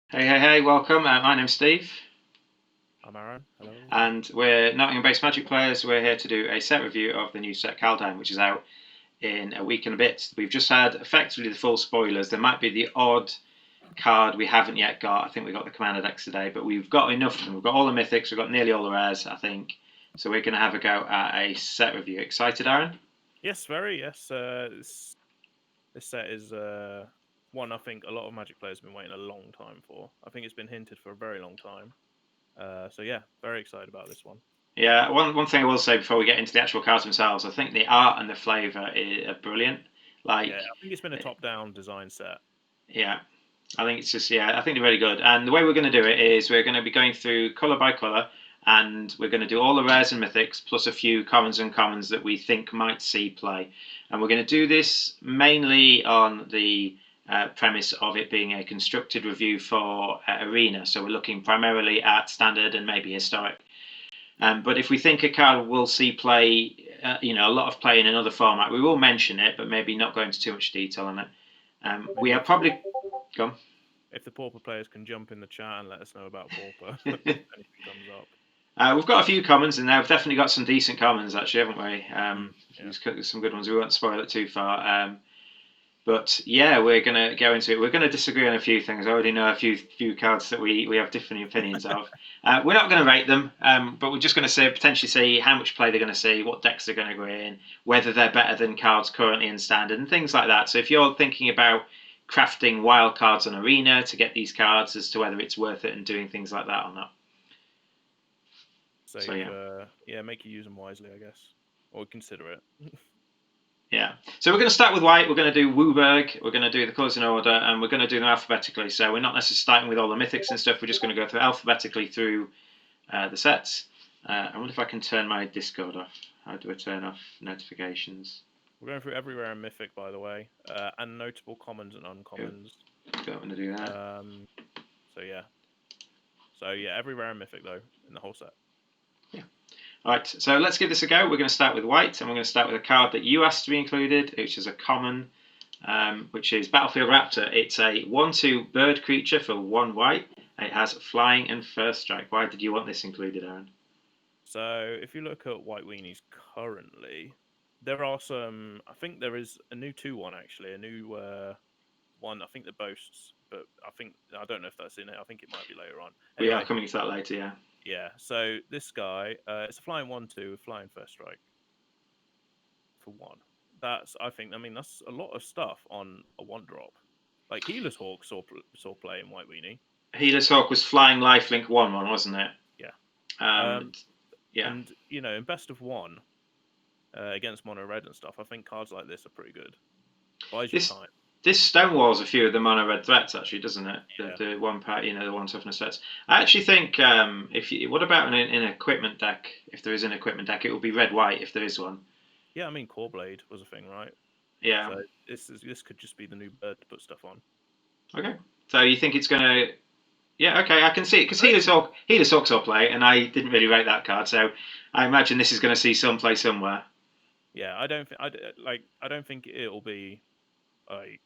Hey, welcome. My name's Steve, I'm Aaron. Hello. and we're Nottingham-based Magic players. We're here to do a set review of the new set Kaldheim, which is out in a week and a bit. We've just had effectively the full spoilers. There might be the odd card we haven't yet got. I think we got the Commander decks today, but we've got enough of them. We've got all the mythics, we've got nearly all the rares, I think. So we're going to have a go at a set review. Excited, Aaron? Yes, very. Yes. This set is one I think a lot of Magic players have been waiting a long time for. I think it's been hinted for a very long time. So yeah, very excited about this one. Yeah, one thing I will say before we get into the actual cards themselves, I think the art and the flavour are brilliant. Yeah, Like, I think it's been a top-down design set. yeah, I think it's just, yeah, I think they're really good. And the way we're going to do it is we're going to be going through colour by colour, and we're going to do all the rares and mythics plus a few commons and commons that we think might see play. And we're going to do this mainly on the premise of it being a constructed review for Arena. So we're looking primarily at standard and maybe historic. But if we think a card will see play, a lot of play in another format, we will mention it, but maybe not go into too much detail on it. We Maybe are probably gone. if the Pauper players can jump in the chat and let us know about Pauper if anything comes up. We've got a few commons in there. We've definitely got some decent commons, actually, haven't we? Yeah. There's some good ones. We won't spoil it too far. But yeah, we're going to go into it. We're going to disagree on a few things. I already know a few cards that we have different opinions of. We're not going to rate them, but we're just going to potentially see how much play they're going to see, what decks they're going to go in, whether they're better than cards currently in standard, and things like that. So if you're thinking about crafting wild cards on Arena to get these cards, as to whether it's worth it and doing things like that or not. So Save. yeah. Yeah, make you use them wisely, I guess, or consider it. Yeah. So we're going to start with white. We're going to do Wooburg. We're going to do the colours in order, and we're going to do them alphabetically. So we're not necessarily starting with all the mythics and stuff. We're just going to go through alphabetically through the sets. I wonder if I can turn my Discord off. How do I turn off notifications? We're going through every rare and mythic, by the way, and notable commons and uncommons. Don't want to do that. So yeah. So yeah, every rare and mythic though in the whole set. Yeah. All right. So let's give this a go. We're going to start with white, and we're going to start with a card that you asked to be included, which is a common, which is Battlefield Raptor. It's a 1/2 bird creature for 1 white. It has flying and first strike. Why did you want this included, Aaron? So if you look at White Weenies currently, there are some. I think there is a new 2/1 actually, a new one. I think that boasts, but I don't know if that's in it. I think it might be later on. We Anyway, are coming to that later, yeah. yeah. So this guy, it's a flying 1/2 with flying first strike for 1. I think. I mean, that's a lot of stuff on a 1 drop. Like Healer's Hawk saw play in White Weenie. Healer's Hawk was flying lifelink 1/1, wasn't it? Yeah. Um, yeah. And in best of 1, against mono red and stuff, I think cards like this are pretty good. Buys you time. This stonewalls a few of the mono red threats, actually, doesn't it? Yeah. The one part, the one toughness threats. I actually think what about an equipment deck? If there is an equipment deck, it will be red white if there is one. Yeah, I mean Core Blade was a thing, right? Yeah. So this could just be the new bird to put stuff on. Okay. So you think it's gonna? Yeah. Okay, I can see it because Healer's Hawk saw play, and I didn't really rate that card, so I imagine this is going to see some play somewhere. Yeah, I don't think it'll be like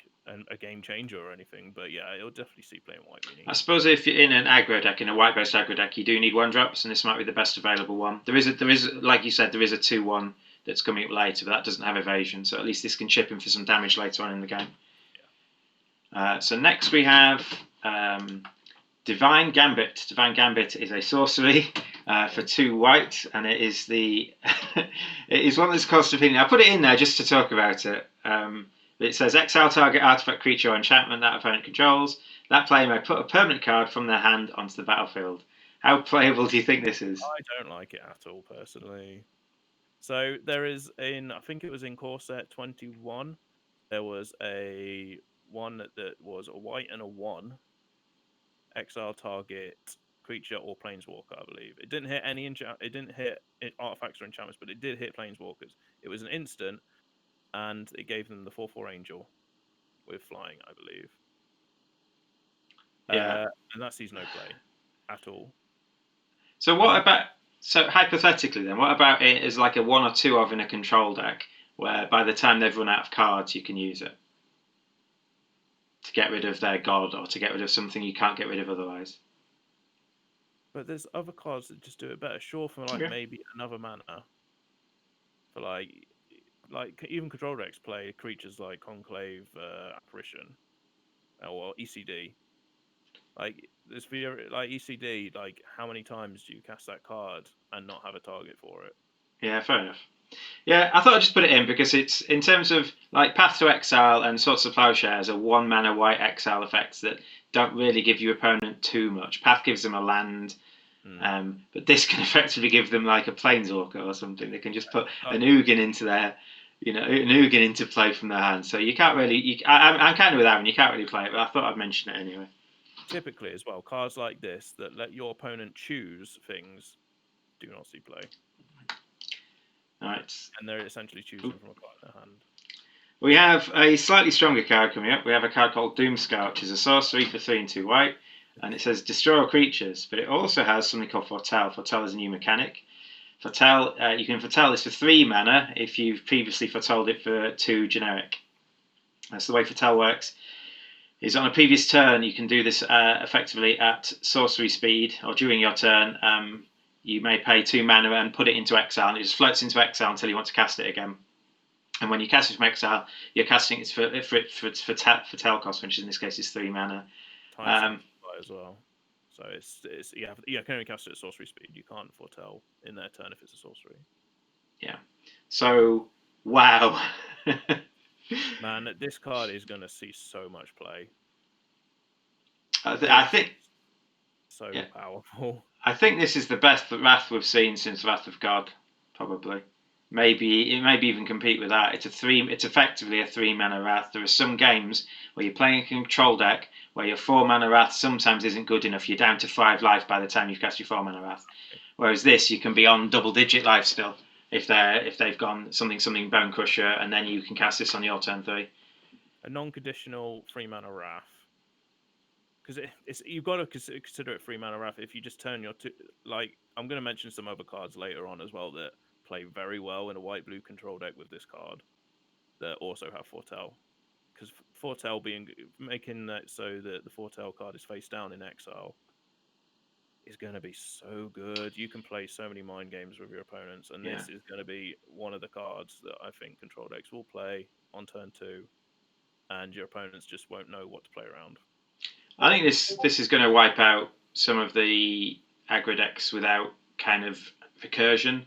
a game changer or anything, but yeah, it'll definitely see play in White Weenie. I suppose if you're in an aggro deck, in a white-based aggro deck, you do need 1-drops, and this might be the best available one. There is, like you said, there is a 2/1 that's coming up later, but that doesn't have evasion, so at least this can chip in for some damage later on in the game. Yeah. So next we have Divine Gambit. Divine Gambit is a sorcery for 2 white, and it is it is one that's cost opinion. I put it in there just to talk about it. It says exile target artifact, creature, or enchantment that opponent controls. That player may put a permanent card from their hand onto the battlefield. How playable do you think this is? I don't like it at all, personally. So there is I think it was in core set 21, there was a one that was a white and a 1. Exile target creature or planeswalker, I believe. It didn't hit it didn't hit artifacts or enchantments, but it did hit planeswalkers. It was an instant, and it gave them the 4/4 angel with flying, I believe. Yeah. And that sees no play at all. So hypothetically then, what about it as like a 1 or 2 of in a control deck, where by the time they've run out of cards, you can use it? to get rid of their god or to get rid of something you can't get rid of otherwise. But there's other cards that just do it better. Sure, for like Yeah. maybe another mana. For like even control decks play creatures like Conclave, Apparition, or ECD. Like this like ECD, like how many times do you cast that card and not have a target for it? Yeah, fair enough. Yeah, I thought I'd just put it in because it's in terms of like Path to Exile and Swords of Plowshares are 1 mana white exile effects that don't really give your opponent too much. Path gives them a land, but this can effectively give them like a Planeswalker or something. They can just put an Ugin into their, an Ugin into play from their hand. So you can't really. I'm kind of with Aaron. You can't really play it, but I thought I'd mention it anyway. Typically, as well, cards like this that let your opponent choose things do not see play. All right. And they're essentially choosing from a card in their hand. We have a slightly stronger card coming up. We have a card called Doomscout, which is a sorcery for 3 and 2 white, and it says destroy all creatures, but it also has something called Foretell. Foretell is a new mechanic. Foretell, you can foretell this for 3 mana if you've previously foretold it for 2 generic. That's the way Foretell works. Is on a previous turn, you can do this effectively at sorcery speed, or during your turn, you may pay 2 mana and put it into exile, and it just floats into exile until you want to cast it again. And when you cast it from exile, you're casting it for tell cost, which in this case is 3 mana. As well. So it's you can only cast it at sorcery speed. You can't foretell in their turn if it's a sorcery. Yeah. So wow. Man, this card is going to see so much play. I think so powerful. I think this is the best Wrath we've seen since Wrath of God, probably. Maybe it maybe even compete with that. It's effectively a 3 mana Wrath. There are some games where you're playing a control deck where your 4 mana Wrath sometimes isn't good enough. You're down to 5 life by the time you've cast your 4 mana Wrath. Whereas this, you can be on double-digit life still if they've gone something Bone Crusher, and then you can cast this on your turn 3. A non-conditional 3 mana Wrath. Because you've got to consider it 3 mana Wrath if you just turn your I'm going to mention some other cards later on as well that play very well in a white-blue control deck with this card that also have Foretell. Because Foretell making that so that the Foretell card is face down in exile is going to be so good. You can play so many mind games with your opponents, and this is going to be one of the cards that I think control decks will play on turn 2, and your opponents just won't know what to play around. I think this is going to wipe out some of the aggro decks without kind of recursion.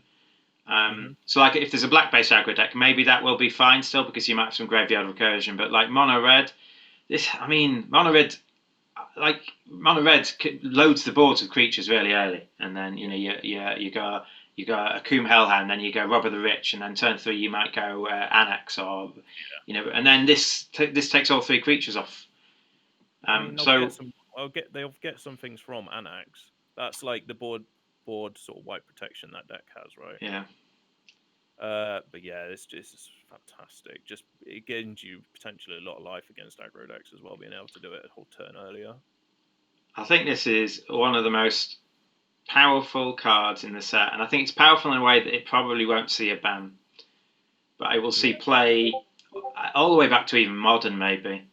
So like if there's a black-based aggro deck, maybe that will be fine still because you might have some graveyard recursion. But like mono red loads the boards with creatures really early, and then you go a Coom Hellhound, then you go Robber the Rich, and then turn 3 you might go Annex or and then this takes all 3 creatures off. They'll get some things from Annex. That's like the board sort of white protection that deck has, right? Yeah. But yeah, this is fantastic. Just it gains you potentially a lot of life against aggro decks as well, being able to do it a whole turn earlier. I think this is one of the most powerful cards in the set, and I think it's powerful in a way that it probably won't see a ban, but it will see play all the way back to even Modern, maybe.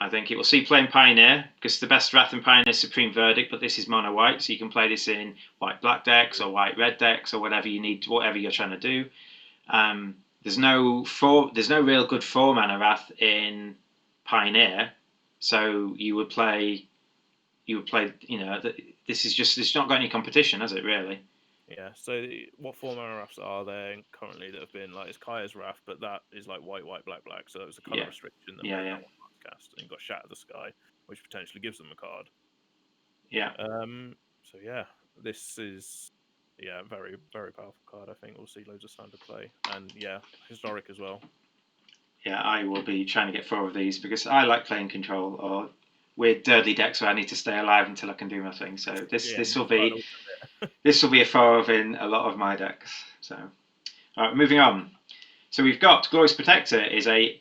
I think it will see play in Pioneer, because the best Wrath in Pioneer is Supreme Verdict, but this is mono white, so you can play this in white-black decks or white-red decks or whatever you need, whatever you're trying to do. There's no real good 4 mana Wrath in Pioneer, so you would play. This is just, it's not got any competition, has it really? Yeah. So what 4 mana Wraths are there currently that have been like it's Kaya's Wrath, but that is like white, black. So it was a color restriction that made that one cast, and you got Shatter the Sky, which potentially gives them a card. Yeah. So yeah, this is very, very powerful card. I think we'll see loads of standard play, and historic as well. Yeah, I will be trying to get 4 of these because I like playing control or weird dirty decks where I need to stay alive until I can do my thing. So this will be a 4 of in a lot of my decks. So, all right, moving on. So we've got Glorious Protector is a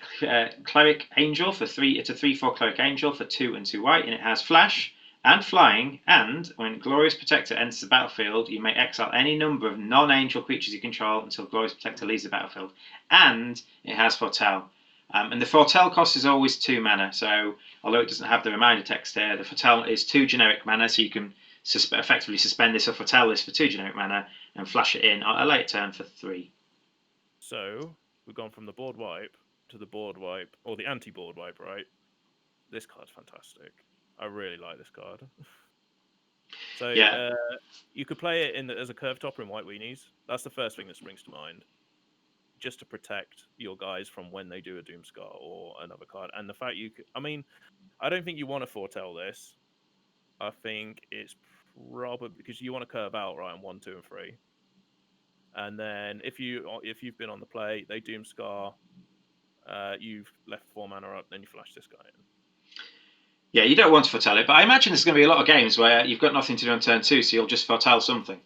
cleric angel for 3. It's a 3/4 cleric angel for 2 and 2 white, and it has flash and flying. And when Glorious Protector enters the battlefield, you may exile any number of non-angel creatures you control until Glorious Protector leaves the battlefield. And it has Foretell. And the foretell cost is always 2 mana. So although it doesn't have the reminder text here, the foretell is 2 generic mana. So you can effectively suspend this or foretell this for 2 generic mana and flash it in at a late turn for 3. So we've gone from the board wipe to the board wipe, or the anti-board wipe, right? This card's fantastic. I really like this card. So Yeah. You could play it as a curve topper in White Weenies. That's the first thing that springs to mind. Just to protect your guys from when they do a Doomscar or another card. And the fact I don't think you want to foretell this. I think it's probably because you want to curve out right on 1, 2, and 3. And then if you've been on the play, they Doomscar, you've left 4 mana up, then you flash this guy in. Yeah, you don't want to foretell it, but I imagine there's going to be a lot of games where you've got nothing to do on turn 2, so you'll just foretell something.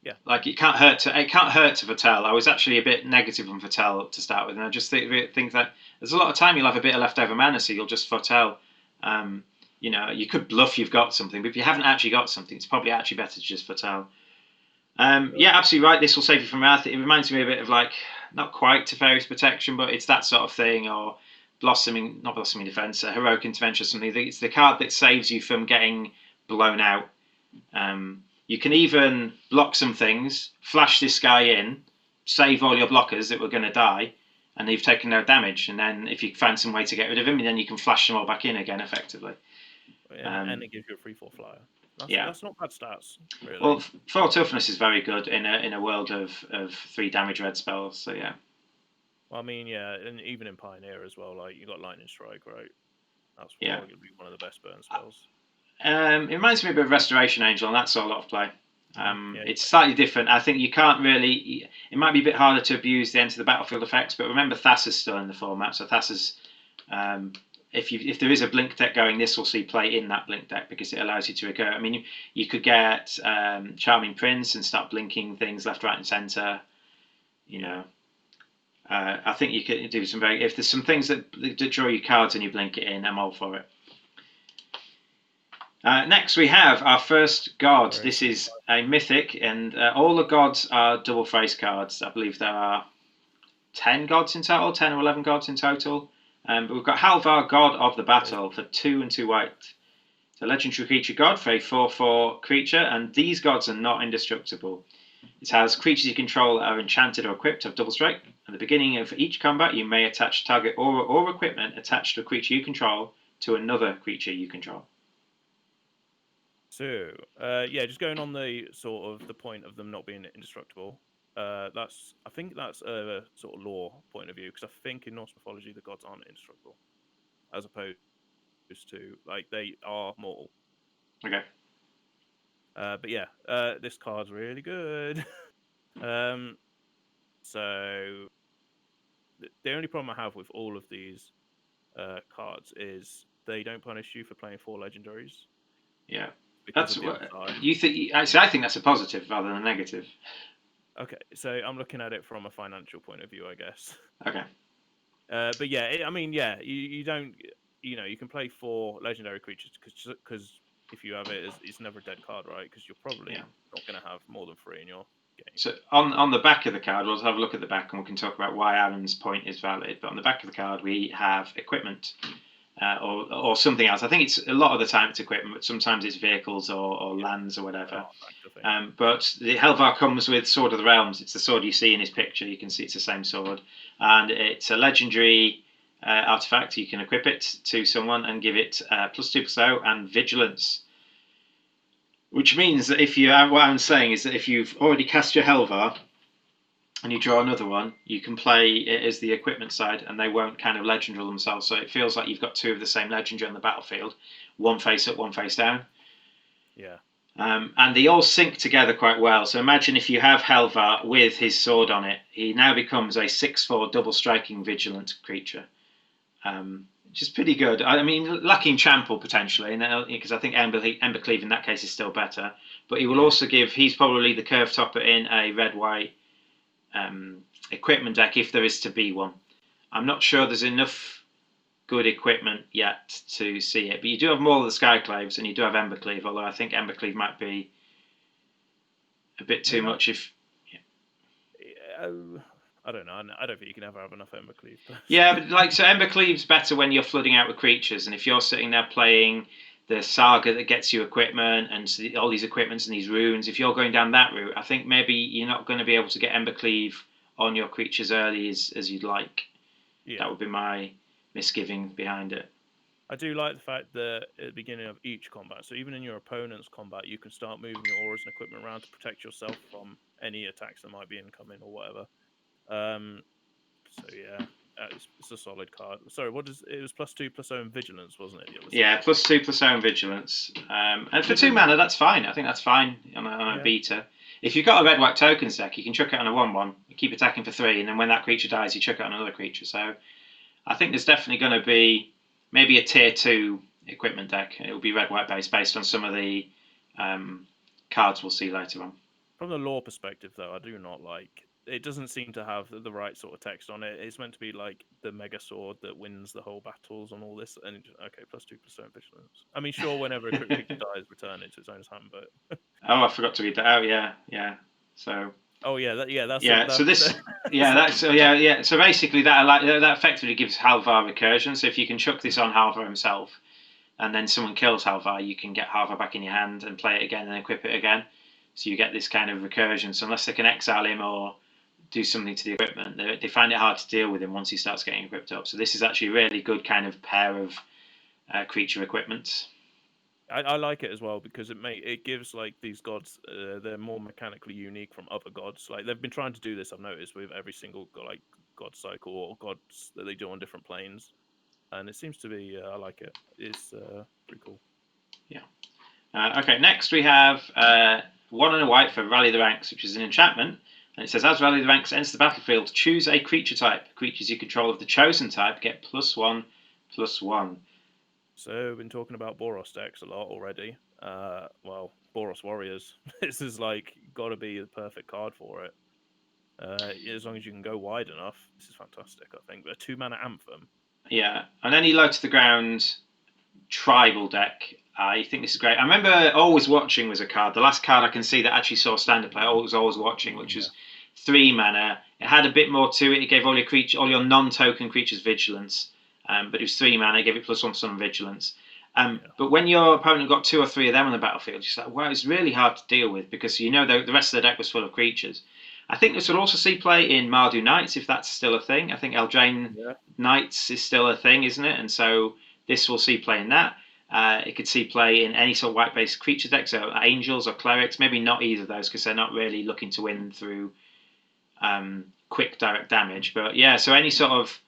Yeah, like it can't hurt to foretell. I was actually a bit negative on foretell to start with, and I just think that there's a lot of time you'll have a bit of leftover mana, so you'll just foretell. You could bluff you've got something, but if you haven't actually got something, it's probably actually better to just foretell. Yeah, absolutely right. This will save you from wrath. It reminds me a bit of not quite Teferi's Protection, but it's that sort of thing, or not Blossoming Defense, Heroic Intervention or something. It's the card that saves you from getting blown out. You can even block some things, flash this guy in, save all your blockers that were going to die, and you've taken no damage. And then if you find some way to get rid of him, then you can flash them all back in again effectively. And it gives you a 3/4 flyer. That's not bad stats, really. Well, 4 toughness is very good in a world of 3 damage red spells. So yeah. Well, I mean, yeah, and even in Pioneer as well. Like you got Lightning Strike, right? That's arguably one of the best burn spells. It reminds me a bit of Restoration Angel, and that's a lot of play. It's slightly different. I think you can't really. It might be a bit harder to abuse the enter the battlefield effects, but remember Thassa's still in the format. So Thassa's, if there is a blink deck going, this will see play in that blink deck because it allows you to recur. I mean, you could get Charming Prince and start blinking things left, right, and centre. I think you could do some if there's some things that draw you cards and you blink it in, I'm all for it. Next, we have our first god. This is a mythic, and all the gods are double face cards. I believe there are 10 gods in total, 10 or 11 gods in total. But we've got Halvar, God of the Battle, for 2 and 2 white. It's a legendary creature god for a 4/4 creature, and these gods are not indestructible. It has creatures you control that are enchanted or equipped have double strike. At the beginning of each combat, you may attach target aura or equipment attached to a creature you control to another creature you control. So, just going on the sort of the point of them not being indestructible. I think that's a sort of lore point of view, because I think in Norse mythology the gods aren't indestructible, as opposed to they are mortal. Okay. But yeah, this card's really good. So the only problem I have with all of these cards is they don't punish you for playing 4 legendaries. Yeah. That's what you think. Actually, I think that's a positive rather than a negative. Okay, so I'm looking at it from a financial point of view, I guess. Okay. But yeah, you don't, you can play 4 legendary creatures because if you have it, it's never a dead card, right? Because you're probably not going to have more than 3 in your game. So on the back of the card, we'll have a look at the back and we can talk about why Aaron's point is valid. But on the back of the card, we have equipment. Or something else. I think it's a lot of the time it's equipment, but sometimes it's vehicles or lands or whatever. But the Halvar comes with Sword of the Realms. It's the sword you see in his picture. You can see it's the same sword, and it's a legendary artifact. You can equip it to someone and give it +2/+0 and vigilance. Which means that what I'm saying is that if you've already cast your Halvar and you draw another one, you can play it as the equipment side, and they won't kind of legendary themselves. So it feels like you've got 2 of the same legendary on the battlefield, one face up, one face down. Yeah. And they all sync together quite well. So imagine if you have Halvar with his sword on it, he now becomes a 6/4 double striking vigilant creature, which is pretty good. I mean, lacking trample potentially, because I think Embercleave in that case is still better. But he will also he's probably the curve topper in a red-white equipment deck if there is to be one. I'm not sure there's enough good equipment yet to see it, but you do have more of the Skyclaves and you do have Embercleave, although I think Embercleave might be a bit too much. I I don't know. I don't think you can ever have enough Embercleave. Yeah, but like so, Embercleave's better when you're flooding out with creatures, and if you're sitting there playing the saga that gets you equipment and all these equipments and these runes, if you're going down that route, I think maybe you're not going to be able to get Embercleave on your creatures early as you'd like. Yeah. That would be my misgiving behind it. I do like the fact that at the beginning of each combat, so even in your opponent's combat, you can start moving your auras and equipment around to protect yourself from any attacks that might be incoming or whatever. So yeah, it's a solid card. Sorry, what is it? Was +2/+0 vigilance, wasn't it? The other Yeah, side. +2/+0 vigilance. And for 2 Given, mana, that's fine. I think that's fine on a beta. If you've got a red white tokens deck, you can chuck it on a 1/1, keep attacking for 3, and then when that creature dies, you chuck it on another creature. So I think there's definitely going to be maybe a tier 2 equipment deck. It will be red white based on some of the cards we'll see later on. from the lore perspective, though, I do not like. It doesn't seem to have the right sort of text on it. It's meant to be like the mega sword that wins the whole battles and all this. And okay, +2% vigilance. I mean, sure, whenever a creature dies, return it to its owner's hand. But Oh, I forgot to read that out. Yeah. So. Oh yeah, that's yeah. that's So this, yeah. So basically, that effectively gives Halvar recursion. So if you can chuck this on Halvar himself, and then someone kills Halvar, you can get Halvar back in your hand and play it again and equip it again. So you get this kind of recursion. So unless they can exile him or do something to the equipment, they find it hard to deal with him once he starts getting equipped up. So this is actually a really good kind of pair of creature equipment. I like it as well because it gives like these gods they're more mechanically unique from other gods. Like they've been trying to do this, I've noticed, with every single like god cycle or gods that they do on different planes, and it seems to be I like it. It's pretty cool. Yeah. Okay. Next we have 1 and a white for Rally the Ranks, which is an enchantment. And it says, as Rally the Ranks enters the battlefield, choose a creature type. Creatures you control of the chosen type get +1/+1. So we've been talking about Boros decks a lot already. Well, Boros Warriors. This is like got to be the perfect card for it. As long as you can go wide enough, this is fantastic. I think. But a 2-mana Anthem. Yeah, and any low to the ground tribal deck. I think this is great. I remember Always Watching was a card. The last card I can see that actually saw standard play. Always Watching, which was 3 mana. It had a bit more to it. It gave all your non-token creatures vigilance, but it was 3 mana. It gave it +1 vigilance. But when your opponent got 2 or 3 of them on the battlefield, you're like, wow, it's really hard to deal with because you know the rest of the deck was full of creatures. I think this would also see play in Mardu Knights if that's still a thing. I think Eldraine Knights is still a thing, isn't it? And so this will see play in that. It could see play in any sort of white-based creature deck, so angels or clerics. Maybe not either of those because they're not really looking to win through quick direct damage. But yeah, so any sort of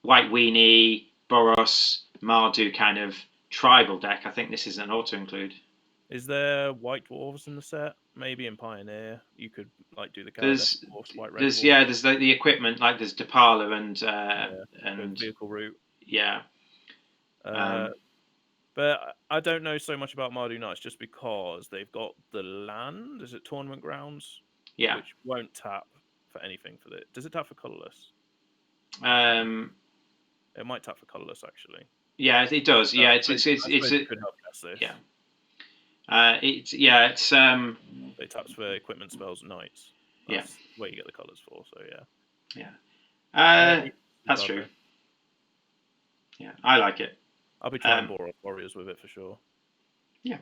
white weenie, Boros, Mardu kind of tribal deck, I think this is an auto-include. Is there white dwarves in the set? Maybe in Pioneer you could like do the There's dwarves, white red there's dwarves. yeah there's the equipment like there's Depala and vehicle route. Yeah. But I don't know so much about Mardu Knights just because they've got the land. Is it Tournament Grounds? Yeah. Which won't tap for anything for it. Does it tap for colorless? It might tap for colorless actually. Yeah, it does. Yeah, it's could help guess this. Yeah. It's It taps for equipment spells at nights. That's where you get the colors for. So yeah. Yeah. That's true. Yeah, I like it. I'll be trying Boros Warriors with it for sure. Yeah.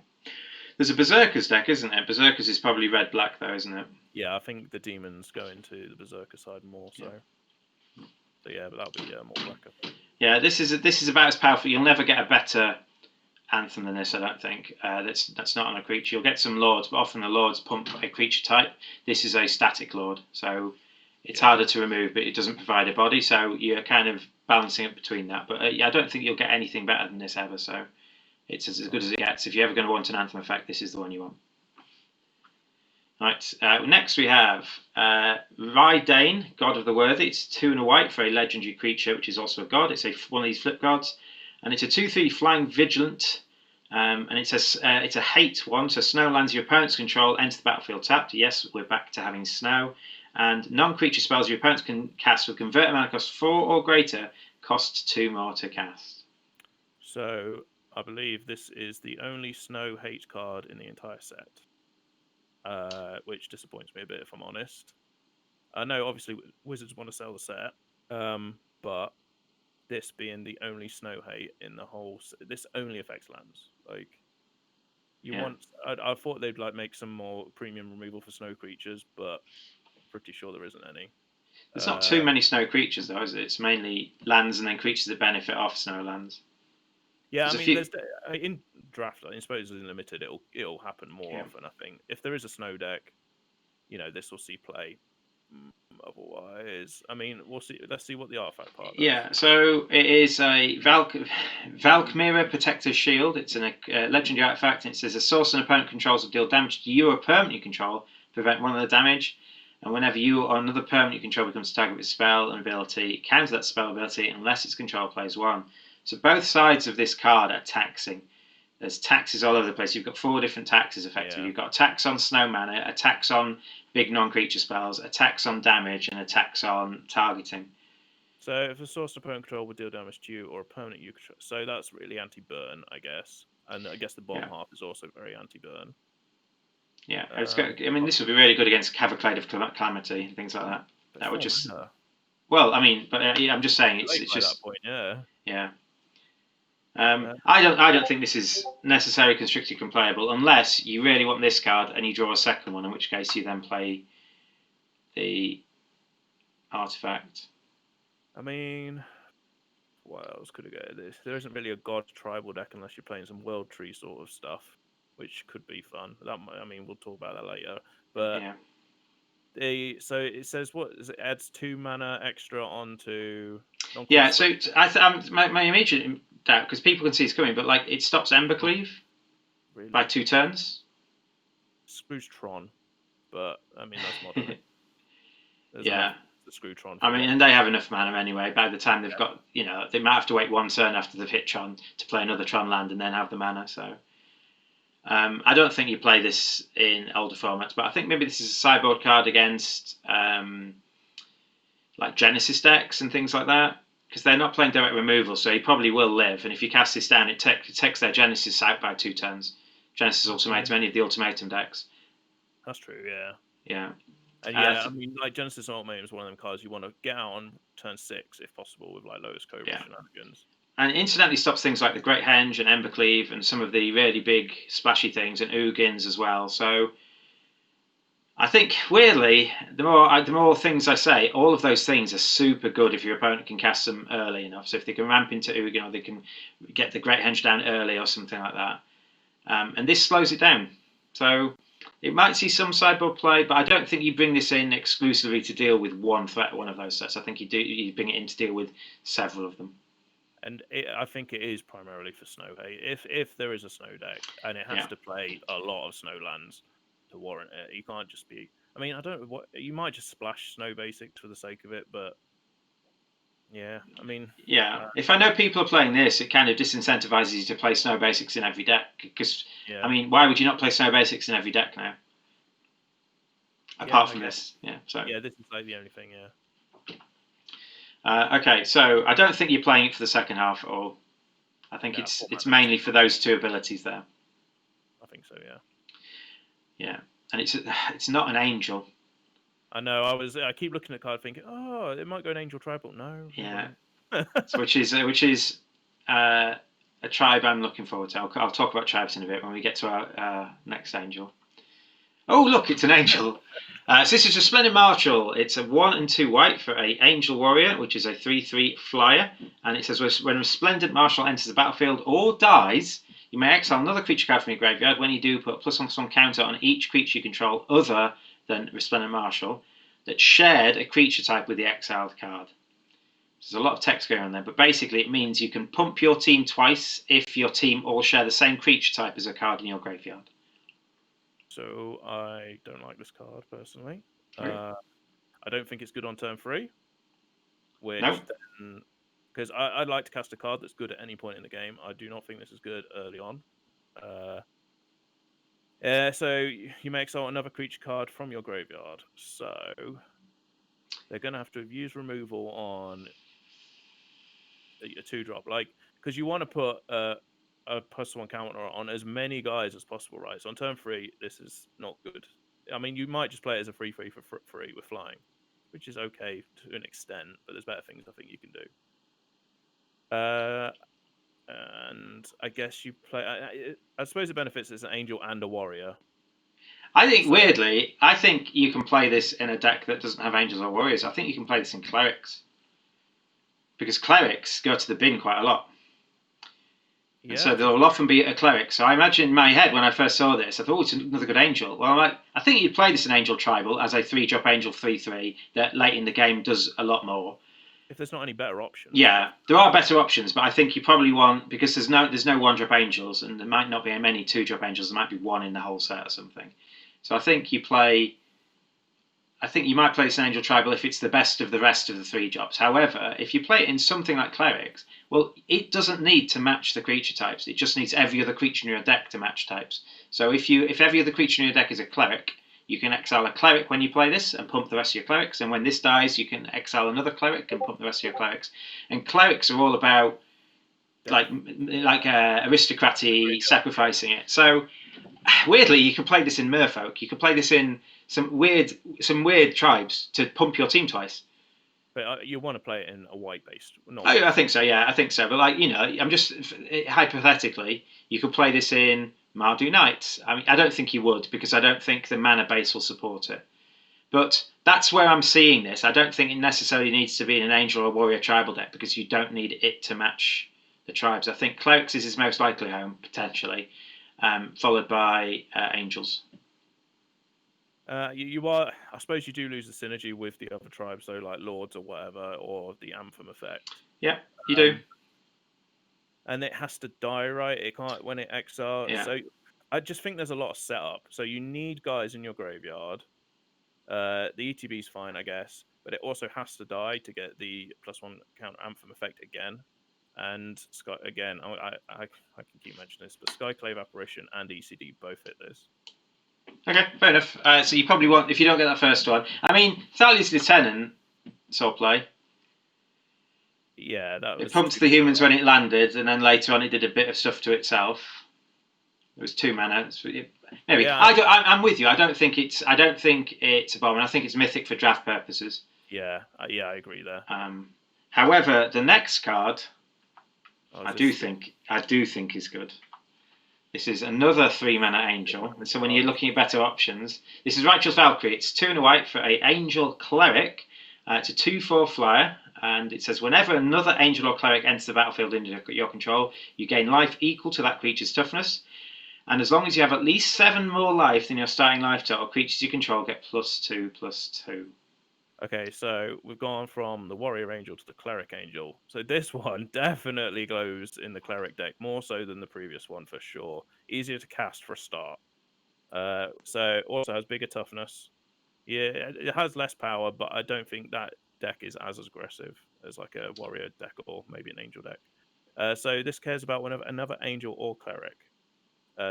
There's a Berserkers deck, isn't there? Berserkers is probably red-black though, isn't it? Yeah, I think the demons go into the Berserker side more. So yeah, but that'll be more black. I think. Yeah, this is about as powerful. You'll never get a better Anthem than this, I don't think. That's not on a creature. You'll get some lords, but often the lords pump a creature type. This is a static lord, so it's harder to remove, but it doesn't provide a body. So you're kind of balancing it between that. But I don't think you'll get anything better than this ever. So it's as good as it gets. If you're ever going to want an Anthem effect, this is the one you want. Right. Next we have Rydane, God of the Worthy. It's 2 and a white for a legendary creature, which is also a god. It's one of these flip gods. And it's a 2/3 flying vigilant, and it's a hate one. So snow lands your opponent's control enter the battlefield tapped. Yes, we're back to having snow. And non-creature spells your opponents can cast will convert a mana cost 4 or greater, cost 2 more to cast. So I believe this is the only snow hate card in the entire set, which disappoints me a bit if I'm honest. I know, obviously, Wizards want to sell the set, but this being the only snow hate in the whole, this only affects lands. Like, you Yeah. want, I thought they'd like make some more premium removal for snow creatures, but I'm pretty sure there isn't any. There's not too many snow creatures though, is it? It's mainly lands and then creatures that benefit off snow lands. Yeah, I There's a mean, few. there's in draft. I suppose in limited, it'll happen more Yeah. often. I think if there is a snow deck, this will see play. Otherwise, I mean, we'll see. Let's see what the artifact part does. Yeah, so it is a Valkmira Protector's Shield. It's a legendary artifact, and it says a source an opponent controls will deal damage to you or a permanent you control, prevent one of the damage. And whenever you or another permanent you control becomes target with a spell and ability, counter that spell ability unless its control plays one. So both sides of this card are taxing. There's taxes all over the place. You've got 4 different taxes effectively. Yeah. You've got a tax on snow mana, a tax on big non-creature spells, a tax on damage, and a tax on targeting. So if a source opponent control would deal damage to you or a permanent you control, so that's really anti-burn, I guess. And I guess the bottom half is also very anti-burn. Yeah, I mean, this would be really good against Cavalcade of Calamity and things like that. That would just. Well, I mean, but I'm just saying it's just. That point, yeah. Yeah. I don't think this is necessarily constricted playable unless you really want this card and you draw a second one, in which case you then play the artifact. I mean, what else could I get at this? There isn't really a god tribal deck unless you're playing some world tree sort of stuff, which could be fun. I mean, we'll talk about that later. But yeah. So it says it adds 2 mana extra onto. Yeah, so my immediate doubt, because people can see it's coming, but like it stops Embercleave by 2 turns. Screws Tron, but I mean that's modern. Yeah. The Screwtron. I mean, and they have enough mana anyway. By the time they've got, they might have to wait 1 turn after they've hit Tron to play another Tron land and then have the mana. So I don't think you play this in older formats, but I think maybe this is a sideboard card against like Genesis decks and things like that, because they're not playing direct removal, so he probably will live. And if you cast this down, it takes their Genesis out by 2 turns. Genesis Ultimatum, any of the Ultimatum decks. That's true, yeah. Yeah. And I mean, like Genesis Ultimatum is one of them cards you want to get out on turn 6 if possible with like Lotus Cobra shenanigans. And incidentally stops things like the Great Henge and Embercleave and some of the really big splashy things and Ugins as well. So I think weirdly, the more things I say, all of those things are super good if your opponent can cast them early enough. So if they can ramp into Ugin or they can get the Great Henge down early or something like that, and this slows it down. So it might see some sideboard play, but I don't think you bring this in exclusively to deal with one threat, one of those sets. I think you bring it in to deal with several of them. And I think it is primarily for snow hate. If there is a snow deck and it has to play a lot of snow lands to warrant it, you can't just be. I mean, I don't know what you might just splash snow basics for the sake of it, but yeah, I mean, if I know people are playing this, it kind of disincentivizes you to play snow basics in every deck. Because I mean, why would you not play snow basics in every deck now? Apart from this, So this is like the only thing, okay, so I don't think you're playing it for the second half at all. I think it's mainly for those 2 abilities there. I think so, yeah. Yeah, and it's not an angel. I know. I keep looking at the card, thinking, oh, it might go an angel tribal. No. Yeah. which is a tribe I'm looking forward to. I'll talk about tribes in a bit when we get to our next angel. Oh, look, it's an angel. So this is a Splendid Marshal. It's a 1 and 2 white for a Angel Warrior, which is a 3/3 flyer. And it says when a Splendid Marshal enters the battlefield or dies, you may exile another creature card from your graveyard. When you do, put +1/+1 counter on each creature you control other than Resplendent Marshal that shared a creature type with the exiled card. There's a lot of text going on there, but basically it means you can pump your team twice if your team all share the same creature type as a card in your graveyard. So I don't like this card personally. I don't think it's good on turn 3. Which then, because I'd like to cast a card that's good at any point in the game. I do not think this is good early on. So you may exile another creature card from your graveyard. So they're going to have to use removal on a 2-drop, because you want to put a +1 counter on as many guys as possible, right? So on turn 3, this is not good. I mean, you might just play it as a 3/3 for free with flying, which is okay to an extent, but there's better things I think you can do. And I guess you play. I suppose it benefits as an angel and a warrior. I think, So, weirdly, I think you can play this in a deck that doesn't have angels or warriors. I think you can play this in clerics. Because clerics go to the bin quite a lot. And yeah, so there will often be a cleric. So I imagine in my head when I first saw this, I thought, oh, it's another good angel. Well, I think you'd play this in Angel Tribal as a 3-drop angel 3/3 that late in the game does a lot more. if there's not any better options. Yeah, there are better options, but I think you probably want, because there's no 1-drop angels, and there might not be many 2-drop angels. There might be one in the whole set or something. So I think you might play this in Angel Tribal if it's the best of the rest of the 3-drops. However, if you play it in something like Clerics, well, it doesn't need to match the creature types. It just needs every other creature in your deck to match types. So if every other creature in your deck is a Cleric, you can exile a Cleric when you play this and pump the rest of your Clerics. And when this dies, you can exile another Cleric and pump the rest of your Clerics. And Clerics are all about like aristocracy, sacrificing it. So weirdly, you can play this in Merfolk. You can play this in some weird tribes to pump your team twice. But you want to play it in a white-based. I think so. Yeah, I think so. But I'm just hypothetically, you could play this in Mardu Knights. I mean, I don't think you would because I don't think the mana base will support it. But that's where I'm seeing this. I don't think it necessarily needs to be in an Angel or Warrior tribal deck because you don't need it to match the tribes. I think Clerics is his most likely home potentially, followed by Angels. You are. I suppose you do lose the synergy with the other tribes, so like Lords or whatever, or the Anthem effect. Yeah, you do. And it has to die, right? It can't when it exiles. Yeah. So I just think there's a lot of setup. So you need guys in your graveyard. The ETB is fine, I guess, but it also has to die to get the +1 counter Anthem effect again. And Sky again, I can keep mentioning this, but Skyclave Apparition and ECD both hit this. Okay, fair enough. So you probably want, if you don't get that first one, I mean, Thalia's Lieutenant saw play. Yeah, that was. It pumped the humans when it landed, and then later on it did a bit of stuff to itself. It was 2 mana. Maybe yeah. I'm with you. I don't think it's a bomb, and I think it's mythic for draft purposes. Yeah, I agree there. However, the next card, I do think is good. This is another 3-mana angel. And so when you're looking at better options, this is Youthful Valkyrie. It's 2 and a white for a angel cleric. It's a 2/4 flyer, and it says whenever another angel or cleric enters the battlefield under your control, you gain life equal to that creature's toughness. And as long as you have at least 7 more life than your starting life total, creatures you control get +2/+2. Okay, so we've gone from the Warrior Angel to the Cleric Angel. So this one definitely goes in the Cleric deck, more so than the previous one for sure. Easier to cast for a start. So also has bigger toughness. Yeah, it has less power, but I don't think that deck is as aggressive as like a Warrior deck or maybe an Angel deck. So this cares about whenever another Angel or Cleric.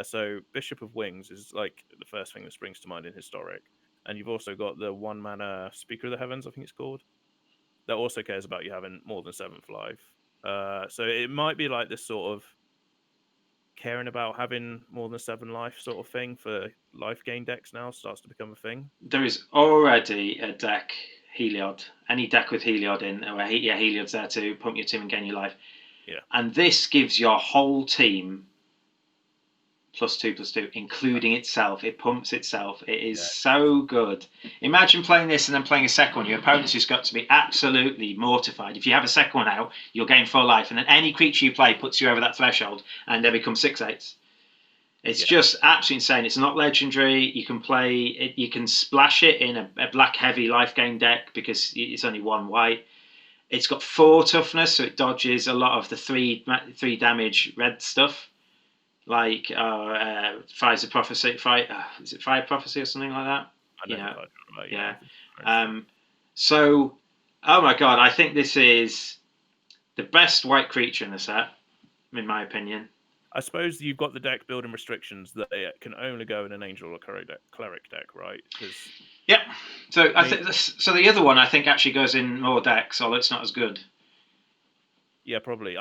So Bishop of Wings is like the first thing that springs to mind in Historic. And you've also got the 1-mana Speaker of the Heavens, I think it's called. That also cares about you having more than 7th life. So it might be like this sort of caring about having more than 7 life sort of thing for life gain decks now starts to become a thing. There is already a deck, Heliod. Any deck with Heliod in, Heliod's there to pump your team and gain your life. Yeah. And this gives your whole team +2/+2, including itself. It pumps itself. It is so good. Imagine playing this and then playing a second one. Your opponent's just got to be absolutely mortified. If you have a second one out, you'll gain 4 life, and then any creature you play puts you over that threshold, and they become 6/8s. It's just absolutely insane. It's not legendary. You can play it. You can splash it in a black heavy life gain deck because it's only 1 white. It's got 4 toughness, so it dodges a lot of the 3 damage red stuff. Like Fire's a Prophecy, is it Fire Prophecy or something like that? Yeah. So, oh my god, I think this is the best white creature in the set, in my opinion. I suppose you've got the deck building restrictions that it can only go in an Angel or Cleric deck, right? Yeah. So so the other one I think actually goes in more decks, although it's not as good. Yeah, probably.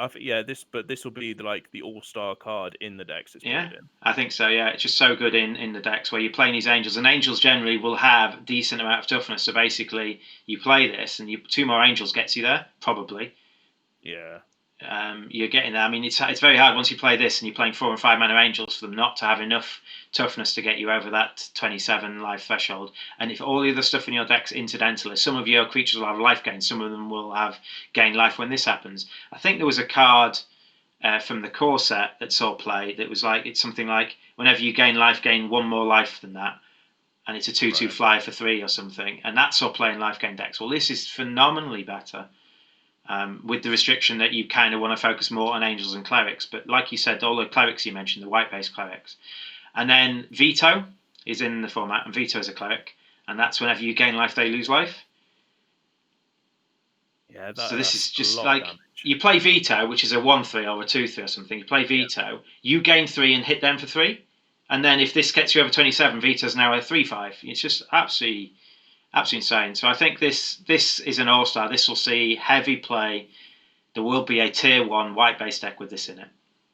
This will be the all-star card in the decks it's Yeah, played in. I think so. Yeah, it's just so good in the decks where you're playing these angels, and angels generally will have decent amount of toughness. So basically, you play this, and you 2 more angels gets you there probably. Yeah. You're getting there. I mean, it's very hard once you play this and you're playing 4 and 5 mana angels for them not to have enough toughness to get you over that 27 life threshold. And if all the other stuff in your deck's incidental, some of your creatures will have life gain, some of them will have gain life when this happens. I think there was a card from the core set that saw play that was like, it's something like whenever you gain life, gain 1 more life than that. And it's a 2/2 Right. fly for 3 or something. And that's all playing life gain decks. Well, this is phenomenally better. With the restriction that you kind of want to focus more on angels and clerics. But like you said, all the clerics you mentioned, the white-based clerics. And then Veto is in the format, and Veto is a cleric. And that's whenever you gain life, they lose life. Yeah, So this is that's a just lot like, of damage. you play Veto, which is a 1/3 or a 2/3 or something. You play Veto, you gain 3 and hit them for 3. And then if this gets you over 27, Veto's now a 3/5. It's just absolutely insane. So I think this is an all-star. This will see heavy play. There will be a tier 1 white-based deck with this in it.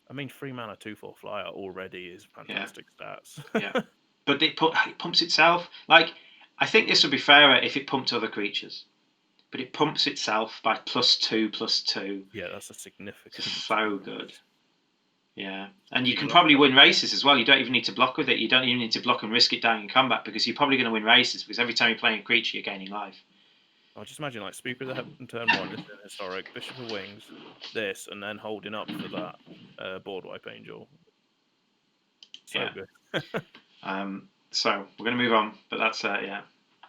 I mean, 3 mana 2/4 flyer already is fantastic stats. Yeah. But it pumps itself. Like, I think this would be fairer if it pumped other creatures. But it pumps itself by +2/+2. Yeah, that's a significant. It's so good. Yeah. And you You can love probably that. win races as well. You don't even need to block with it. You don't even need to block and risk it dying in combat because you're probably going to win races because every time you're playing a creature, you're gaining life. I just imagine like Spook of the Heaven turn 1 is an historic, Bishop of Wings, this, and then holding up for that board wipe angel. So Yeah. good. So we're going to move on, but that's yeah.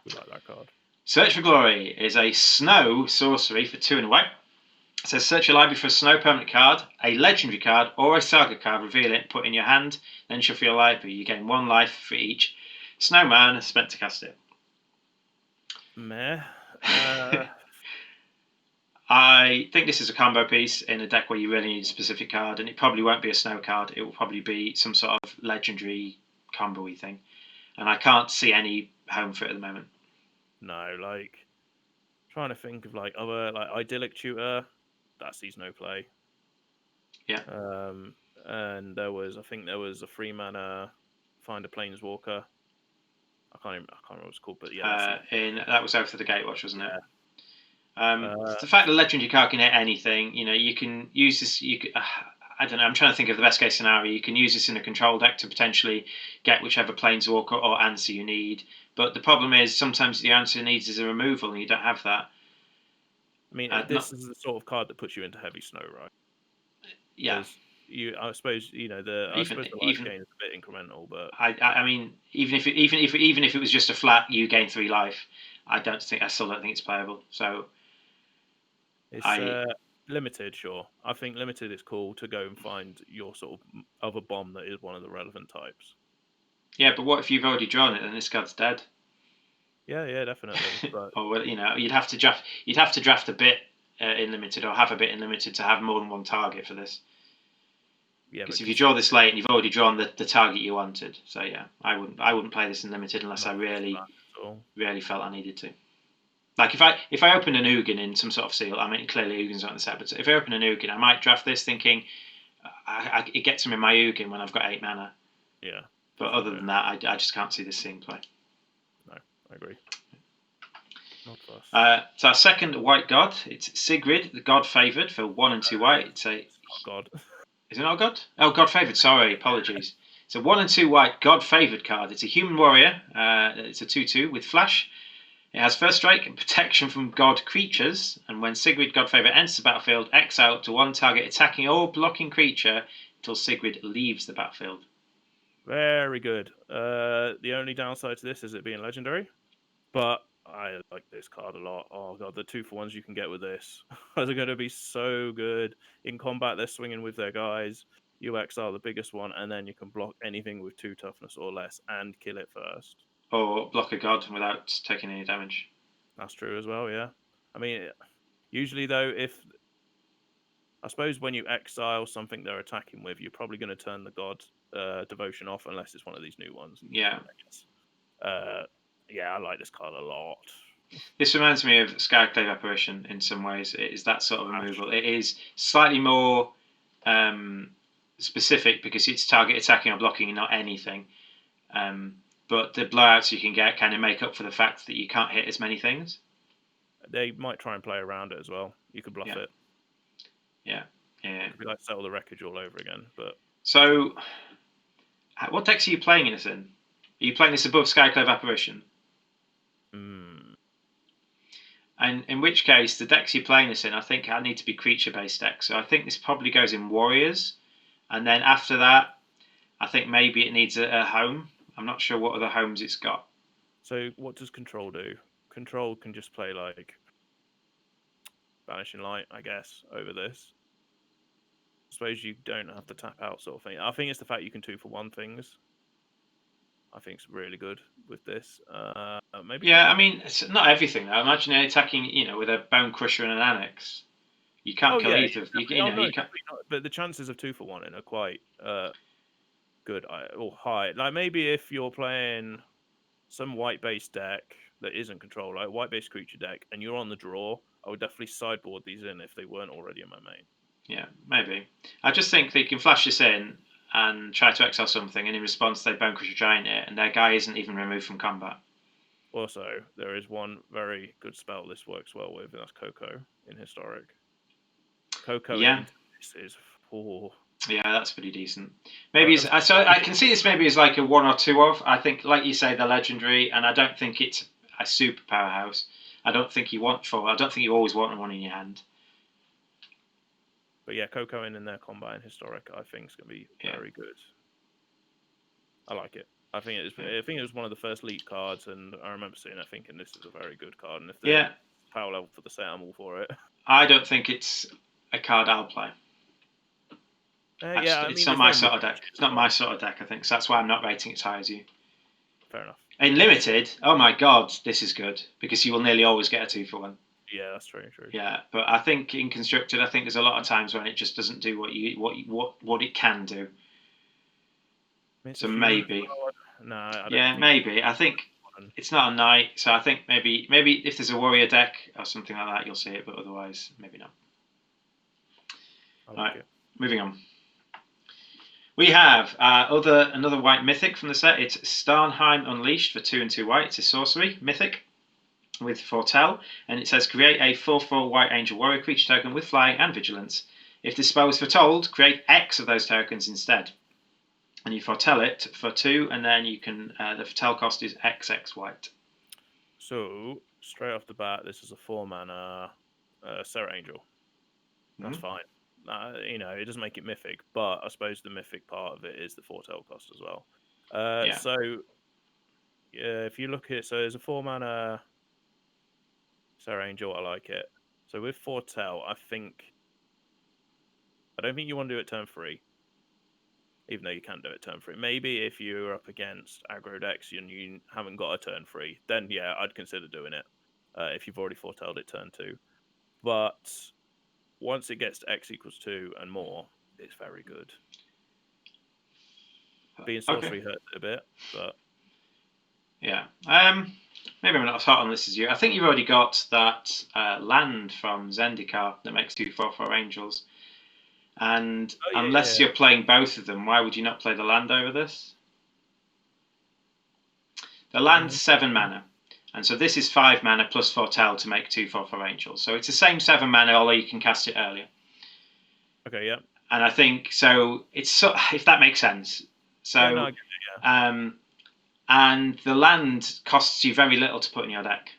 We like that card. Search for Glory is a snow sorcery for 2 and a white. It says search your library for a snow permanent card, a legendary card, or a saga card, reveal it, put in your hand, then shuffle your library. You gain 1 life for each snowman spent to cast it. Meh. I think this is a combo piece in a deck where you really need a specific card, and it probably won't be a snow card. It will probably be some sort of legendary combo-y thing. And I can't see any home for it at the moment. No, like trying to think of like other like idyllic tutor that sees no play. Yeah. And I think there was a 3 mana find a planeswalker. I can't remember what it's called, but yeah, That was out for the Gatewatch, wasn't it? yeah. The fact that legendary card can hit anything, you can use this. I don't know. I'm trying to think of the best case scenario. You can use this in a control deck to potentially get whichever planeswalker or answer you need. But the problem is sometimes the answer needs is a removal, and you don't have that. I mean, this is the sort of card that puts you into heavy snow, right? Yeah. I suppose the life gain is a bit incremental, but I mean, even if it was just a flat, you gain 3 life. I still don't think it's playable. So it's limited, sure. I think limited is cool to go and find your sort of other bomb that is one of the relevant types. Yeah, but what if you've already drawn it and this card's dead? Yeah, definitely. But or you'd have to draft a bit in limited or have a bit in limited to have more than 1 target for this. Yeah, because if you draw this late and you've already drawn the target you wanted, so yeah, I wouldn't play this in limited unless I really felt I needed to. Like if I opened an Ugin in some sort of seal, I mean clearly Ugin's not in the set, but if I open an Ugin, I might draft this thinking it gets him in my Ugin when I've got 8 mana. Yeah. But other than that, I just can't see this seeing play. No, I agree. Not fast. So our second white god, it's Sigrid, the god favoured for 1 and 2 white. It's a god. Is it not god? Oh, god favoured. Sorry, apologies. It's a 1 and 2 white god favoured card. It's a human warrior. It's a 2/2 with flash. It has first strike and protection from god creatures. And when Sigrid god favoured enters the battlefield, exile up to 1 target attacking or blocking creature until Sigrid leaves the battlefield. Very good. The only downside to this is it being legendary, but I like this card a lot. Oh god, the 2-for-1s you can get with this are going to be so good in combat. They're swinging with their guys. You exile the biggest one, and then you can block anything with 2 toughness or less and kill it first. Or block a god without taking any damage. That's true as well. Yeah, I mean, usually though, I suppose when you exile something they're attacking with, you're probably going to turn the god devotion off unless it's one of these new ones. Yeah. Yeah, I like this card a lot. This reminds me of Skyclave Apparition in some ways. It is that sort of Ash. removal. It is slightly more um, specific because it's target attacking or blocking and not anything. But the blowouts you can get kind of make up for the fact that you can't hit as many things. They might try and play around it as well. You could bluff Yeah. it. Yeah. It could be like settle the wreckage all over again. But So, what decks are you playing this in? Are you playing this above Skyclave Apparition? And in which case, the decks you're playing this in, I think I need to be creature-based decks. So I think this probably goes in Warriors, and then after that, I think maybe it needs a home. I'm not sure what other homes it's got. So what does Control do? Control can just play like Vanishing Light, I guess, over this. I suppose you don't have to tap out sort of thing. I think it's the fact you can 2-for-1 things. I think it's really good with this. Maybe. Yeah, I mean, it's not everything though. Imagine attacking, with a Bone Crusher and an Annex. You can't kill either. You can't. But the chances of 2-for-1 are quite good or high. Like maybe if you're playing some white-based deck that isn't Control, like white-based creature deck, and you're on the draw, I would definitely sideboard these in if they weren't already in my main. Yeah, maybe. I just think they can flash this in and try to exile something, and in response they Bone Crusher Giant it, and their guy isn't even removed from combat. Also, there is one very good spell this works well with, and that's Coco in Historic. Coco into this is Yeah, that's pretty decent. Maybe so I can see this maybe as like a 1 or 2 of. I think, like you say, the legendary, and I don't think it's a super powerhouse. I don't think you want 4. I don't think you always want one in your hand. But yeah, Coco in their combat and Historic, I think is going to be very good. I like it. I think it was one of the first leaked cards, and I remember seeing it thinking this is a very good card. And if they're power level for the set, I'm all for it. I don't think it's a card I'll play. It's not my sort of deck. It's not my sort of deck, I think. So that's why I'm not rating it as high as you. Fair enough. In Limited, oh my god, this is good because you will nearly always get a 2-for-1. Yeah, that's true. Yeah, but I think in Constructed, I think there's a lot of times when it just doesn't do what it can do. So maybe. No, maybe. I think it's not a knight, so I think maybe if there's a warrior deck or something like that, you'll see it, but otherwise, maybe not. Right, moving on. We have another white mythic from the set. It's Starnheim Unleashed for 2 and 2 white. It's a sorcery mythic with Foretell, and it says create a 4/4 white angel warrior creature token with flying and vigilance. If the spell is foretold, create X of those tokens instead. And you foretell it for 2, and then you can the foretell cost is XX white. So straight off the bat, this is a 4-mana Serra Angel. That's fine. It doesn't make it mythic, but I suppose the mythic part of it is the foretell cost as well. So if you look at it, so there's a 4-mana Serra Angel. I like it. So with foretell, I don't think you want to do it turn 3. Even though you can do it turn 3. Maybe if you're up against aggro decks and you haven't got a turn 3, then yeah, I'd consider doing it. If you've already foretold it turn 2. But once it gets to X equals 2 and more, it's very good. Being sorcery hurts it a bit, but yeah. Maybe I'm not as hot on this as you. I think you've already got that land from Zendikar that makes 2/4/4 angels. And unless you're playing both of them, why would you not play the land over this? The land's 7 mana. And so this is 5 mana plus foretell to make 2/4/4 angels. So it's the same 7 mana, although you can cast it earlier. Okay, yeah. And I think so. It's if that makes sense. So, yeah, no, I get it, yeah. And the land costs you very little to put in your deck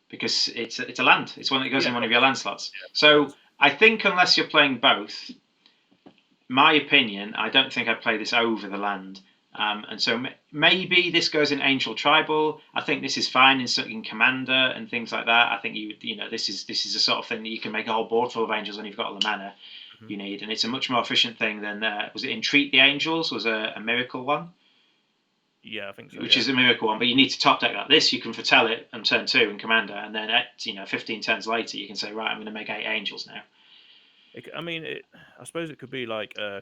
because it's a land. It's one that goes in one of your land slots. Yeah, so I think unless you're playing both, my opinion, I don't think I'd play this over the land. And so maybe this goes in Angel Tribal. I think this is fine in Commander and things like that. I think this is a sort of thing that you can make a whole board full of angels when you've got all the mana you need, and it's a much more efficient thing than was it Entreat the Angels was a miracle one. Yeah, I think so. Which is a miracle one, but you need to top deck that. This you can foretell it on turn 2 in Commander, and then 15 turns later you can say, right, I'm going to make 8 angels now. I suppose it could be like a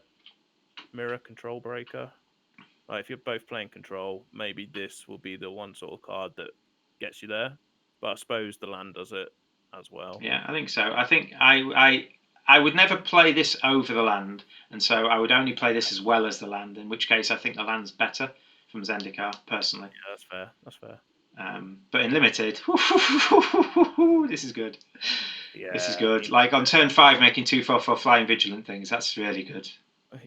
mirror control breaker. Like if you're both playing control, maybe this will be the one sort of card that gets you there. but I suppose the land does it as well. Yeah, I think so. I think I would never play this over the land, and so I would only play this as well as the land. In which case, I think the land's better from Zendikar personally. Yeah, that's fair. That's fair. But in limited, this is good. Yeah, This is good. Like on turn 5, making 2/4/4 flying vigilant things. That's really good.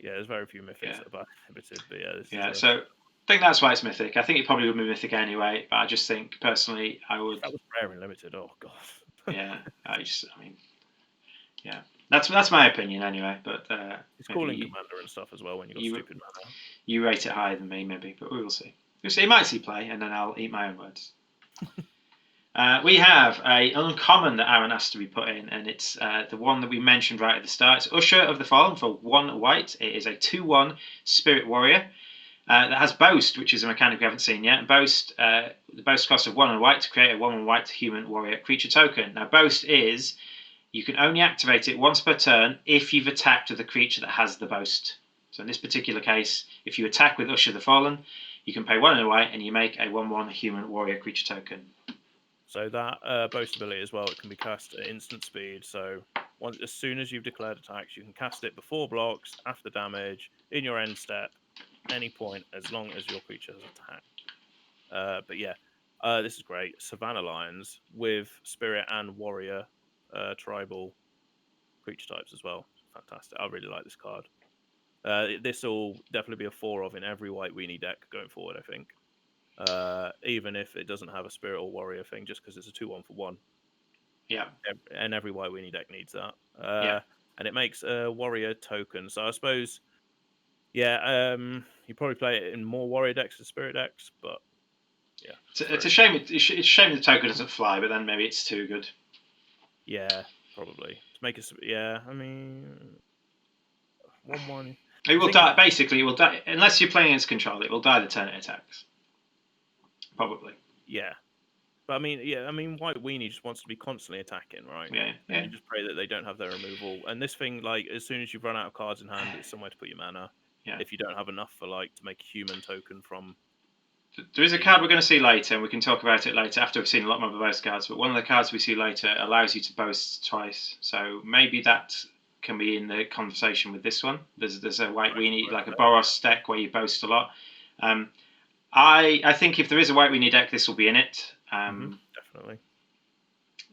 Yeah, there's very few mythics that are limited, but yeah, this Yeah. is So I think that's why it's mythic. I think it probably would be mythic anyway, but I just think personally, I would. that was rare and limited. Oh god. Yeah. I mean, yeah. That's my opinion anyway. But it's cool in Commander and stuff as well when you got stupid mana. You rate it higher than me, maybe, but we will see. We'll see. It might see play, and then I'll eat my own words. We have a uncommon that Aaron asked to be put in, and it's the one that we mentioned right at the start. It's Usher of the Fallen for 1 white. It is a 2/1 Spirit Warrior that has Boast, which is a mechanic we haven't seen yet. Boast, the Boast cost of 1 white to create a 1/1 white human warrior creature token. Now, Boast is you can only activate it once per turn if you've attacked with a creature that has the Boast. So in this particular case, if you attack with Usher the Fallen, you can pay 1 white and you make a 1/1 human warrior creature token. So that Boast ability as well, it can be cast at instant speed. So as soon as you've declared attacks, you can cast it before blocks, after damage, in your end step, any point, as long as your creature has attacked. But yeah, this is great. Savannah Lions with Spirit and Warrior tribal creature types as well. Fantastic. I really like this card. This will definitely be a 4 of in every white weenie deck going forward, I think. Even if it doesn't have a Spirit or Warrior thing, just because it's a 2/1 for 1. Yeah. And every white weenie deck needs that. Yeah. And it makes a Warrior token. So I suppose, yeah, you probably play it in more Warrior decks than Spirit decks, but yeah. It's a shame. It's a shame the token doesn't fly, but then maybe it's too good. Yeah, probably to make us. Yeah, I mean, 1/1. It will die. Basically, it will die unless you're playing against control. It will die the turn it attacks. Probably. Yeah, but I mean, white weenie just wants to be constantly attacking, right? Yeah. And you just pray that they don't have their removal. And this thing, like, as soon as you've run out of cards in hand, it's somewhere to put your mana. Yeah. If you don't have enough for to make a human token from. There is a card we're going to see later, and we can talk about it later after we've seen a lot more of the boast cards. But one of the cards we see later allows you to boast twice, so maybe that can be in the conversation with this one. There's a white weenie, like a Boros deck where you boast a lot. I think if there is a white weenie deck, this will be in it. Definitely.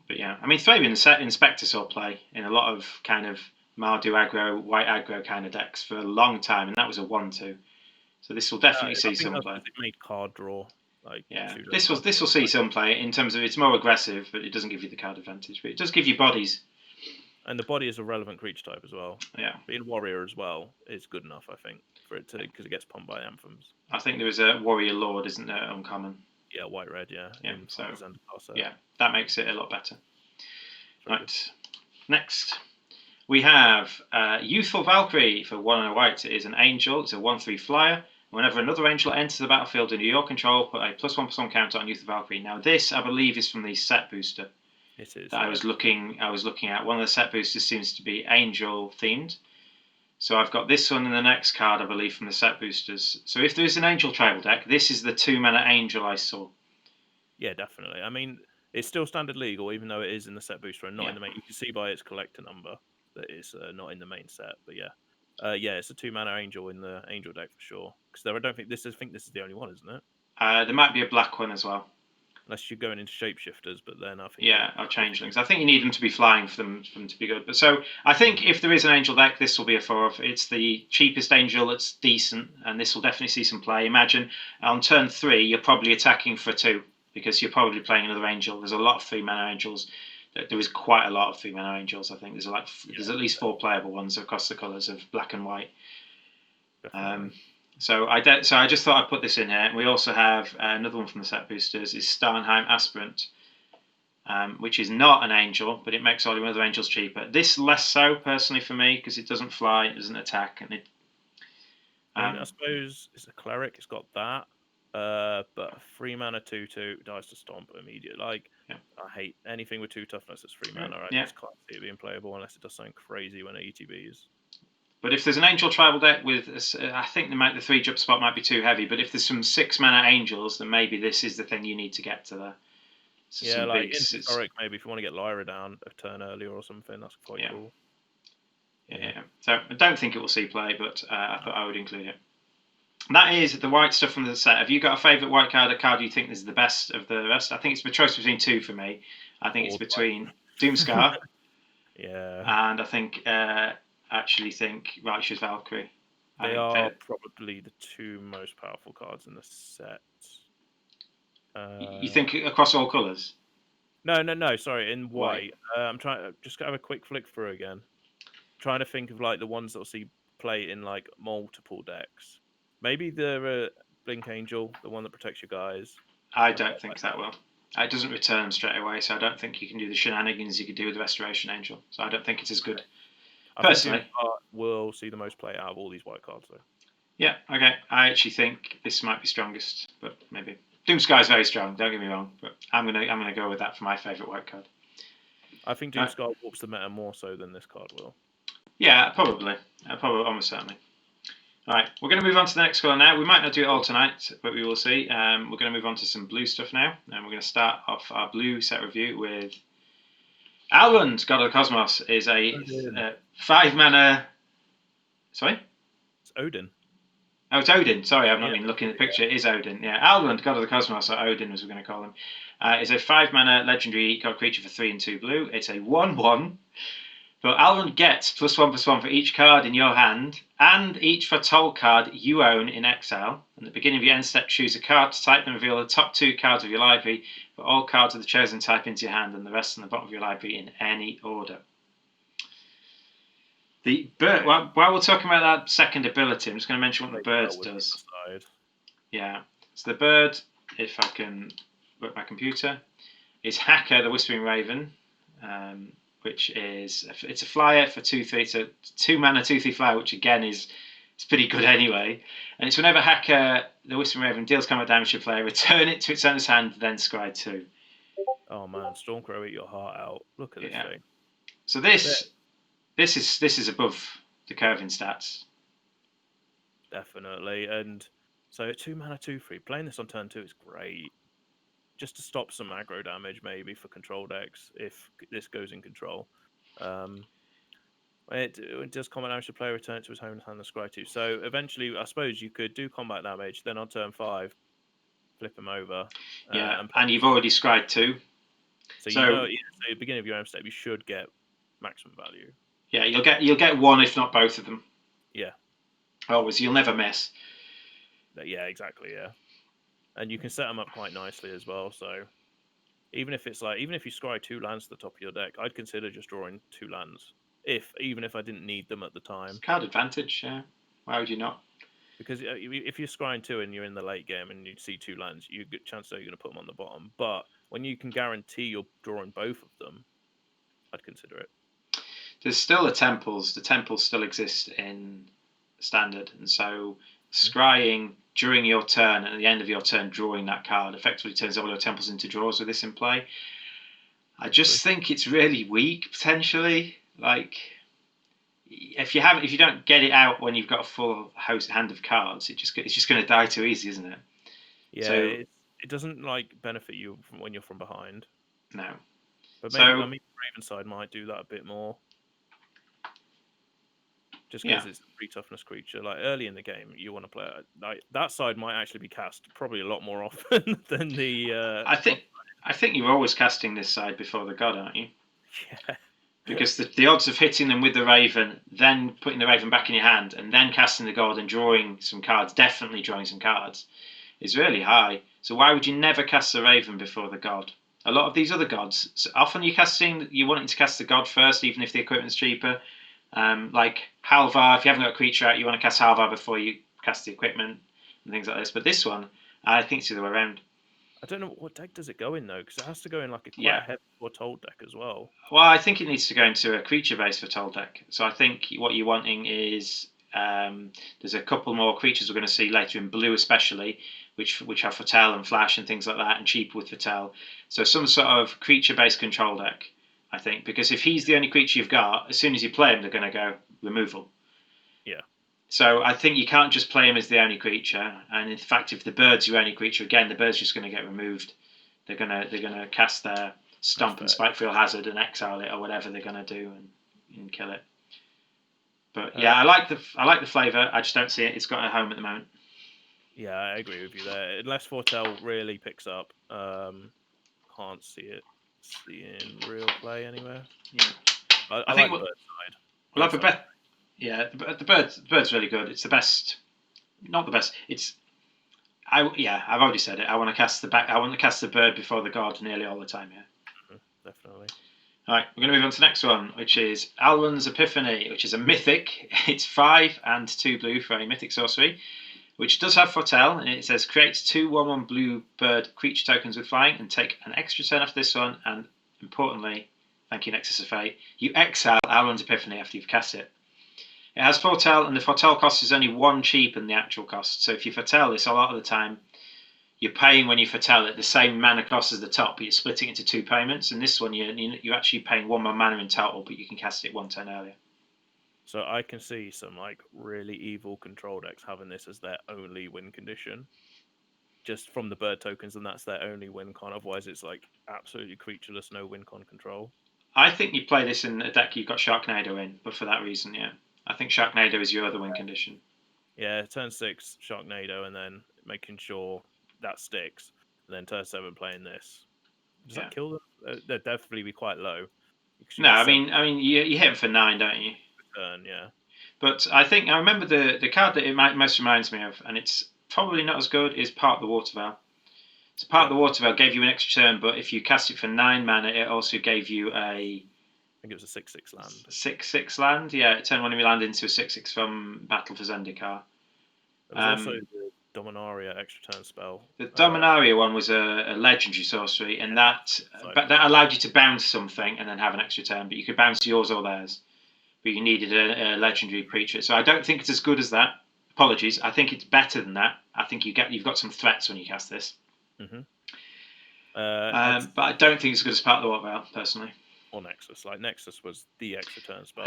But yeah, I mean, Thraben Inspector saw play in a lot of kind of Mardu aggro, white aggro kind of decks for a long time, and that was a 1/2. So this will definitely see some play. It made card draw. This will see some play in terms of it's more aggressive, but it doesn't give you the card advantage. But it does give you bodies. And the body is a relevant creature type as well. Yeah. Being warrior as well is good enough, I think, for it to because it gets pumped by anthems. I think there is a warrior lord, isn't there? Uncommon. Yeah, white red. Yeah. So that makes it a lot better. Right. Next, we have Youthful Valkyrie for 1 white. It is an angel. It's a 1/3 flyer. Whenever another angel enters the battlefield under your control, put a +1/+1 counter on Youthful Valkyrie. Now this, I believe, is from the set booster. It is. That I was looking at. One of the set boosters seems to be angel themed. So I've got this one in the next card, I believe, from the set boosters. So if there is an angel tribal deck, this is the 2-mana angel I saw. Yeah, definitely. I mean, it's still standard legal, even though it is in the set booster and not in the main. You can see by its collector number that it's not in the main set. But yeah. It's a 2-mana angel in the angel deck for sure. Because I don't think this is the only one, isn't it? There might be a black one as well. Unless you're going into shapeshifters, but then I think. Yeah, or changelings. I think you need them to be flying for them to be good. But so I think if there is an angel deck, this will be a 4. It's the cheapest angel that's decent, and this will definitely see some play. Imagine on turn 3, you're probably attacking for 2 because you're probably playing another angel. There's a lot of 3-mana angels. There is quite a lot of 3-mana angels. I think there's at least 4 playable ones across the colours of black and white. So I just thought I'd put this in here. We also have another one from the set boosters is Starnheim Aspirant, which is not an angel, but it makes all the other angels cheaper. This less so personally for me because it doesn't fly, it doesn't attack, and it. I suppose it's a cleric. It's got that, but 3-mana 2/2 dies to stomp immediately. I hate anything with 2 toughness that's 3 mana. I just can't see it being playable unless it does something crazy when it ETBs. But if there's an angel tribal deck with, I think the 3-drop spot might be too heavy. But if there's some 6-mana angels, then maybe this is the thing you need to get to there. So Yeah, some like big, in historic, maybe if you want to get Lyra down a turn earlier or something, that's quite yeah, cool. yeah. So I don't think it will see play, but I thought I would include it. And that is the white stuff from the set. Have you got a favourite white card? A card you think is the best of the rest? I think it's a choice between two for me. I think it's between Doomscar Yeah, and I think actually think Righteous Valkyrie. I they think are probably the two most powerful cards in the set. you think across all colours? No. Sorry, in White. white. I'm trying to just have a quick flick through again. Trying to think of like the ones that'll see play in like multiple decks. Maybe the Blink Angel, the one that protects your guys. I don't think that will. It doesn't return straight away, so I don't think you can do the shenanigans you could do with the Restoration Angel. So I don't think it's as good. I Personally, think Doomstar will see the most play out of all these white cards, though. yeah, okay. I actually think this might be strongest, but maybe Doomsky is very strong. Don't get me wrong, but I'm gonna go with that for my favourite white card. I think Doomscar warps the meta more so than this card will. Yeah, probably, almost certainly. All right, we're going to move on to the next colour now. We might not do it all tonight, but we will see. We're going to move on to some blue stuff now, and we're going to start off our blue set review with Alrund, God of the Cosmos, is a 5-mana. Sorry? It's Odin. Oh, it's Odin. Sorry, I've not been looking at the picture. It is Odin. Yeah, Alrund, God of the Cosmos, or Odin as we're going to call him, is a 5-mana legendary god creature for 3 and 2 blue. It's a 1/1. But Alrund gets +1/+1 for each card in your hand, and each Foretold card you own in exile. At the beginning of your end step, choose a card to type and reveal the top 2 cards of your library, put all cards of the chosen type into your hand, and the rest on the bottom of your library in any order. The bird. While we're talking about that second ability, I'm just going to mention what the bird does. Yeah. So the bird, if I can work my computer, is Hacker, the Whispering Raven, which is it's a flyer for 2/3. It's a 2-mana 2/3 flyer, which again is it's pretty good anyway. And it's whenever Hacker, the Whispering Raven, deals combat damage to a player, return it to its owner's hand, then scry 2. Oh man, Stormcrow, eat your heart out. Look at this thing. So this is above the curve in stats. Definitely, and so 2-mana 2/3. Playing this on turn 2 is great. Just to stop some aggro damage, maybe for control decks if this goes in control. It does combat damage to player, return it to his home hand and scry 2. So eventually, I suppose you could do combat damage, then on turn 5, flip him over. Yeah, and you've already scried 2. So you know, at the beginning of your own step, you should get maximum value. Yeah, you'll get one, if not both of them. Yeah. Always, you'll never miss. Yeah, exactly. Yeah, and you can set them up quite nicely as well. So even if you scry 2 lands to the top of your deck, I'd consider just drawing 2 lands. Even if I didn't need them at the time. It's card advantage, yeah. Why would you not? Because if you're scrying 2 and you're in the late game and you see 2 lands, you get chance that you're going to put them on the bottom. But when you can guarantee you're drawing both of them, I'd consider it. There's still the temples. The temples still exist in standard, and so scrying during your turn and at the end of your turn, drawing that card effectively turns all your temples into draws with this in play. I just think it's really weak potentially. Like if you don't get it out when you've got a full hand of cards, it's just going to die too easy, isn't it? Yeah, so, it doesn't like benefit you when you're from behind. No. But maybe Raven side might do that a bit more. Just because it's a 3 toughness creature. Like early in the game, you want to play it. Like that side might actually be cast probably a lot more often than the. I think you're always casting this side before the god, aren't you? Yeah. Because the odds of hitting them with the Raven, then putting the Raven back in your hand, and then casting the god and drawing some cards, definitely drawing some cards, is really high. So why would you never cast the Raven before the god? A lot of these other gods, so often you're wanting to cast the god first, even if the equipment's cheaper. Like Halvar, if you haven't got a creature out, you want to cast Halvar before you cast the equipment and things like this. But this one, I think it's the other way around. I don't know what deck does it go in though, because it has to go in like a quite heavy Foretold deck as well. Well, I think it needs to go into a creature-based Foretold deck. So I think what you're wanting is there's a couple more creatures we're going to see later in blue, especially, which have Foretell and Flash and things like that, and cheap with Foretell. So some sort of creature-based control deck, I think, because if he's the only creature you've got, as soon as you play him, they're going to go removal. Yeah. So I think you can't just play him as the only creature. And in fact, if the bird's your only creature, again, the bird's just going to get removed they're gonna cast their Stomp and Spiteful Hazard and exile it or whatever they're gonna do and kill it. But yeah, I like the flavour. I just don't see it. It's got a home at the moment. Yeah, I agree with you there. Unless Foretell really picks up, can't see it seeing real play anywhere. Yeah, I think like the bird side. We'll have a bet. Yeah, the bird's really good. It's the best. Not the best. I've already said it. I want to cast the bird before the god nearly all the time. Yeah, definitely. All right, we're going to move on to the next one, which is Alwyn's Epiphany, which is a mythic. It's 5 and 2 blue for a mythic sorcery, which does have Foretell, and it says creates 2/1/1 blue bird creature tokens with flying, and take an extra turn after this one. And importantly, thank you, Nexus of Fate, you exile Alwyn's Epiphany after you've cast it. It has Foretell, and the Foretell cost is only 1 cheaper than the actual cost. So if you Foretell this, a lot of the time, you're paying when you Foretell it the same mana cost as the top, but you're splitting it into 2 payments. And this one, you're actually paying 1 more mana in total, but you can cast it 1 turn earlier. So I can see some like really evil control decks having this as their only win condition, just from the bird tokens, and that's their only win con. Otherwise, it's like absolutely creatureless, no win con control. I think you play this in a deck you've got Sharknado in, but for that reason, yeah. I think Sharknado is your other win condition. Yeah, turn 6 Sharknado, and then making sure that sticks. And then turn 7 playing this. Does that kill them? They'd definitely be quite low. No, I mean you hit them for 9, don't you? Turn, yeah. But I remember the card that it most reminds me of, and it's probably not as good, is Part of the Water Veil. So Part of the Water Veil gave you an extra turn, but if you cast it for 9 mana, it also gave you a... I think it was a 6/6 land. 6/6 land, yeah. It turned one of your land into a 6/6 from Battle for Zendikar. There was also the Dominaria extra turn spell. The Dominaria one was a legendary sorcery, and that allowed you to bounce something and then have an extra turn, but you could bounce yours or theirs. But you needed a legendary creature. So I don't think it's as good as that. Apologies. I think it's better than that. I think you've got some threats when you cast this. Mm-hmm. But I don't think it's as good as Part of the Water Veil, personally. Or Nexus. Like Nexus was the extra turn spell.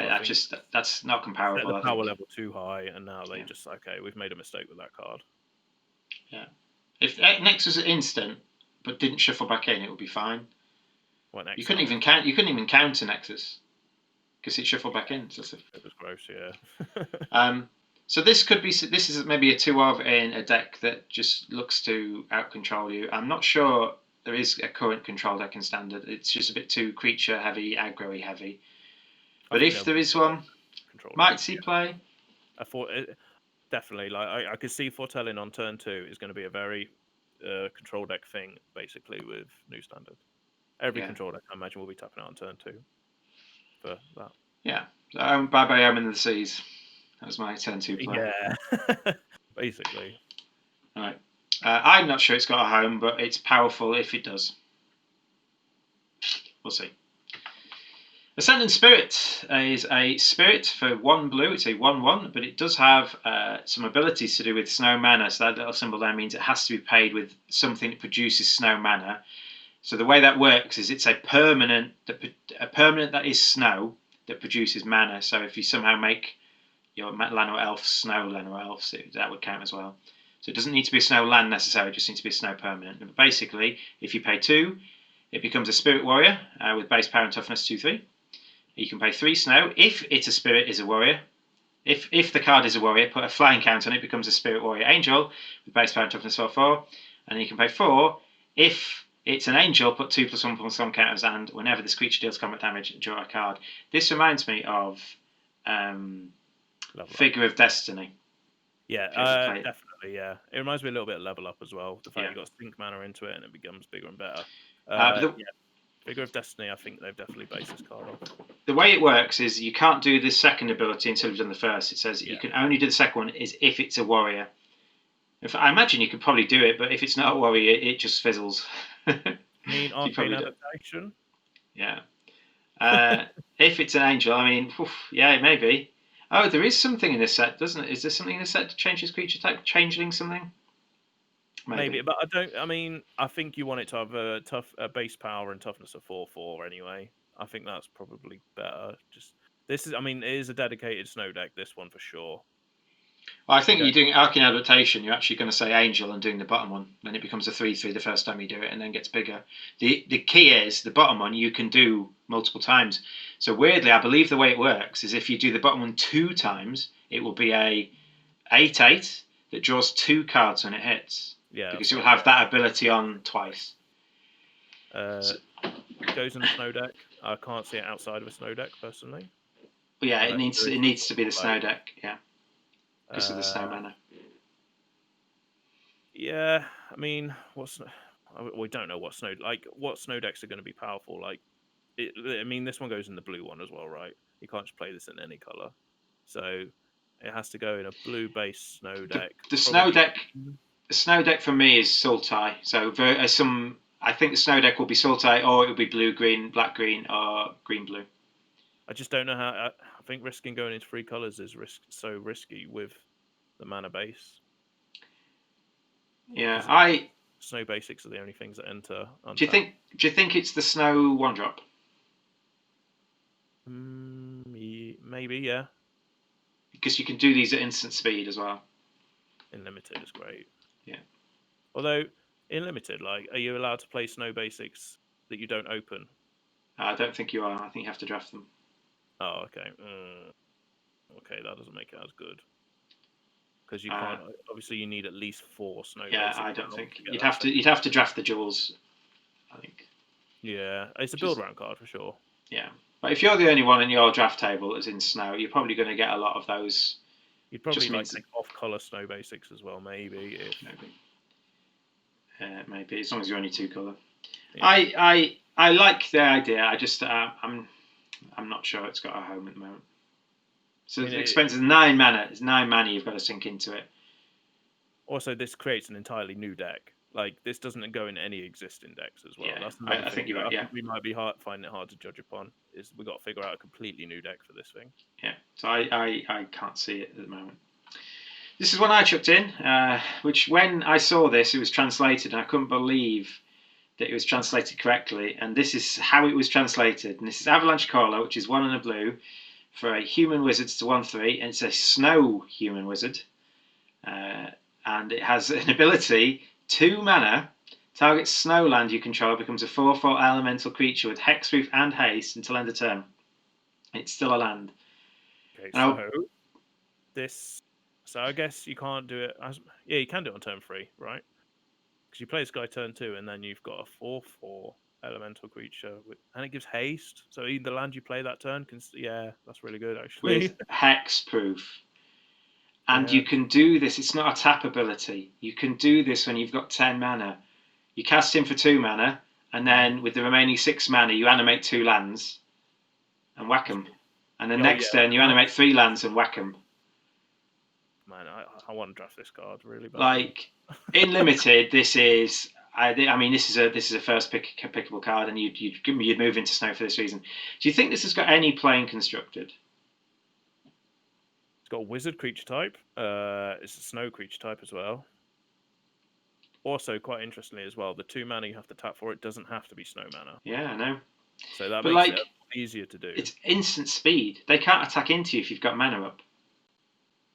That's not comparable. The power level too high, and now they just we've made a mistake with that card. Yeah. If Nexus was instant but didn't shuffle back in, it would be fine. You couldn't even counter Nexus because it shuffled back in. So it was gross, yeah. So this is maybe a 2 of in a deck that just looks to out control you. I'm not sure there is a current control deck in standard. It's just a bit too creature heavy, aggro heavy. But if there is one, might see play. I thought definitely. Like I could see foretelling on turn 2 is going to be a very control deck thing, basically with new standard. Every control deck, I imagine, will be tapping out on turn 2 for that. Yeah. So bye bye, Omen of the Seas. That was my turn 2 play. Yeah. Basically. All right. I'm not sure it's got a home, but it's powerful if it does. We'll see. Ascendant Spirit is a spirit for 1 blue. It's a 1/1, but it does have some abilities to do with snow mana. So that little symbol there means it has to be paid with something that produces snow mana. So the way that works is it's a permanent that is snow that produces mana. So if you somehow make your Llanowar Elves snow Llanowar Elves, that would count as well. So it doesn't need to be a snow land necessarily, it just needs to be a snow permanent. But basically, if you pay 2, it becomes a Spirit Warrior with base power and toughness 2/3. You can pay 3 snow. If it's a spirit, is a warrior. If the card is a warrior, put a flying count on it, becomes a Spirit Warrior Angel with base power and toughness 4/4. And then you can pay 4. If it's an angel, put 2+1+1 counters, and whenever this creature deals combat damage, draw a card. This reminds me of Figure of Destiny. Yeah, definitely, yeah. It reminds me a little bit of Level Up as well. The fact you got sink mana into it and it becomes bigger and better. Figure of Destiny, I think they've definitely based this card off. The way it works is you can't do the second ability until you've done the first. It says you can only do the second one is if it's a warrior. I imagine you could probably do it, but if it's not a warrior, it just fizzles. You mean Arcane Adaptation? Yeah. If it's an angel, I mean, yeah, maybe. Oh, there is something in this set, doesn't it? Is there something in this set to change his creature type? Changeling something? Maybe, but I think you want it to have a base power and toughness of 4/4 anyway. I think that's probably better. It is a dedicated snow deck, this one for sure. Well, I think you're doing Arcane Adaptation. You're actually going to say Angel and doing the bottom one. Then it becomes a 3/3 the first time you do it, and then gets bigger. The key is the bottom one you can do multiple times. So weirdly, I believe the way it works is if you do the bottom one 2 times, it will be a 8/8 that draws 2 cards when it hits. Yeah, because it will have that ability on twice. Goes in the snow deck. I can't see it outside of a snow deck personally. But yeah, it needs to be the snow deck. Yeah. Because of the snow mana. Yeah, I mean, we don't know what snow decks are going to be powerful. Like, I mean, this one goes in the blue one as well, right? You can't just play this in any color, so it has to go in a blue-based snow deck. The snow deck for me is Sultai. So I think the snow deck will be Sultai, or it will be blue green, black green, or green blue. I just don't know how. I think risking going into 3 colors is so risky with the mana base. Yeah, snow basics are the only things that enter. Do you think it's the snow 1-drop? Maybe, yeah. Because you can do these at instant speed as well. In limited is great. Yeah. Although in limited, like, are you allowed to play snow basics that you don't open? I don't think you are. I think you have to draft them. Oh, okay. Okay, that doesn't make it as good. Because you can't. Obviously, you need at least 4 snow. Yeah, I don't think you'd have to draft the jewels. I think. Yeah, it's a build round card for sure. Yeah, but if you're the only one in your draft table that's in snow, you're probably going to get a lot of those. You'd probably take off-color snow basics as well, maybe. Maybe as long as you're only 2 color. Yeah. I like the idea. I just I'm not sure it's got a home at the moment. So the expense is 9 mana. It's 9 mana you've got to sink into it. Also, this creates an entirely new deck. Like, this doesn't go in any existing decks as well. Yeah, that's I think you're right. Yeah, we might be finding it hard to judge upon. We got to figure out a completely new deck for this thing. Yeah, so I can't see it at the moment. This is one I chucked in, which when I saw this, it was translated, and I couldn't believe that it was translated correctly. And this is how it was translated. And this is Avalanche Caller, which is 1 and a blue for a human wizard to 1/3, and it's a snow human wizard. And it has an ability, 2 mana, target snow land you control becomes a 4/4 elemental creature with hexproof and haste until end of turn. It's still a land. Okay, so I guess you can't do it yeah, you can do it on turn 3, right? Because you play this guy turn 2, and then you've got a 4/4 elemental creature and it gives haste. So the land you play that turn can. Yeah, that's really good actually. With hexproof. And you can do this. It's not a tap ability. You can do this when you've got 10 mana. You cast him for 2 mana, and then with the remaining 6 mana, you animate 2 lands and whack them. And then next turn, you animate 3 lands and whack them. Man, I want to draft this card really bad. Like in limited, this is. I mean, this is a first pickable card, and you'd move into snow for this reason. Do you think this has got any playing constructed? It's got a wizard creature type. It's a snow creature type as well. Also, quite interestingly as well, the 2 mana you have to tap for it doesn't have to be snow mana. Yeah, I know. So that makes it easier to do. It's instant speed. They can't attack into you if you've got mana up.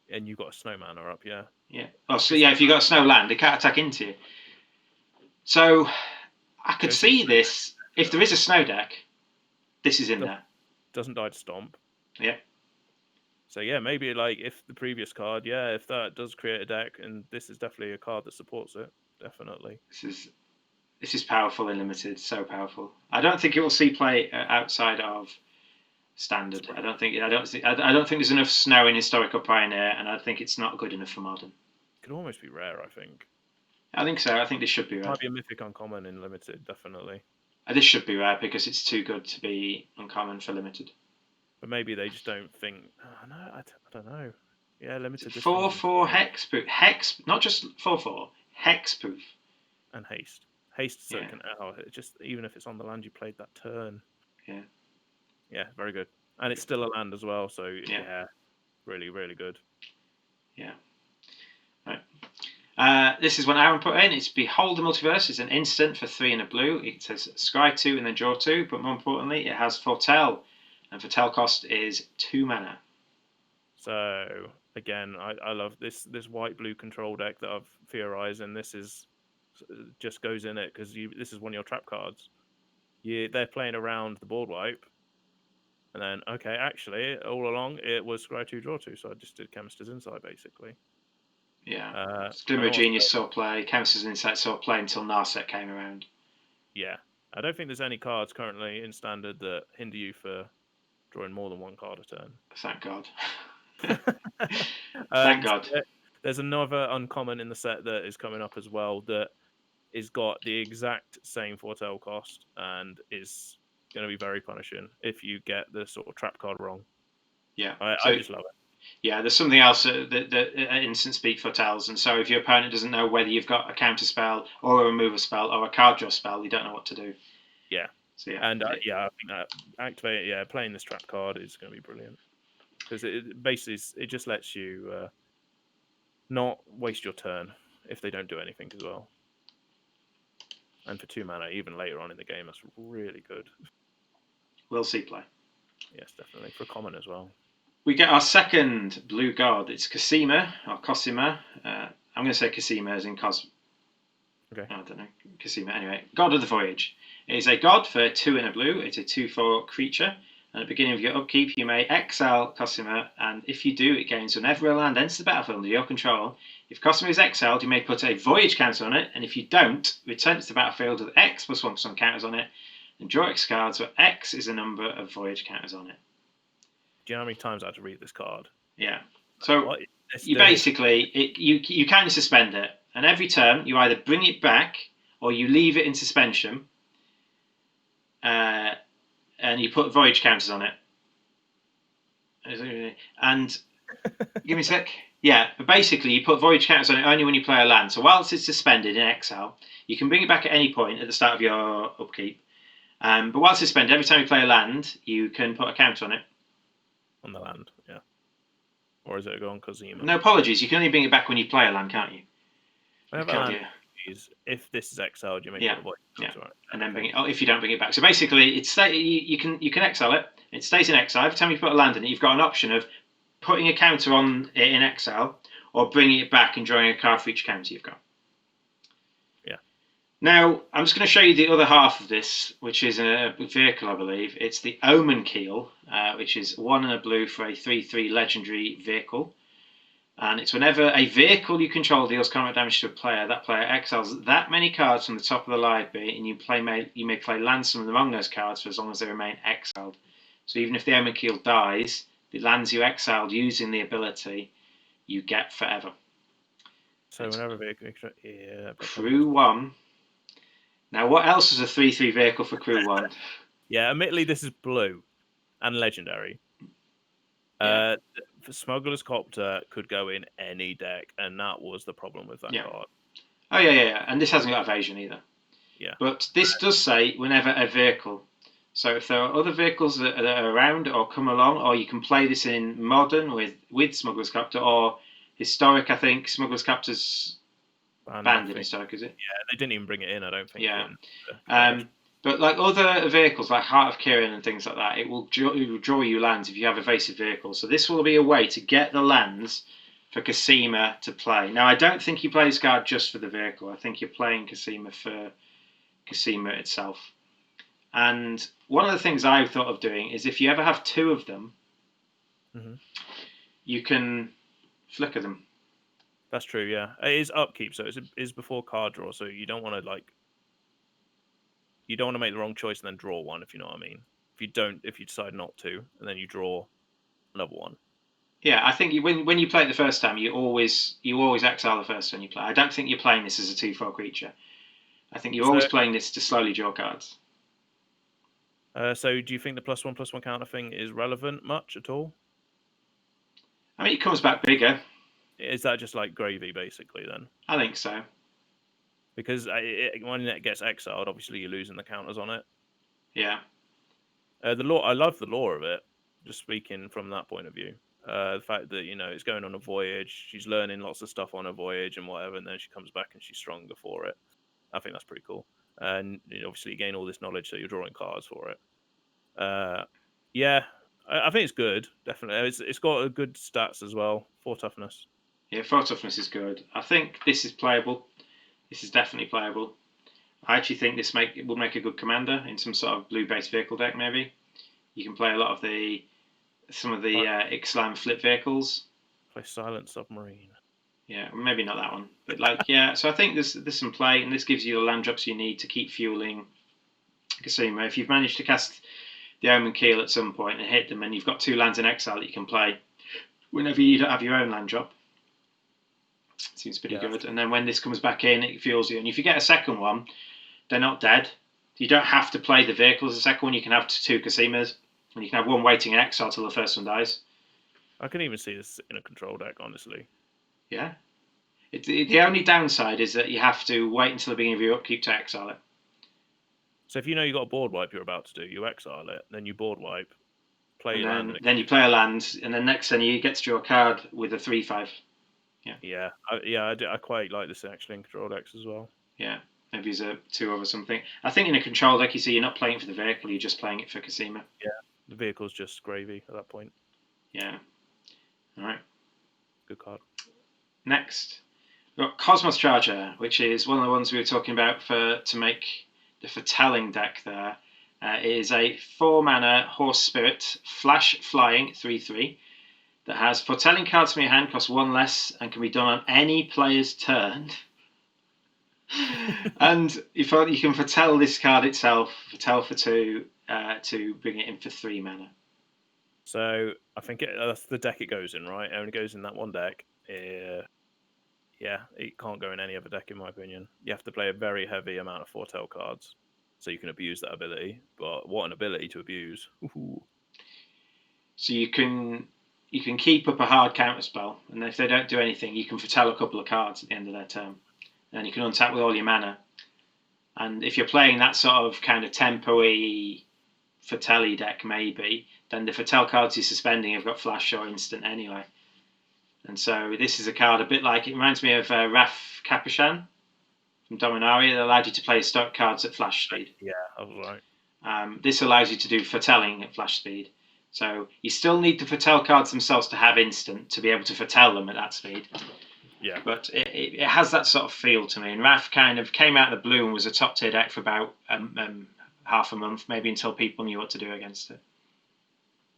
And you've got a snow mana up, yeah. Yeah. Oh, so yeah, if you've got a snow land, they can't attack into you. So I could see this. If there is a snow deck, this is in there. Doesn't die to stomp. Yeah. So yeah, maybe like if the previous card, if that does create a deck, and this is definitely a card that supports it, definitely. This is powerful in limited, so powerful. I don't think it will see play outside of standard. I don't think there's enough snow in Historical Pioneer, and I think it's not good enough for modern. It could almost be rare, I think. I think so. I think this should be rare. It might be a mythic uncommon in limited, definitely. This should be rare because it's too good to be uncommon for limited. But maybe they just don't think. Oh, no, I don't know. Yeah, limited. 4/4 hexproof. Not just 4/4 hexproof. And haste. Haste so it can just even if it's on the land you played that turn. Yeah. Yeah, very good. And it's still a land as well, so yeah really, really good. Yeah. Right. This is one Aaron put in. It's Behold the Multiverse. It's an instant for 3 and a blue. It says scry 2 and then draw 2, but more importantly, it has Foretell. And Foretell cost is 2 mana. So again, I love this white blue control deck that I've theorized, and this is just goes in it because this is one of your trap cards. They're playing around the board wipe, and then okay, actually, all along it was scry 2 draw 2, so I just did Chemist's Insight basically. Yeah. Glimmer of Genius saw play, Chemist's Insight saw play until Narset came around. Yeah. I don't think there's any cards currently in Standard that hinder you for drawing more than one card a turn. Thank God. Thank God. There's another uncommon in the set that is coming up as well that is got the exact same foretell cost and is going to be very punishing if you get the sort of trap card wrong. Yeah. I just love it. Yeah, there's something else that instant speak foretells, and so if your opponent doesn't know whether you've got a counter spell or a removal spell or a card draw spell, you don't know what to do. Yeah. So I think that playing this trap card is going to be brilliant because it basically it just lets you not waste your turn if they don't do anything as well. And for 2 mana, even later on in the game, that's really good. We'll see play. Yes, definitely for common as well. We get our second blue god. It's Cosima or Cosima. I'm going to say Cosima as in Cos. Okay. I don't know. Cosima. Anyway, God of the Voyage. It is a god for 2 in a blue. It's a 2/4 creature. And at the beginning of your upkeep, you may exile Cosima, and if you do, it gains whenever a land enters the battlefield under your control. If Cosima is exiled, you may put a Voyage counter on it, and if you don't, return it to the battlefield with X plus 1 counters on it, and draw X cards where X is the number of Voyage counters on it. Do you know how many times I had to read this card? Yeah. So you basically, you kind of suspend it, and every turn you either bring it back or you leave it in suspension, and you put Voyage counters on it. And give me a sec. Yeah, but basically you put Voyage counters on it only when you play a land. So whilst it's suspended in exile, you can bring it back at any point at the start of your upkeep. But whilst it's suspended, every time you play a land, you can put a counter on it. On the land, yeah. Or is it go on Cosima? No, apologies. You can only bring it back when you play a land, can't you? If this is exiled, you make it a Void. Yeah. And then bring it. Oh, if you don't bring it back. So basically, you can exile it. It stays in exile. Every time you put a land in it, you've got an option of putting a counter on it in exile or bringing it back and drawing a card for each counter you've got. Yeah. Now, I'm just going to show you the other half of this, which is a vehicle, I believe. It's the Omen Keel, which is 1 and a blue for a 3/3 legendary vehicle. And it's whenever a vehicle you control deals combat damage to a player, that player exiles that many cards from the top of the library, and you may play lands from among those cards for as long as they remain exiled. So even if the Omen Keel dies, the lands you exiled using the ability, you get forever. So whenever a vehicle, yeah. Crew 1. Now, what else is a 3/3 vehicle for Crew 1? Yeah, admittedly, this is blue and legendary. Yeah. Smuggler's Copter could go in any deck, and that was the problem with that card. Oh, yeah. And this hasn't got evasion either. Yeah. But this does say whenever a vehicle. So if there are other vehicles that are around or come along, or you can play this in Modern with Smuggler's Copter, or Historic, I think. Smuggler's Copter's banned in Historic, is it? Yeah, they didn't even bring it in, I don't think. Yeah. But like other vehicles, like Heart of Kirin and things like that, it will draw you lands if you have evasive vehicles. So this will be a way to get the lands for Cosima to play. Now, I don't think you play this card just for the vehicle. I think you're playing Cosima for Cosima itself. And one of the things I've thought of doing is if you ever have 2 of them, you can flicker them. That's true, yeah. It is upkeep, so it is before card draw, so you don't want to you don't want to make the wrong choice and then draw one, if you know what I mean. If you decide not to, and then you draw another one. Yeah, I think when you play it the first time, you always exile the first one you play. I don't think you're playing this as a 2/4 creature. I think you're always playing this to slowly draw cards. So do you think the +1/+1 counter thing is relevant much at all? I mean, it comes back bigger. Is that just like gravy, basically, then? I think so. Because when it gets exiled, obviously you're losing the counters on it. Yeah. I love the lore of it, just speaking from that point of view. The fact that, it's going on a voyage, she's learning lots of stuff on a voyage and whatever, and then she comes back and she's stronger for it. I think that's pretty cool. And obviously you gain all this knowledge, so you're drawing cards for it. Yeah, I think it's good, definitely. It's got a good stats as well. 4 toughness. Yeah, 4 toughness is good. I think this is playable. This is definitely playable. I actually think this will make a good commander in some sort of blue-based vehicle deck. Maybe you can play a lot of some of the Ixalan flip vehicles. Play Silent Submarine. Yeah, maybe not that one, but like yeah. So I think there's some play, and this gives you the land drops you need to keep fueling Casima. If you've managed to cast the Omen Keel at some point and hit them, and you've got 2 lands in exile that you can play whenever you don't have your own land drop. Seems pretty good. And then when this comes back in, it fuels you. And if you get a second one, they're not dead. You don't have to play the vehicle as a second one. You can have 2 Casimas, and you can have one waiting in exile till the first one dies. I can even see this in a control deck, honestly. Yeah. The only downside is that you have to wait until the beginning of your upkeep to exile it. So if you know you've got a board wipe you're about to do, you exile it, then you board wipe, play your land. Then you play a land, and then next turn you get to draw a card with a 3/5. Yeah. I quite like this actually in control decks as well. Yeah, maybe it's a 2 or something. I think in a control deck, you see, you're not playing for the vehicle, you're just playing it for Casima. Yeah, the vehicle's just gravy at that point. Yeah. All right. Good card. Next, we've got Cosmos Charger, which is one of the ones we were talking about to make the foretelling deck there. It is a 4-mana Horse Spirit, flash flying 3/3 that has foretelling cards from your hand, cost 1 less, and can be done on any player's turn. And you can foretell this card itself, foretell for 2 to bring it in for 3 mana. So I think that's the deck it goes in, right? It only goes in that one deck. Yeah, it can't go in any other deck, in my opinion. You have to play a very heavy amount of foretell cards, so you can abuse that ability. But what an ability to abuse! Ooh. So you can keep up a hard counter spell, and if they don't do anything, you can foretell a couple of cards at the end of their turn, and you can untap with all your mana. And if you're playing that sort of kind of tempo-y foretell-y deck, maybe, then the foretell cards you're suspending have got flash or instant anyway. And so this is a card a bit like, it reminds me of Raf Capuchan from Dominaria that allowed you to play stock cards at flash speed. Yeah, that was right. This allows you to do foretelling at flash speed. So you still need the foretell cards themselves to have instant to be able to foretell them at that speed. Yeah. But it has that sort of feel to me. And Raf kind of came out of the blue and was a top tier deck for about half a month, maybe until people knew what to do against it.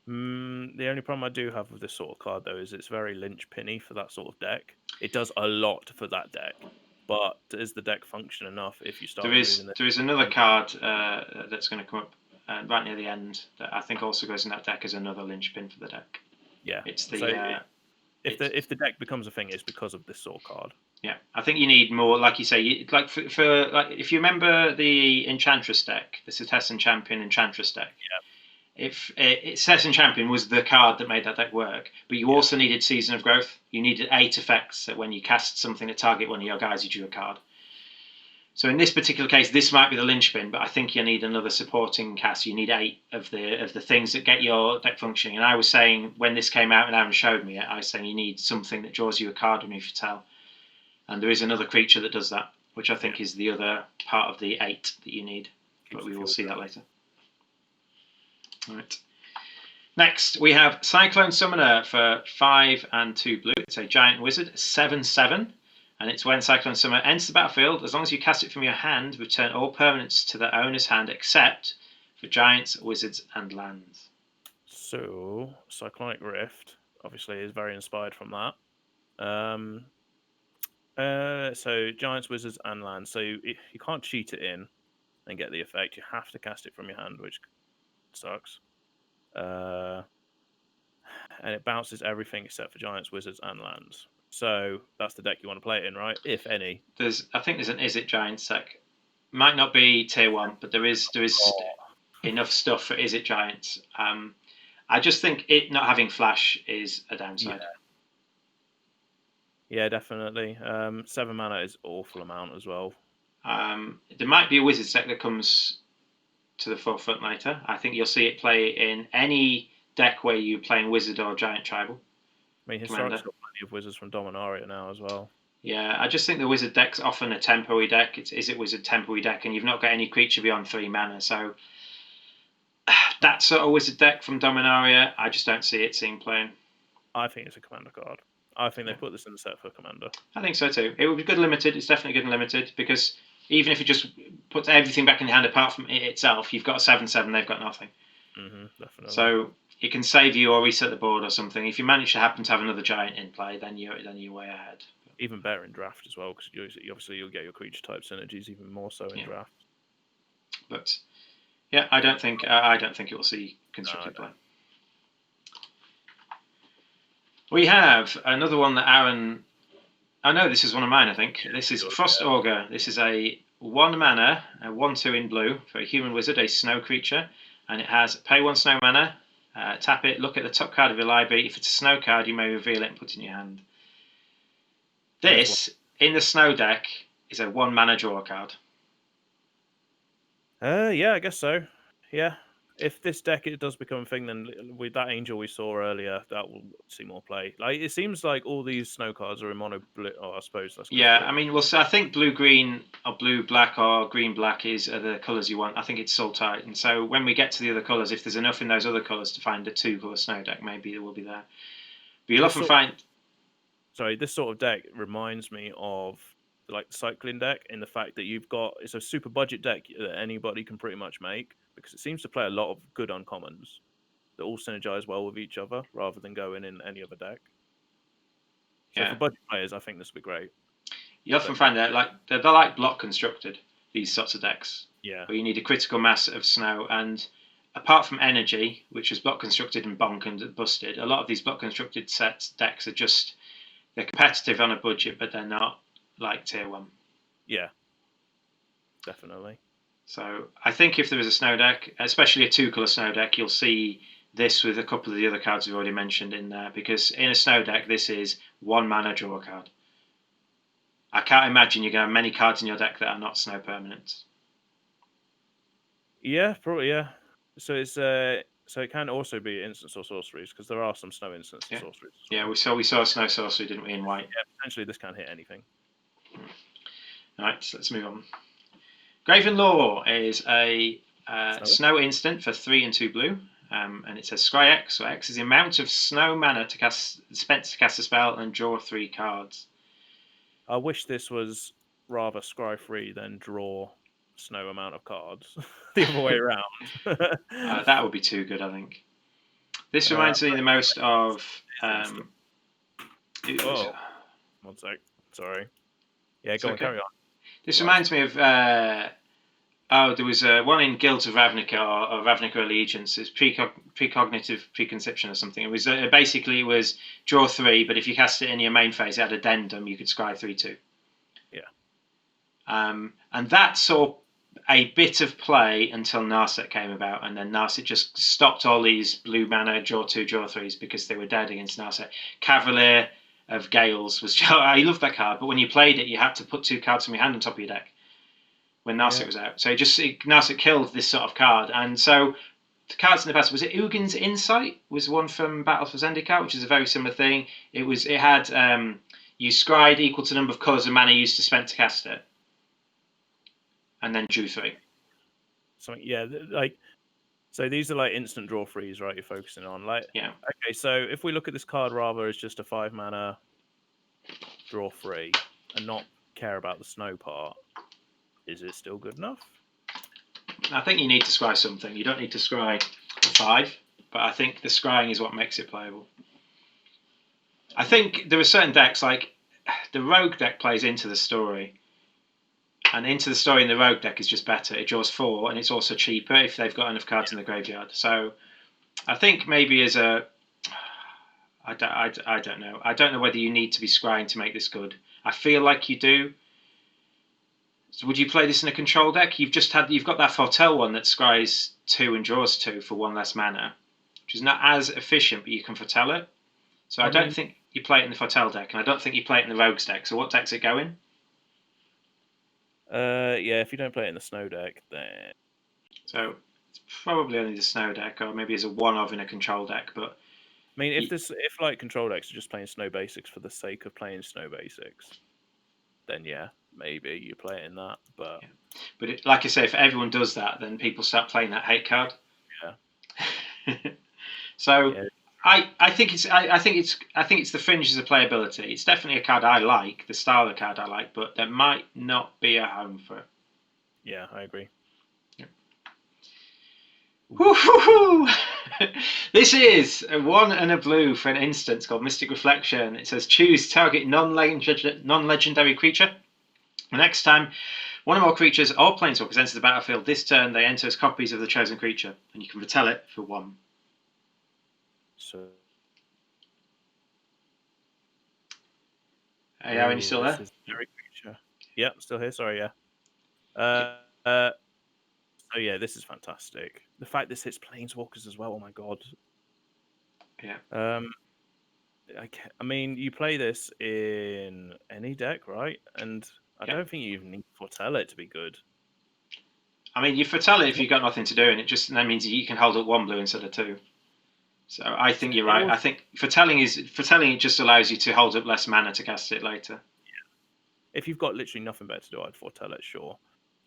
The only problem I do have with this sort of card, though, is it's very linchpinny for that sort of deck. It does a lot for that deck, but does the deck function enough if you start removing it? There is another card that's going to come up right near the end that I think also goes in that deck as another linchpin for the deck. Yeah. It's the... So if the deck becomes a thing, it's because of this sort of card. Yeah, I think you need more, like you say, like for like if you remember the Enchantress deck, the Cetessan Champion Enchantress deck. Yeah. If Cetessan Champion was the card that made that deck work, but you also needed Season of Growth. You needed 8 effects that when you cast something to target one of your guys, you drew a card. So in this particular case, this might be the linchpin, but I think you need another supporting cast. You need 8 of the things that get your deck functioning. And I was saying when this came out and Aaron showed me it, I was saying you need something that draws you a card when you foretell. And there is another creature that does that, which I think is the other part of the 8 that you need. But we will see that later. All right. Next, we have Cyclone Summoner for 5 and 2 blue. It's a giant wizard, 7/7. And it's when Cyclone Summoner enters the battlefield, as long as you cast it from your hand, return all permanents to their owner's hand except for giants, wizards, and lands. So, Cyclonic Rift, obviously, is very inspired from that. So, giants, wizards, and lands. So, you can't cheat it in and get the effect. You have to cast it from your hand, which sucks. And it bounces everything except for giants, wizards, and lands. So that's the deck you want to play it in, right? If any. I think there's an Izzet Giants deck. Might not be tier 1, but there is enough stuff for Izzet Giants. I just think it not having flash is a downside. Yeah, definitely. 7 mana is awful amount as well. There might be a wizard deck that comes to the forefront later. I think you'll see it play in any deck where you're playing wizard or giant tribal. I mean, historically, got plenty of wizards from Dominaria now as well. Yeah, I just think the wizard deck's often a tempo-y deck. Is it wizard tempo-y deck, and you've not got any creature beyond 3 mana. So that sort of wizard deck from Dominaria, I just don't see it seeing playing. I think it's a commander card. I think they put this in the set for commander. I think so too. It would be good limited. It's definitely good and limited because even if it just puts everything back in your hand apart from it itself, you've got a 7/7. They've got nothing. Definitely. So it can save you or reset the board or something. If you manage to happen to have another giant in play, then you're way ahead. Even better in draft as well, because obviously you'll get your creature type synergies even more so in draft. But yeah, I don't think it will see constructed play. We have another one that Aaron. I know this is one of mine. I think this is Frost Augur. This is a 1 mana, a 1/2 in blue for a human wizard, a snow creature, and it has pay 1 snow mana. Tap it. Look at the top card of your library. If it's a snow card, you may reveal it and put it in your hand. This in the snow deck is a 1 mana draw card. Yeah, I guess so. Yeah. If this deck it does become a thing, then with that angel we saw earlier, that will see more play. Like it seems like all these snow cards are in mono blue. Oh, I suppose that's I mean, so I think blue green or blue black or green black are the colours you want. I think it's soul tight, and so when we get to the other colours, if there's enough in those other colours to find a 2-colour snow deck, maybe it will be there. But you'll often find. Sorry, this sort of deck reminds me of like the cycling deck in the fact that it's a super budget deck that anybody can pretty much make because it seems to play a lot of good uncommons that all synergize well with each other rather than going in any other deck. So for budget players, I think this would be great. You often find that they're like block constructed, these sorts of decks. Yeah. Where you need a critical mass of snow, and apart from energy, which was block constructed and bonk and busted, a lot of these block constructed decks are just they're competitive on a budget, but they're not like tier 1. Yeah. Definitely. So I think if there is a snow deck, especially a 2-colour snow deck, you'll see this with a couple of the other cards we've already mentioned in there, because in a snow deck, this is 1 mana draw card. I can't imagine you're going to have many cards in your deck that are not snow permanents. Yeah, probably, yeah. So it's so it can also be instants or sorceries, because there are some snow instants and sorceries. Yeah, we saw a snow sorcery, didn't we, in white? Yeah, potentially this can hit anything. Alright, so let's move on. Graven Law is a snow instant for 3 and 2 blue. And it says Scry X. So X is the amount of snow mana spent to cast a spell and draw 3 cards. I wish this was rather scry free than draw snow amount of cards. The other way around. That would be too good, I think. This reminds me the most of. One sec. Sorry. Yeah, go on, carry on. This reminds me of. There was one in Guilds of Ravnica or Ravnica Allegiance. It's precognitive preconception or something. It was basically it was draw 3, but if you cast it in your main phase, it had addendum. You could scry 3/2. Yeah. And that saw a bit of play until Narset came about, and then Narset just stopped all these blue mana draw 2, draw 3s because they were dead against Narset. Cavalier of Gales was. I loved that card, but when you played it, you had to put 2 cards from your hand on top of your deck when Narset was out. So Narset killed this sort of card. And so the cards in the past, was it Ugin's Insight? Was one from Battle for Zendikar, which is a very similar thing. It had you scried equal to the number of colours of mana used to spend to cast it. And then drew 3. So so these are like instant draw 3s, right? You're focusing on Okay, so if we look at this card rather as just a 5 mana draw 3 and not care about the snow part, is it still good enough? I think you need to scry something. You don't need to scry 5, but I think the scrying is what makes it playable. I think there are certain decks, like the Rogue deck plays into the story. And into the story in the Rogue deck is just better. It draws 4, and it's also cheaper if they've got enough cards in the graveyard. So I think maybe as a... I don't know. I don't know whether you need to be scrying to make this good. I feel like you do. So would you play this in a control deck? You've got that Foretell one that scries 2 and draws 2 for 1 less mana, which is not as efficient, but you can foretell it. So I don't think you play it in the Foretell deck, and I don't think you play it in the Rogues deck. So what deck's it go in? Yeah, if you don't play it in the Snow deck, then... So it's probably only the Snow deck, or maybe as a one-of in a control deck, but... I mean, if like control decks are just playing Snow Basics for the sake of playing Snow Basics, then yeah, maybe you play it in that, but... Yeah. But like I say, if everyone does that, then people start playing that hate card. Yeah. So Yeah. I think it's the fringes of playability. It's definitely a card I like, the style of card I like, but there might not be a home for it. Yeah, I agree. Woo-hoo-hoo! This is a 1 and a blue for an instance called Mystic Reflection. It says choose target non-legendary creature. The next time one or more creatures or planeswalkers enter the battlefield this turn, they enter as copies of the chosen creature, and you can retell it for 1. So. Hey, Aaron, you still This there? is very creature. Yeah, still here. Sorry, yeah. So yeah, this is fantastic. The fact this hits planeswalkers as well. Oh my god. Yeah. I mean, you play this in any deck, right? And I Yeah. don't think you even need to foretell it to be good. I mean, you foretell it if you've got nothing to do, and that means you can hold up 1 blue instead of 2. So I think you're right. I think foretelling it just allows you to hold up less mana to cast it later. If you've got literally nothing better to do, I'd foretell it, sure.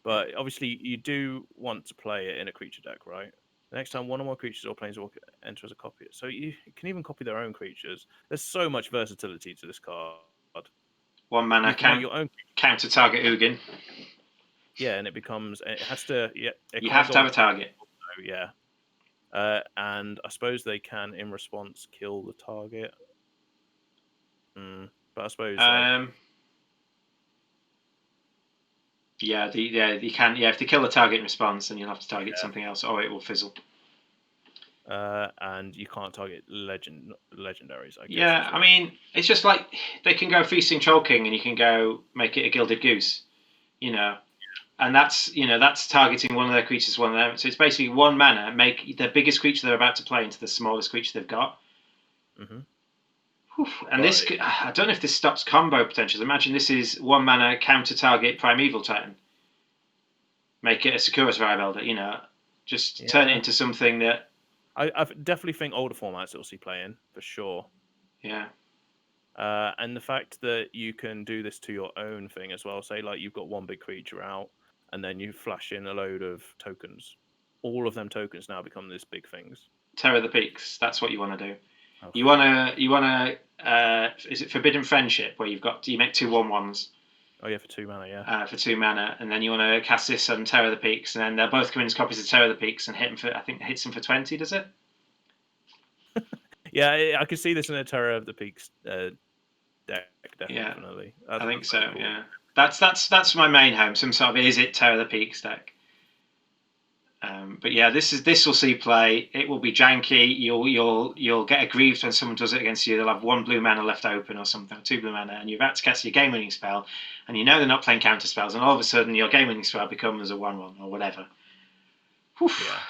But obviously, you do want to play it in a creature deck, right? The next time one or more creatures or planeswalker enter as a copy, so you can even copy their own creatures. There's so much versatility to this card. 1 mana You can make your own counter target Ugin. Yeah, and it has to. Yeah, it You can't have to go have on a target. So, yeah. And I suppose they can, in response, kill the target. But I suppose Yeah, you can. Yeah, if they kill the target in response, then you'll have to target something else, or it will fizzle. And you can't target legendaries. I guess. Yeah, I mean, it's just like they can go Feasting Troll King, and you can go make it a Gilded Goose, and that's targeting one of their creatures, one of them. So it's basically 1 mana, make the biggest creature they're about to play into the smallest creature they've got. Mm-hmm. And I don't know if this stops combo potentials. Imagine this is 1 mana counter target Primeval Titan. Make it a Sakura's Vibe Elder, just turn it into something that. I definitely think older formats it'll see playing for sure. Yeah. And the fact that you can do this to your own thing as well. Say like you've got 1 big creature out, and then you flash in a load of tokens. All of them tokens now become these big things. Terror the Peaks. That's what you want to do. Oh. You want to. Is it Forbidden Friendship where you make 2 1/1s? Oh yeah, for 2 mana, yeah. For 2 mana, and then you want to cast this on Terror the Peaks, and then they'll both come in as copies of Terror the Peaks and hit them for. I think it hits them for 20. Does it? Yeah, I could see this in a Terror of the Peaks deck, definitely. Yeah, I think so. Cool. Yeah, that's my main home. Some sort of Is It Terror the Peaks deck. But yeah, this will see play. It will be janky. You'll get aggrieved when someone does it against you. They'll have 1 blue mana left open or something, 2 blue mana, and you're about to cast your game winning spell, and they're not playing counter spells, and all of a sudden your game winning spell becomes a 1/1 or whatever. Whew. Yeah,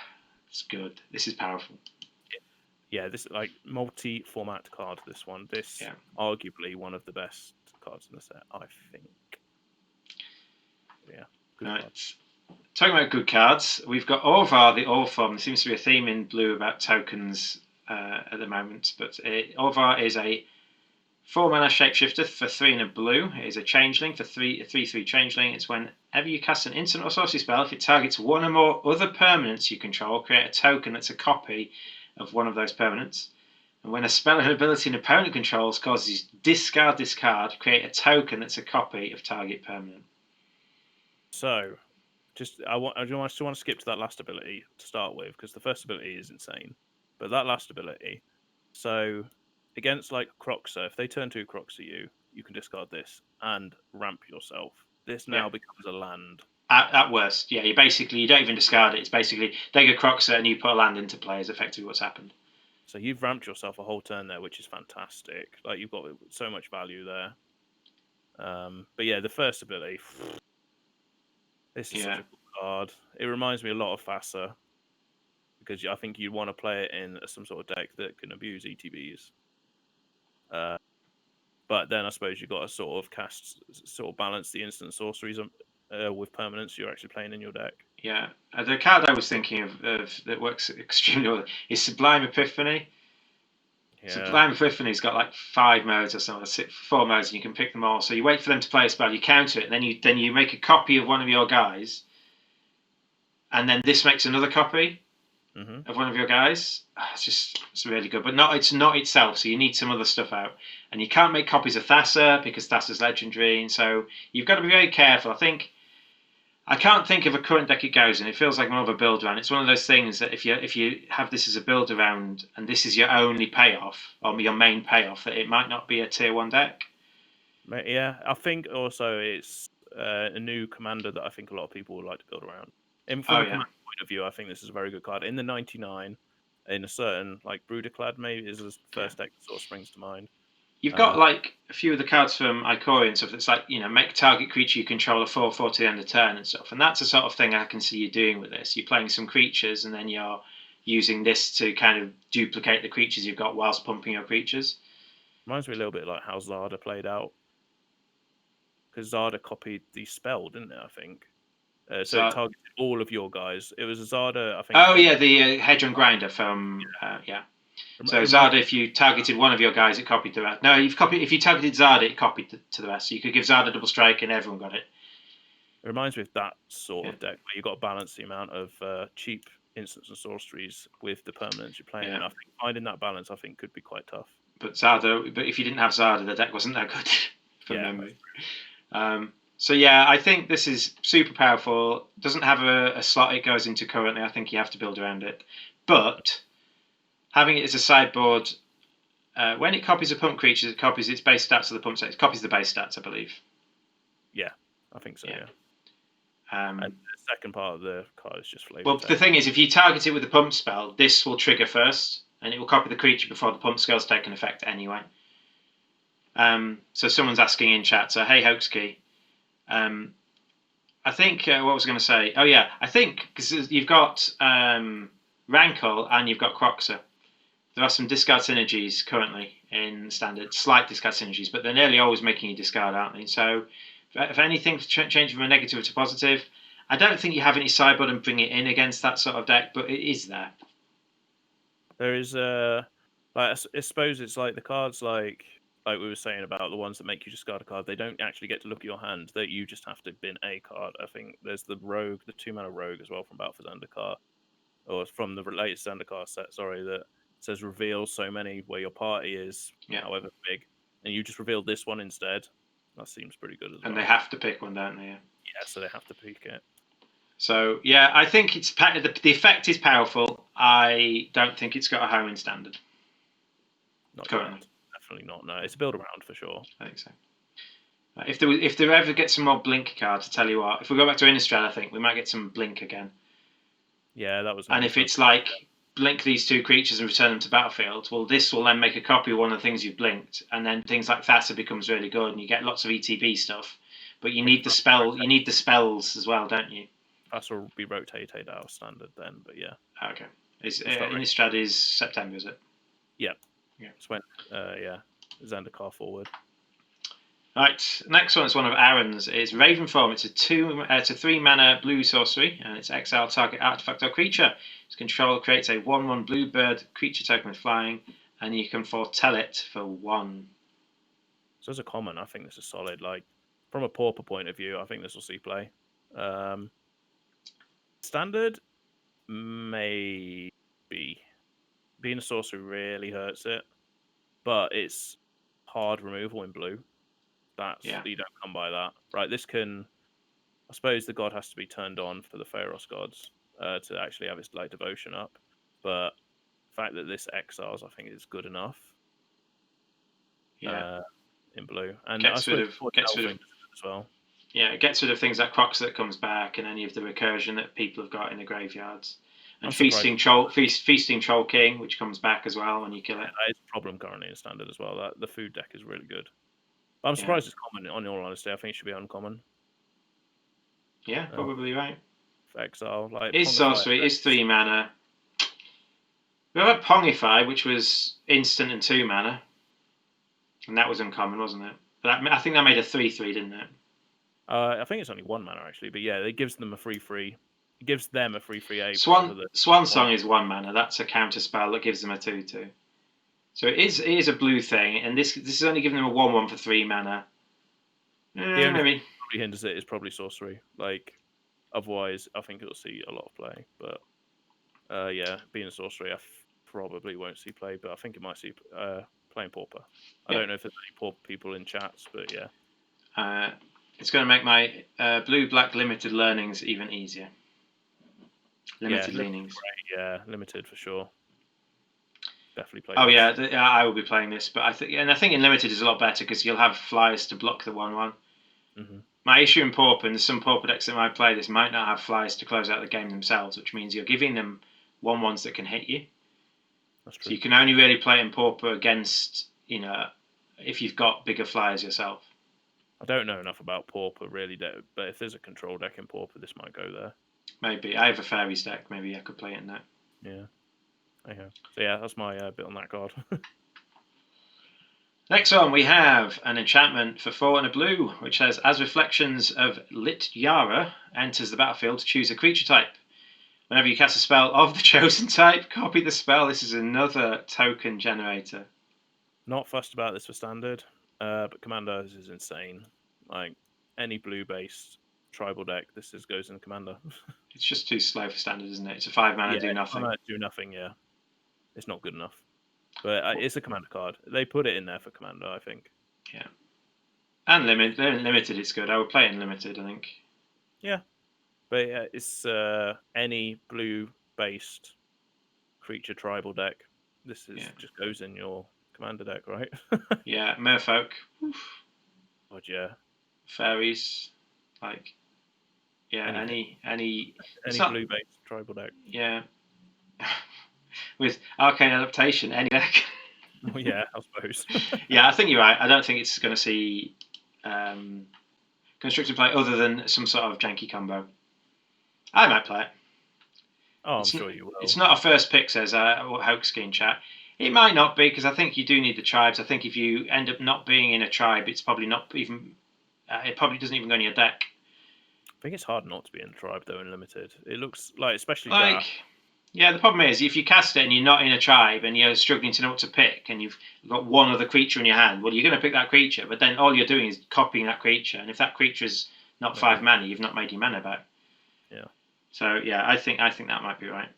it's good. This is powerful. Yeah, this is like multi-format card. This one, arguably one of the best cards in the set, I think. Yeah, good card. Talking about good cards, we've got Orvar the Orform. There seems to be a theme in blue about tokens at the moment, but Orvar is a 4 mana shapeshifter for 3 and a blue. It is a changeling for 3/3 changeling. It's whenever you cast an instant or sorcery spell, if it targets 1 or more other permanents you control, create a token that's a copy of one of those permanents. And when a spell or ability an opponent controls causes discard this card, create a token that's a copy of target permanent. So, I just want to skip to that last ability to start with, because the first ability is insane. But that last ability, so against like Croxa, if they turn 2 Croxa you can discard this and ramp yourself. This now becomes a land. At worst, yeah. You don't even discard it. It's basically they go Croxa and you put a land into play is effectively what's happened. So you've ramped yourself a whole turn there, which is fantastic. Like you've got so much value there. But yeah, the first ability. This is such a cool card. It reminds me a lot of Fassa, because I think you want to play it in some sort of deck that can abuse ETBs. But then I suppose you've got to sort of balance the instant sorceries with permanents you're actually playing in your deck. Yeah, the card I was thinking of that works extremely well is Sublime Epiphany. Yeah. Sublime Epiphany's got like 5 modes or something, 4 modes, and you can pick them all. So you wait for them to play a spell, you counter it, and then you make a copy of one of your guys, and then this makes another copy. Mm-hmm. of one of your guys. It's really good, but it's not itself. So you need some other stuff out, and you can't make copies of Thassa because Thassa's legendary, and so you've got to be very careful. I can't think of a current deck it goes in. It feels like more of a build round. It's one of those things that if you have this as a build around and this is your only payoff or your main payoff, that it might not be a tier 1 deck. Yeah, I think also it's a new commander that I think a lot of people would like to build around. And from a commander point of view, I think this is a very good card. In the 99, in a certain like Bruderclad maybe is the first deck that sort of springs to mind. You've got like a few of the cards from Ikoria and stuff that's like, make target creature you control a 4/4 to the end of turn and stuff. And that's the sort of thing I can see you doing with this. You're playing some creatures and then you're using this to kind of duplicate the creatures you've got whilst pumping your creatures. Reminds me a little bit like how Zada played out. Because Zada copied the spell, didn't it, I think? So it targeted all of your guys. It was a Zada, I think. Oh, yeah, the Hedron Grinder from, yeah. So Zada, if you targeted one of your guys, it copied the rest. No, if you targeted Zada, it copied to the rest. So you could give Zada double strike and everyone got it. It reminds me of that sort of deck where you've got to balance the amount of cheap instants and sorceries with the permanents you're playing. And I think finding that balance, I think, could be quite tough. But if you didn't have Zada, the deck wasn't that good from memory. So yeah, I think this is super powerful. Doesn't have a slot it goes into currently. I think you have to build around it. But having it as a sideboard, when it copies a pump creature, it copies its base stats to the pump stats. It copies the base stats, I believe. Yeah, I think so, yeah. And the second part of the card is just flavor. Well, the thing is, if you target it with the pump spell, this will trigger first, and it will copy the creature before the pump spell's taken effect anyway. So someone's asking in chat, so hey, Hoaxkey. I think, what was I going to say? Oh, yeah, I think, because you've got Rankle and you've got Croxer. There are some discard synergies currently in Standard, slight discard synergies, but they're nearly always making you discard, aren't they? So if anything, change from a negative to positive, I don't think you have any sideboard and bring it in against that sort of deck, but it is there. There is I suppose it's like the cards like we were saying about the ones that make you discard a card. They don't actually get to look at your hand. That you just have to bin a card. I think there's the Rogue, the 2-mana Rogue as well from Battle for Zendikar, or from the latest Zendikar set. Sorry, that says reveal so many where your party is, however big, and you just reveal this one instead. That seems pretty good as well. And they have to pick one, don't they? Yeah, so they have to pick it. So yeah, I think the effect is powerful. I don't think it's got a home in Standard. Not currently. Definitely not. No, it's a build around for sure. I think so. If there ever gets some more Blink cards, I tell you what, if we go back to Innistrad, I think we might get some Blink again. Yeah, that was. And if it's like blink these two creatures and return them to battlefield, well, this will then make a copy of one of the things you've blinked, and then things like Thassa becomes really good, and you get lots of ETB stuff. But you need the spell. You need the spells as well, don't you? Thassa will be rotated out of Standard then, but yeah. Okay. Innistrad is September, is it? Yeah. Yeah. It's when Zendikar forward. Right, next one is one of Aaron's. It's Ravenform. It's a 3-mana blue sorcery, and it's exile target artifact or creature. Its control creates a 1/1 blue bird creature token with flying, and you can foretell it for 1. So as a common, I think this is solid. Like from a pauper point of view, I think this will see play. Standard, maybe. Being a sorcery really hurts it, but it's hard removal in blue. You don't come by that, right? This can, I suppose, the god has to be turned on for the Pharos gods to actually have its like devotion up. But the fact that this exiles, I think, is good enough. Yeah. In blue, and gets rid of as well. Yeah, it gets rid of things like Crocs that comes back, and any of the recursion that people have got in the graveyards. And Feasting Troll King, which comes back as well when you kill it. That is a problem currently in Standard as well. That the food deck is really good. But I'm surprised it's common. On all honesty, I think it should be uncommon. Yeah, probably right. For exile, like is sorcery, is 3 mana. We had Pongify, which was instant and 2 mana, and that was uncommon, wasn't it? But I think that made a 3/3, didn't it? I think it's only 1 mana actually, but yeah, it gives them a free. It gives them a free 8. Swan Song is 1 mana. That's a counter spell that gives them a 2/2. So it is a blue thing, and this is only giving them a 1/1 for 3 mana. The only thing that probably hinders it is probably sorcery. Like otherwise, I think it'll see a lot of play. But Yeah, being a sorcery, probably won't see play, but I think it might see playing Pauper. I Yeah. don't know if there's any Pauper people in chats, but yeah. It's going to make my blue-black limited learnings even easier. Limited leanings. Great, yeah, limited for sure. Definitely play. Oh this. yeah, I will be playing this, but I think in limited is a lot better because you'll have flyers to block the 1/1. Mm-hmm. My issue in Pauper, and there's some Pauper decks that might play this, might not have flyers to close out the game themselves, which means you're giving them 1/1s that can hit you. That's So true. you can only really play in Pauper against, if you've got bigger flyers yourself. I don't know enough about Pauper really, but if there's a control deck in Pauper, this might go there. Maybe I have a fairies deck. Maybe I could play it in that. Yeah. Okay. So yeah, that's my bit on that card. Next one, we have an enchantment for 4 and a blue, which says, as Reflections of Lit Yara enters the battlefield, choose a creature type. Whenever you cast a spell of the chosen type, copy the spell. This is another token generator. Not fussed about this for standard, but Commander is insane. Like any blue-based tribal deck, goes in Commander. It's just too slow for standard, isn't it? It's a 5 mana, do nothing. Do nothing, yeah. It's not good enough. But it's a Commander card. They put it in there for Commander, I think. Yeah. And limited, it's good. I would play it in limited, I think. Yeah. But it's any blue-based creature tribal deck. This just goes in your Commander deck, right? Yeah, Merfolk. God, yeah. Fairies. Like, yeah, Anything. any blue-based tribal deck. Yeah. With Arcane Adaptation, any deck. Well, yeah, I suppose. Yeah, I think you're right. I don't think it's going to see constructed play other than some sort of janky combo. I might play it. I'm sure you will. It's not a first pick, says Hoaxkeen chat. It might not be, because I think you do need the tribes. I think if you end up not being in a tribe, it's probably not even. It probably doesn't even go in your deck. I think it's hard not to be in a tribe though in limited. It looks like, especially like, yeah. The problem is if you cast it and you're not in a tribe and you're struggling to know what to pick, and you've got one other creature in your hand, well, you're going to pick that creature, but then all you're doing is copying that creature, and if that creature is not 5 mana, you've not made your mana back. Yeah. So yeah, I think that might be right.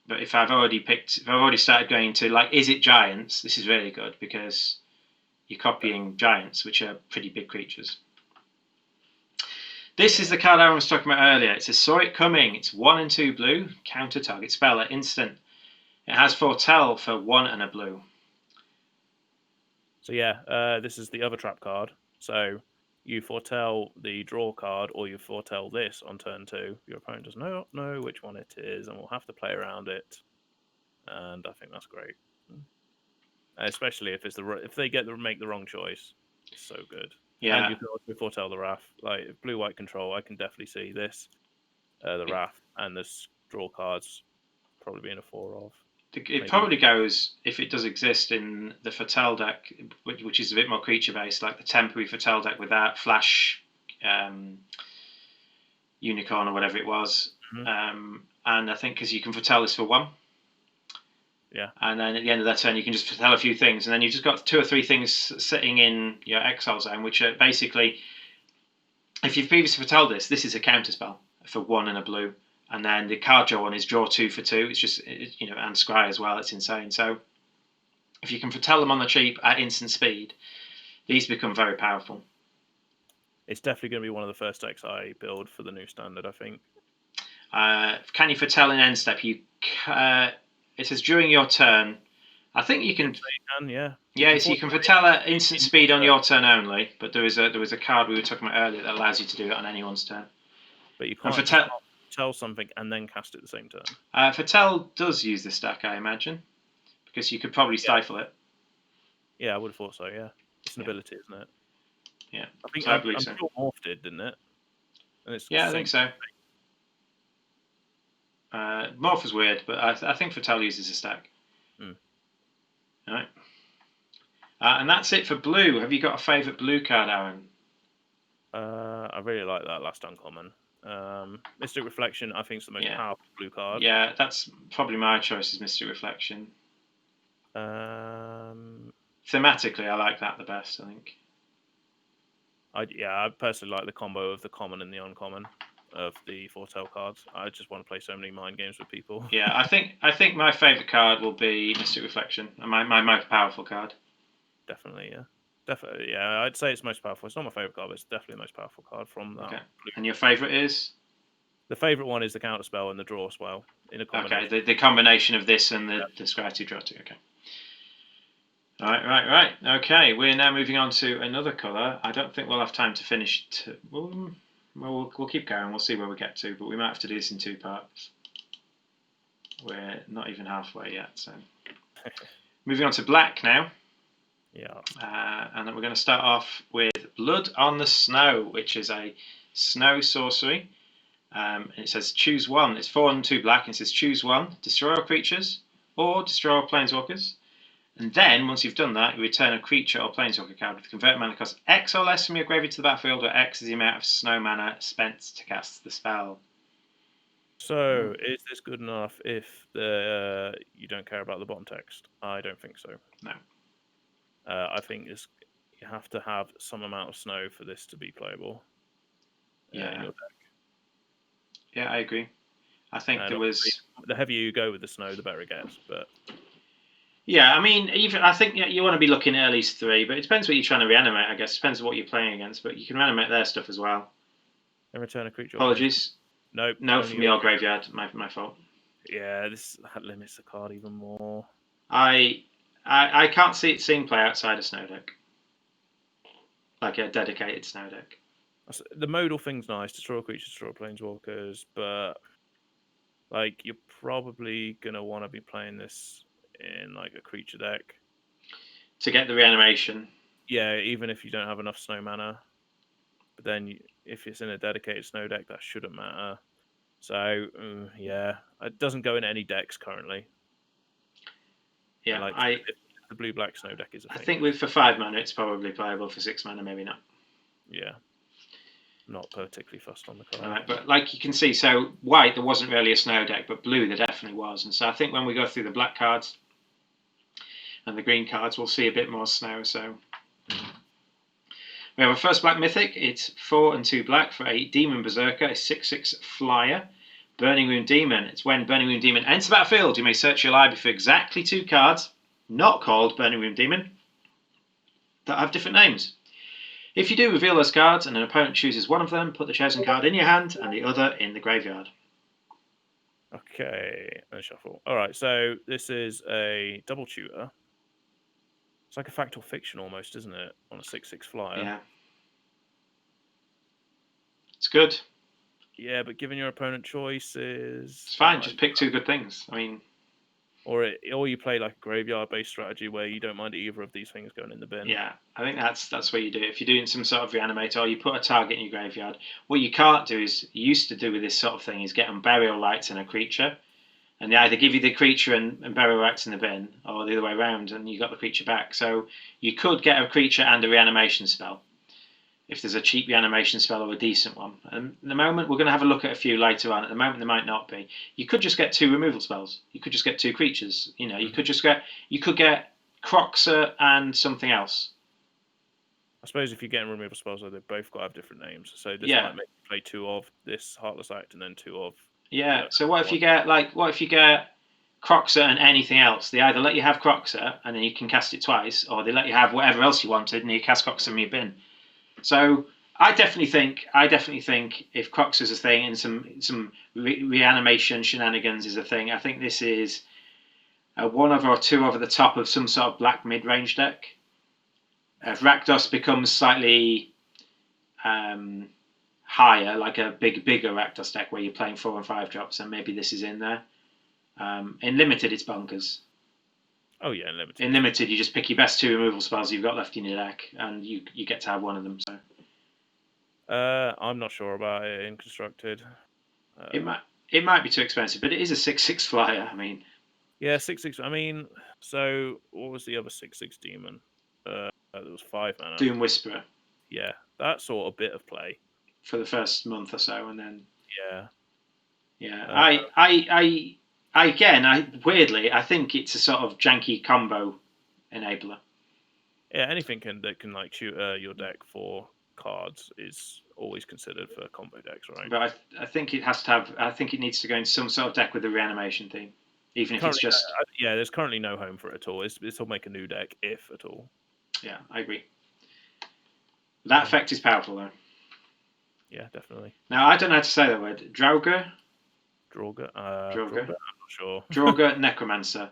But if I've already started going to, like, is it giants? This is really good because you're copying giants, which are pretty big creatures. This is the card I was talking about earlier. It says, saw it coming. It's 1 and 2 blue, counter target spell at instant. It has foretell for 1 and a blue. So yeah, this is the other trap card. So you foretell the draw card, or you foretell this on turn 2. Your opponent does not know which one it is, and will have to play around it. And I think that's great, especially if if they make the wrong choice. It's so good. Yeah. And you can also foretell the Wrath. Like blue-white control, I can definitely see this, the Wrath, and this draw cards probably being a 4 of. It probably goes, if it does exist, in the Foretell deck, which is a bit more creature-based, like the temporary Foretell deck with that Flash Unicorn or whatever it was. Mm-hmm. And I think because you can foretell this for 1. Yeah. And then at the end of that turn, you can just foretell a few things. And then you've just got 2 or 3 things sitting in your exile zone, which are basically, if you've previously foretelled this is a counter spell for 1 and a blue. And then the card draw one is draw 2 for 2. It's just, and scry as well. It's insane. So if you can foretell them on the cheap at instant speed, these become very powerful. It's definitely going to be one of the first decks I build for the new standard, I think. Can you foretell in end step? It says during your turn. I think you can. Yeah. Yeah, so you can foretell at instant speed on your turn only. But there was a card we were talking about earlier that allows you to do it on anyone's turn. But you can't foretell something and then cast it at the same turn. Foretell does use this deck, I imagine, because you could probably stifle it. Yeah, I would have thought so. Yeah, it's an ability, isn't it? Yeah, I think I'm sure Morph did, didn't it? And I think so. Morph was weird, but I think Foretell uses a stack. Mm. All right. And that's it for blue. Have you got a favourite blue card, Aaron? I really like that last uncommon. Mystic Reflection, I think, is the most powerful blue card. Yeah, that's probably my choice, is Mystic Reflection. Thematically, I like that the best, I think. I personally like the combo of the common and the uncommon. of the Foretell cards. I just want to play so many mind games with people. Yeah, I think my favourite card will be Mystic Reflection, my most powerful card. Definitely, yeah. Definitely, yeah. I'd say it's most powerful. It's not my favourite card, but it's definitely the most powerful card from that. Okay. And your favourite is? The favourite one is the counter spell and the draw spell in a combination. Okay, the combination of this and the Scry 2 draw 2. Okay. Right. Okay, we're now moving on to another colour. I don't think we'll have time to finish. We'll keep going. We'll see where we get to, but we might have to do this in 2 parts. We're not even halfway yet, so moving on to black now. Yeah. And then we're going to start off with Blood on the Snow, which is a snow sorcery. And it says choose one. It's 4 and 2 black, and it says choose one. Destroy all creatures or destroy all planeswalkers. And then, once you've done that, you return a creature or planeswalker card with convert mana cost X or less from your graveyard to the battlefield, where X is the amount of snow mana spent to cast the spell. So, is this good enough if you don't care about the bottom text? I don't think so. No. I think you have to have some amount of snow for this to be playable. In your deck. Yeah, I agree. I think there was the heavier you go with the snow, the better it gets. But yeah, I mean, I think you want to be looking at least 3, but it depends what you're trying to reanimate. I guess it depends on what you're playing against, but you can reanimate their stuff as well. And return a creature. Apologies. Nope. No, from your graveyard. My fault. Yeah, that limits the card even more. I can't see it seeing play outside a snow deck, like a dedicated snow deck. The modal thing's nice, destroy creatures, destroy planeswalkers, but like you're probably gonna want to be playing this in like a creature deck to get the reanimation. Yeah, even if you don't have enough snow mana, but then if it's in a dedicated snow deck, that shouldn't matter. So yeah, it doesn't go in any decks currently. Yeah, like the blue-black snow deck is a thing. I think for 5 mana, it's probably playable. For 6 mana, maybe not. Yeah. Not particularly fussed on the card. Right, but like you can see, so white, there wasn't really a snow deck, but blue, there definitely was. And so I think when we go through the black cards and the green cards, we'll see a bit more snow. So we have our first black mythic. It's 4 and 2 black for a Demon Berserker, a 6/6 flyer. Burning Wound Demon. It's when Burning Wound Demon enters the battlefield, you may search your library for exactly 2 cards, not called Burning Wound Demon, that have different names. If you do, reveal those cards, and an opponent chooses one of them, put the chosen card in your hand and the other in the graveyard. Okay, and shuffle. Alright, so this is a double tutor. It's like a fact or fiction almost, isn't it? On a 6/6 flyer. Yeah. It's good. Yeah, but given your opponent choices... It's fine, just pick 2 good things. I mean... Or you play like a graveyard-based strategy where you don't mind either of these things going in the bin. Yeah, I think that's what you do. If you're doing some sort of reanimator, or you put a target in your graveyard, what you can't do is, you used to do with this sort of thing, is get Burial Rites and a creature, and they either give you the creature and Burial Rites in the bin, or the other way around, and you got the creature back. So you could get a creature and a reanimation spell, if there's a cheap reanimation spell or a decent one. And at the moment, we're going to have a look at a few later on. At the moment, there might not be. You could just get 2 removal spells. You could just get 2 creatures. You know, you could get Croxer and something else. I suppose if you're getting removal spells, they've both got to have different names. So this might make you play 2 of this Heartless Act and then 2 of... Yeah, so what if you get Croxer and anything else? They either let you have Croxer and then you can cast it twice, or they let you have whatever else you wanted and you cast Croxer from your bin. So I definitely think if Croxer is a thing and some reanimation shenanigans is a thing, I think this is a 1 over or 2 over the top of some sort of black mid-range deck. If Rakdos becomes slightly higher, like a bigger Rakdos deck where you're playing 4 and 5 drops, and maybe this is in there. In limited, it's bonkers. Oh yeah, in limited. In limited, you just pick your best 2 removal spells you've got left in your deck, and you get to have one of them. So. I'm not sure about it in constructed. It might be too expensive, but it is a 6/6 flyer. I mean. Yeah, 6/6. I mean, so what was the other 6/6 demon? There was 5 mana. Doom Whisperer. Yeah, that sort of bit of play. For the first month or so, and then. Yeah. Yeah, weirdly, I think it's a sort of janky combo enabler. Yeah, anything that can like tutor your deck for cards is always considered for combo decks, right? But I think it has to have. I think it needs to go into some sort of deck with a reanimation theme, even if it's Currently, just. yeah, there's currently no home for it at all. This will make a new deck if at all. Yeah, I agree. That effect is powerful though. Yeah, definitely. Now I don't know how to say that word. Draugr. Draugr. Draugr. I'm not sure. Draugr Necromancer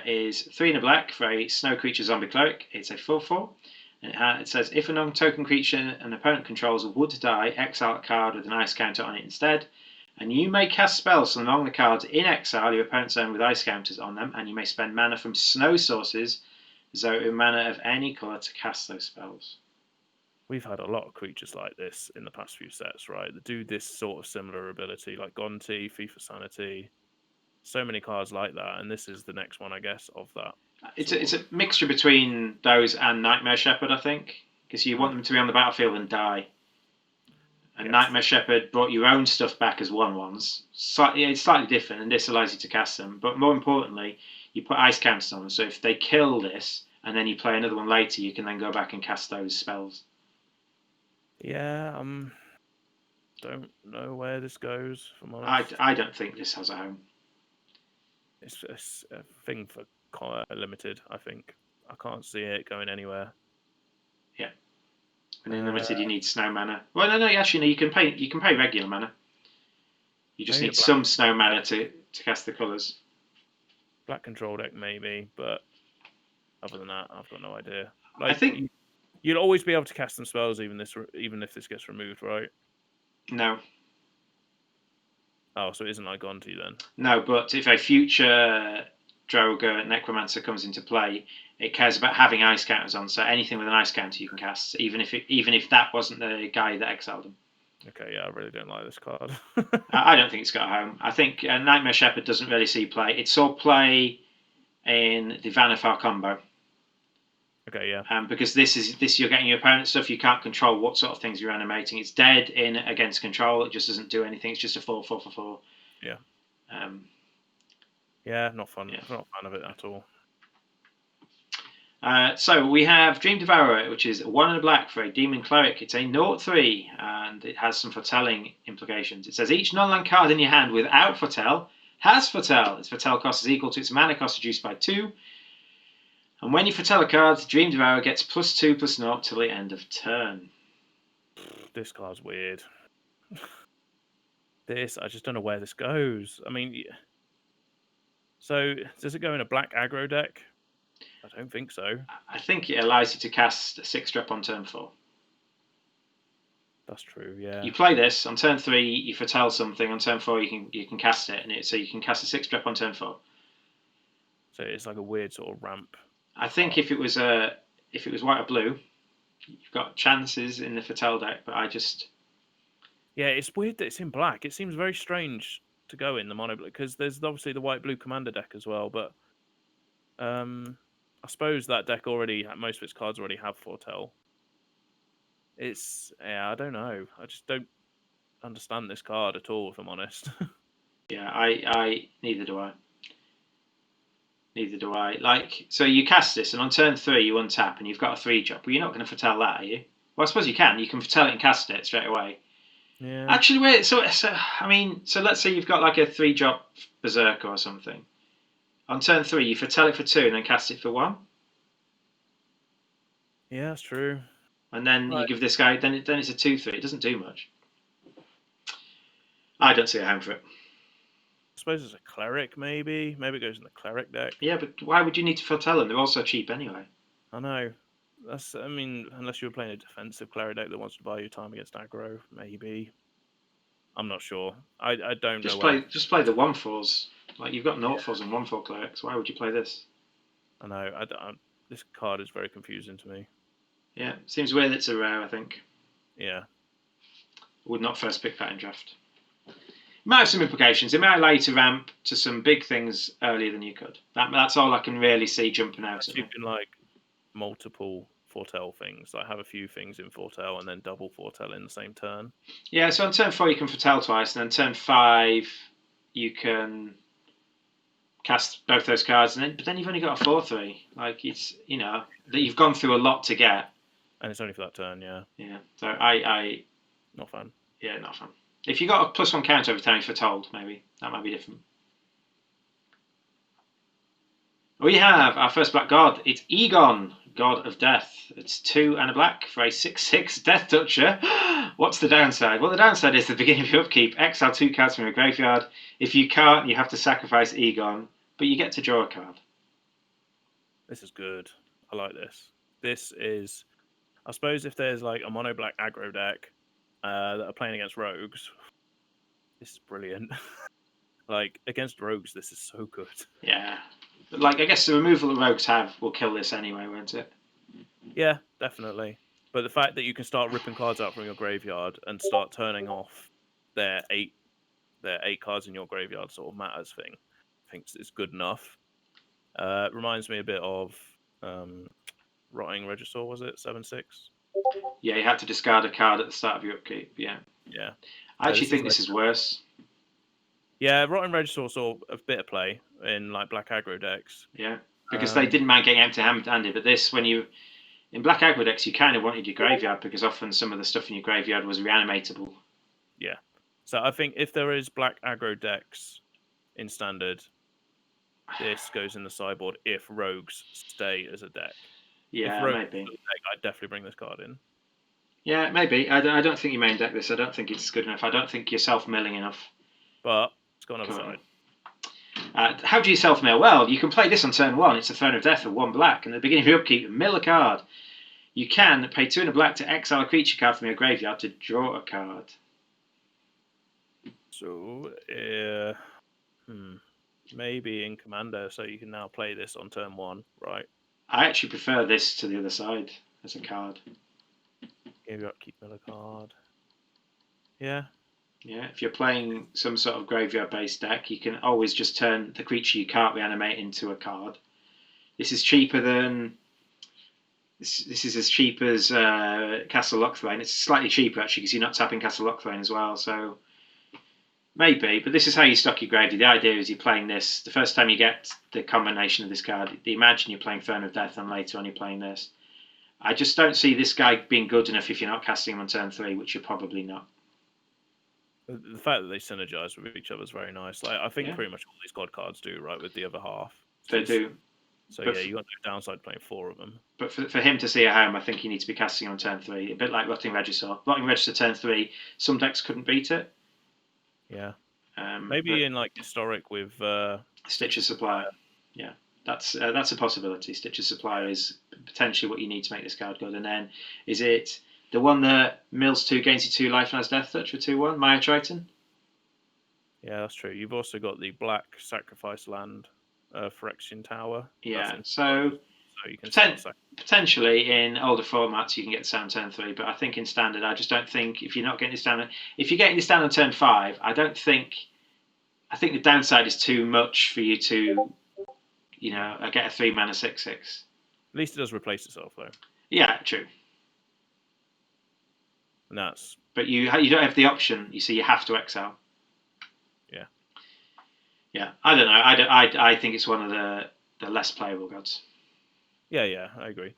is 3 in a black for a snow creature zombie cleric. It's a 4/4. And it says if a non-token creature an opponent controls would die, exile a card with an ice counter on it instead. And you may cast spells from among the cards in exile your opponent's own with ice counters on them, and you may spend mana from snow sources, so mana of any colour to cast those spells. We've had a lot of creatures like this in the past few sets, right? That do this sort of similar ability, like Gonti, FIFA Sanity. So many cards like that, and this is the next one, I guess, of that. It's a mixture between those and Nightmare Shepherd, I think, because you want them to be on the battlefield and die. And yes. Nightmare Shepherd brought your own stuff back as 1/1s. It's slightly different, and this allows you to cast them. But more importantly, you put ice counters on them, so if they kill this, and then you play another one later, you can then go back and cast those spells. Yeah, don't know where this goes, if I'm honest. I don't think this has a home. It's a thing for limited, I think. I can't see it going anywhere. Yeah. And in limited, you need snow mana. Well, no, actually, no. You can pay regular mana. You just need some snow mana to cast the colours. Black control deck maybe, but other than that, I've got no idea. I think you'll always be able to cast some spells, even if this gets removed, right? No. Oh, so it isn't like Gonti then? No, but if a future Draugr Necromancer comes into play, it cares about having ice counters on. So anything with an ice counter you can cast, even if that wasn't the guy that exiled him. Okay, yeah, I really don't like this card. I don't think it's got a home. I think Nightmare Shepherd doesn't really see play. It saw play in the Vannifar combo. Okay, yeah. Because this you're getting your opponent stuff. You can't control what sort of things you're animating. It's dead in against control. It just doesn't do anything. It's just a 4/4/4. Yeah. Yeah, not fun. Yeah. I'm not a fan of it at all. So we have Dream Devourer, which is 1 in a black for a demon cleric. It's a 0/3, and it has some foretelling implications. It says each non-land card in your hand without foretell has foretell. Its foretell cost is equal to its mana cost reduced by 2. And when you foretell a card, Dream Devourer gets +2/+0 till the end of turn. This card's weird. I just don't know where this goes. I mean, so does it go in a black aggro deck? I don't think so. I think it allows you to cast a 6-drop on turn 4. That's true, yeah. You play this on turn 3. You foretell something on turn 4. You can cast it, so you can cast a 6-drop on turn 4. So it's like a weird sort of ramp. I think if it was white or blue, you've got chances in the foretell deck. But yeah, it's weird that it's in black. It seems very strange to go in the mono blue because there's obviously the white blue commander deck as well. But I suppose that deck most of its cards already have foretell. I don't know. I just don't understand this card at all, if I'm honest. Yeah, I neither do I. Neither do I. So you cast this, and on turn 3 you untap, and you've got a 3-drop. Well, you're not going to foretell that, are you? Well, I suppose you can. You can foretell it and cast it straight away. Yeah. Actually, wait. So let's say you've got like a 3-drop Berserker or something. On turn 3, you foretell it for 2, and then cast it for 1. Yeah, that's true. And then you give this guy. Then it's a 2/3. It doesn't do much. I don't see a home for it. I suppose it's a cleric, maybe. Maybe it goes in the cleric deck. Yeah, but why would you need to foretell them? They're all so cheap anyway. I know. Unless you were playing a defensive cleric deck that wants to buy you time against aggro, maybe. I'm not sure. I don't know. Just play the 1/4s. Like you've got 0/4s and 1/4 clerics. Why would you play this? I know. This card is very confusing to me. Yeah, seems weird. It's a rare, I think. Yeah. Would not first pick that in draft. It might have some implications. It might allow you to ramp to some big things earlier than you could. That's all I can really see jumping out. You can multiple foretell things. Have a few things in foretell and then double foretell in the same turn. Yeah, so on turn 4 you can foretell twice, and then turn 5 you can cast both those cards, but then you've only got a 4/3. It's that you've gone through a lot to get. And it's only for that turn, yeah. Yeah. So I Not fun. yeah, not fun. If you got a +1 counter every time you're told, maybe that might be different. We have our first black god. It's Egon, God of Death. It's 2 and a black for a 6/6 Death Toucher. What's the downside? Well, the downside is the beginning of your upkeep. Exile 2 cards from your graveyard. If you can't, you have to sacrifice Egon, but you get to draw a card. This is good. I like this. This is, I suppose, if there's like a mono black aggro deck that are playing against rogues, this is brilliant. Like against rogues, this is so good. Yeah. But like, I guess the removal that rogues have will kill this anyway, won't it? Yeah, definitely. But the fact that you can start ripping cards out from your graveyard and start turning off their eight cards in your graveyard sort of matters thing, I think is good enough. Reminds me a bit of Rotting Regisaur, was it 7/6? Yeah, you had to discard a card at the start of your upkeep. Yeah. Yeah. I actually think this is worse. Yeah, Rotting Regisaur saw a bit of play in like black aggro decks. Yeah, because they didn't mind getting empty-handed, but this, when you in black aggro decks, you kind of wanted your graveyard because often some of the stuff in your graveyard was reanimatable. Yeah. So I think if there is black aggro decks in standard, this goes in the sideboard if rogues stay as a deck. Yeah, if rogues maybe. as a deck, I'd definitely bring this card in. Yeah, maybe. I don't think you main deck this. I don't think it's good enough. I don't think you're self-milling enough. But it's got another side. How do you self-mill? Well, you can play this on turn 1. It's a Throne of Death for 1 black. And at the beginning of your upkeep, mill a card. You can pay 2 and a black to exile a creature card from your graveyard to draw a card. So, maybe in Commander, so you can now play this on turn 1, right? I actually prefer this to the other side as a card. Graveyard keep mill a card. Yeah. Yeah, if you're playing some sort of graveyard-based deck, you can always just turn the creature you can't reanimate into a card. This is cheaper than... This is as cheap as Castle Locthwain. It's slightly cheaper, actually, because you're not tapping Castle Locthwain as well, so... Maybe, but this is how you stock your graveyard. The idea is you're playing this. The first time you get the combination of this card, imagine you're playing Throne of Death, and later on you're playing this. I just don't see this guy being good enough if you're not casting him on turn 3, which you're probably not. The fact that they synergize with each other is very nice. Like I think pretty much all these god cards do, right, with the other half. They do. So but yeah, you got no downside playing 4 of them. But for him to see a home, I think you need to be casting on turn 3. A bit like Rotting Regisaur. Rotting Regisaur turn 3, some decks couldn't beat it. Yeah. Maybe in like historic with Stitcher's Supplier. Yeah, that's a possibility. Stitcher's Supplier is potentially what you need to make this card good. And then is it the one that mills 2, gains you 2 life and has Death Touch for 2/1? Maya Triton? Yeah, that's true. You've also got the black sacrifice land Phyrexian Tower. Yeah, so you can potentially in older formats you can get this down turn 3, but I think in standard I just don't think if you're not getting this down, if you're getting this down on turn 5, I think the downside is too much for you to, get a 3-mana 6/6. At least it does replace itself though. Yeah, true. And that's. But you don't have the option. You see, you have to exile. Yeah. Yeah, I don't know. I think it's one of the less playable gods. Yeah, I agree.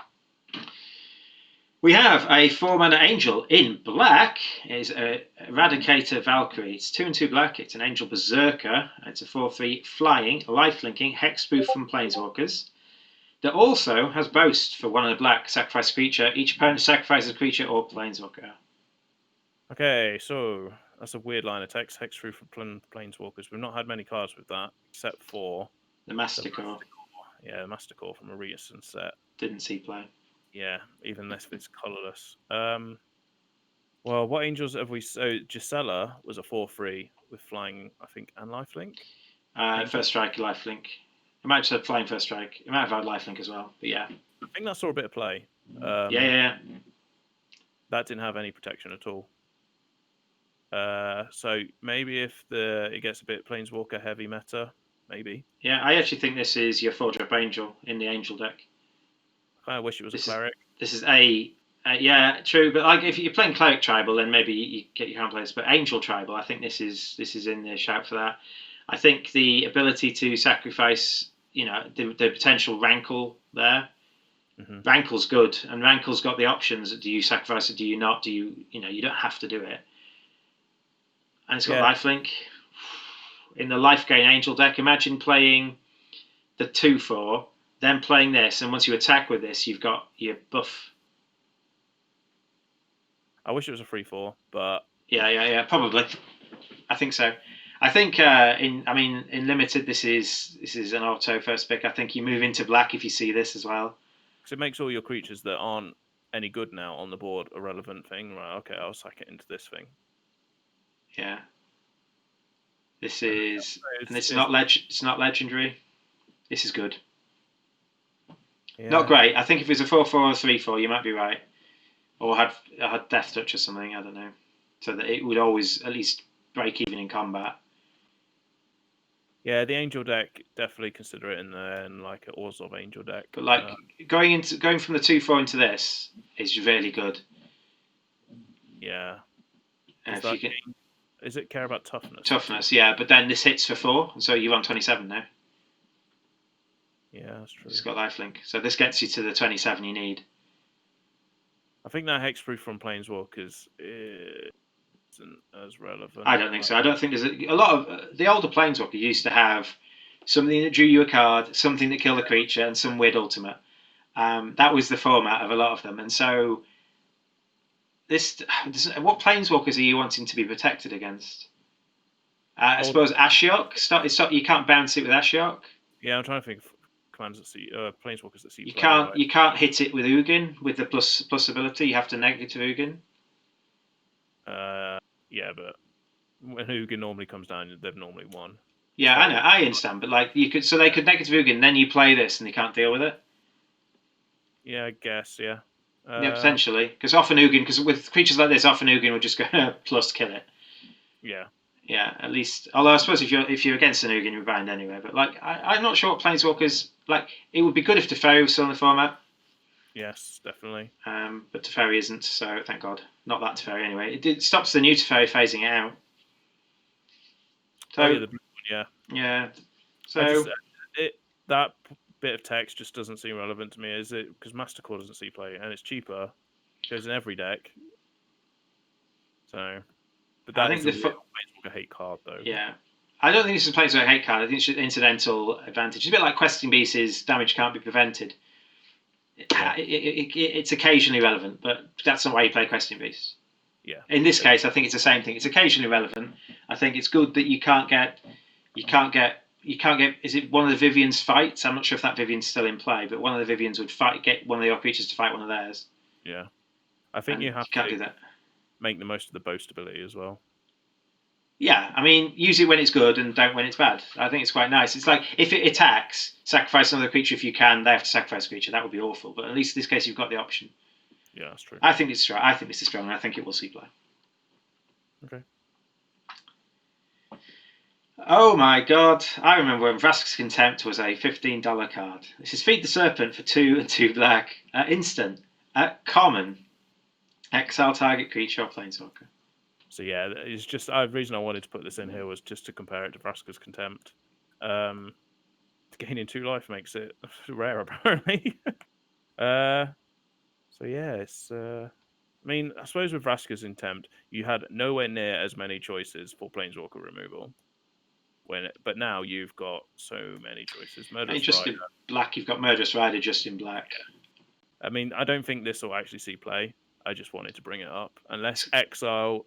We have a 4-mana angel in black. It is a Eradicator Valkyrie. It's 2 and 2 black. It's an angel berserker. It's a 4/3 flying, lifelinking, hexproof from planeswalkers. That also has boast for 1 and a black. Sacrifice a creature. Each opponent sacrifices a creature or planeswalker. Okay, so that's a weird line of text. Hexproof for planeswalkers. We've not had many cards with that, except for the Mastercore. Yeah, the Mastercore from a recent set. Didn't see play. Yeah, even if it's colourless. Well, what angels have we... So, Gisela was a 4/3 with flying, I think, and lifelink? First strike, lifelink. It might have said flying first strike. It might have had lifelink as well, but yeah. I think that saw a bit of play. Yeah. That didn't have any protection at all. So maybe if it gets a bit planeswalker heavy meta, maybe. Yeah, I actually think this is your 4-drop angel in the angel deck. I kind of wish it was a cleric. This is yeah, true. But like if you're playing cleric tribal, then maybe you get your hand players. But angel tribal, I think this is in the shout for that. I think the ability to sacrifice, the potential rankle there, Rankle's good, and Rankle's got the options. Do you sacrifice it? Do you not? Do you you don't have to do it. And it's got lifelink. In the life gain angel deck, imagine playing the 2/4, then playing this, and once you attack with this, you've got your buff. I wish it was a 3/4, but yeah, probably. I think so. I think in limited, this is an auto first pick. I think you move into black if you see this as well. Because it makes all your creatures that aren't any good now on the board a relevant thing. Right, okay, I'll sack it into this thing. Yeah. This is... And it's not legendary. This is good. Yeah. Not great. I think if it was a 4/4 or 3/4, you might be right. Or had Death Touch or something, I don't know. So that it would always at least break even in combat. Yeah, the Angel deck, definitely consider it in there, and like an Orzhov Angel deck. But like going from the 2/4 into this is really good. Yeah. Is it care about toughness? Toughness, yeah. But then this hits for 4, so you're on 27 now. Yeah, that's true. It's got lifelink, so this gets you to the 27 you need. I think that hexproof from Planeswalkers isn't as relevant. I don't think so. I don't think there's a lot of the older Planeswalker used to have something that drew you a card, something that killed a creature, and some weird ultimate. That was the format of a lot of them, and so what Planeswalkers are you wanting to be protected against? I suppose Ashiok. You can't bounce it with Ashiok. Yeah, I'm trying to think of commanders that see Planeswalkers that see. You can't hit it with Ugin with the plus ability. You have to negative Ugin. Yeah, but when Ugin normally comes down, they've normally won. Yeah, I know, I understand, but like they could negative Ugin, then you play this and they can't deal with it. Yeah, I guess. Yeah. Yeah, potentially, because often Ugin, because with creatures like this, often Ugin would just go plus kill it. Yeah. Yeah, at least. Although I suppose if you're against an Ugin, you're bound anyway. But like, I'm not sure what Planeswalkers like. It would be good if Teferi was still in the format. Yes, definitely. But Teferi isn't, so thank God. Not that Teferi anyway. It stops the new Teferi phasing it out. So, the blue one, yeah. Yeah. So that bit of text just doesn't seem relevant to me. Is it because Mastercore doesn't see play and it's cheaper? It goes in every deck. So, but that is a Planeswalker hate card though. Yeah. I don't think this is a Planeswalker hate card. I think it's an incidental advantage. It's a bit like Questing Beast's damage can't be prevented. It's occasionally relevant, but that's not why you play Questing Beast. Yeah. In this case, I think it's the same thing. It's occasionally relevant. I think it's good that you can't get. Is it one of the Vivian's fights? I'm not sure if that Vivian's still in play, but one of the Vivians would get one of your creatures to fight one of theirs. Yeah, I think you can't do that. Make the most of the boast ability as well. Yeah, I mean, use it when it's good and don't when it's bad. I think it's quite nice. It's like if it attacks, sacrifice another creature if you can. They have to sacrifice a creature. That would be awful, but at least in this case you've got the option. Yeah, that's true. I think it's strong. I think this is strong, and I think it will see play. Okay. Oh my God! I remember when Vraska's Contempt was a $15 card. This is Feed the Serpent for 2 and 2 black. Instant. Common. Exile target creature or Planeswalker. So yeah, it's just the reason I wanted to put this in here was just to compare it to Vraska's Contempt. Gaining 2 life makes it rare apparently. So yeah, it's. I mean, I suppose with Vraska's Contempt, you had nowhere near as many choices for Planeswalker removal. But now you've got so many choices. Just in black, you've got Murderous Rider just in black. I mean, I don't think this will actually see play. I just wanted to bring it up. Unless Exile's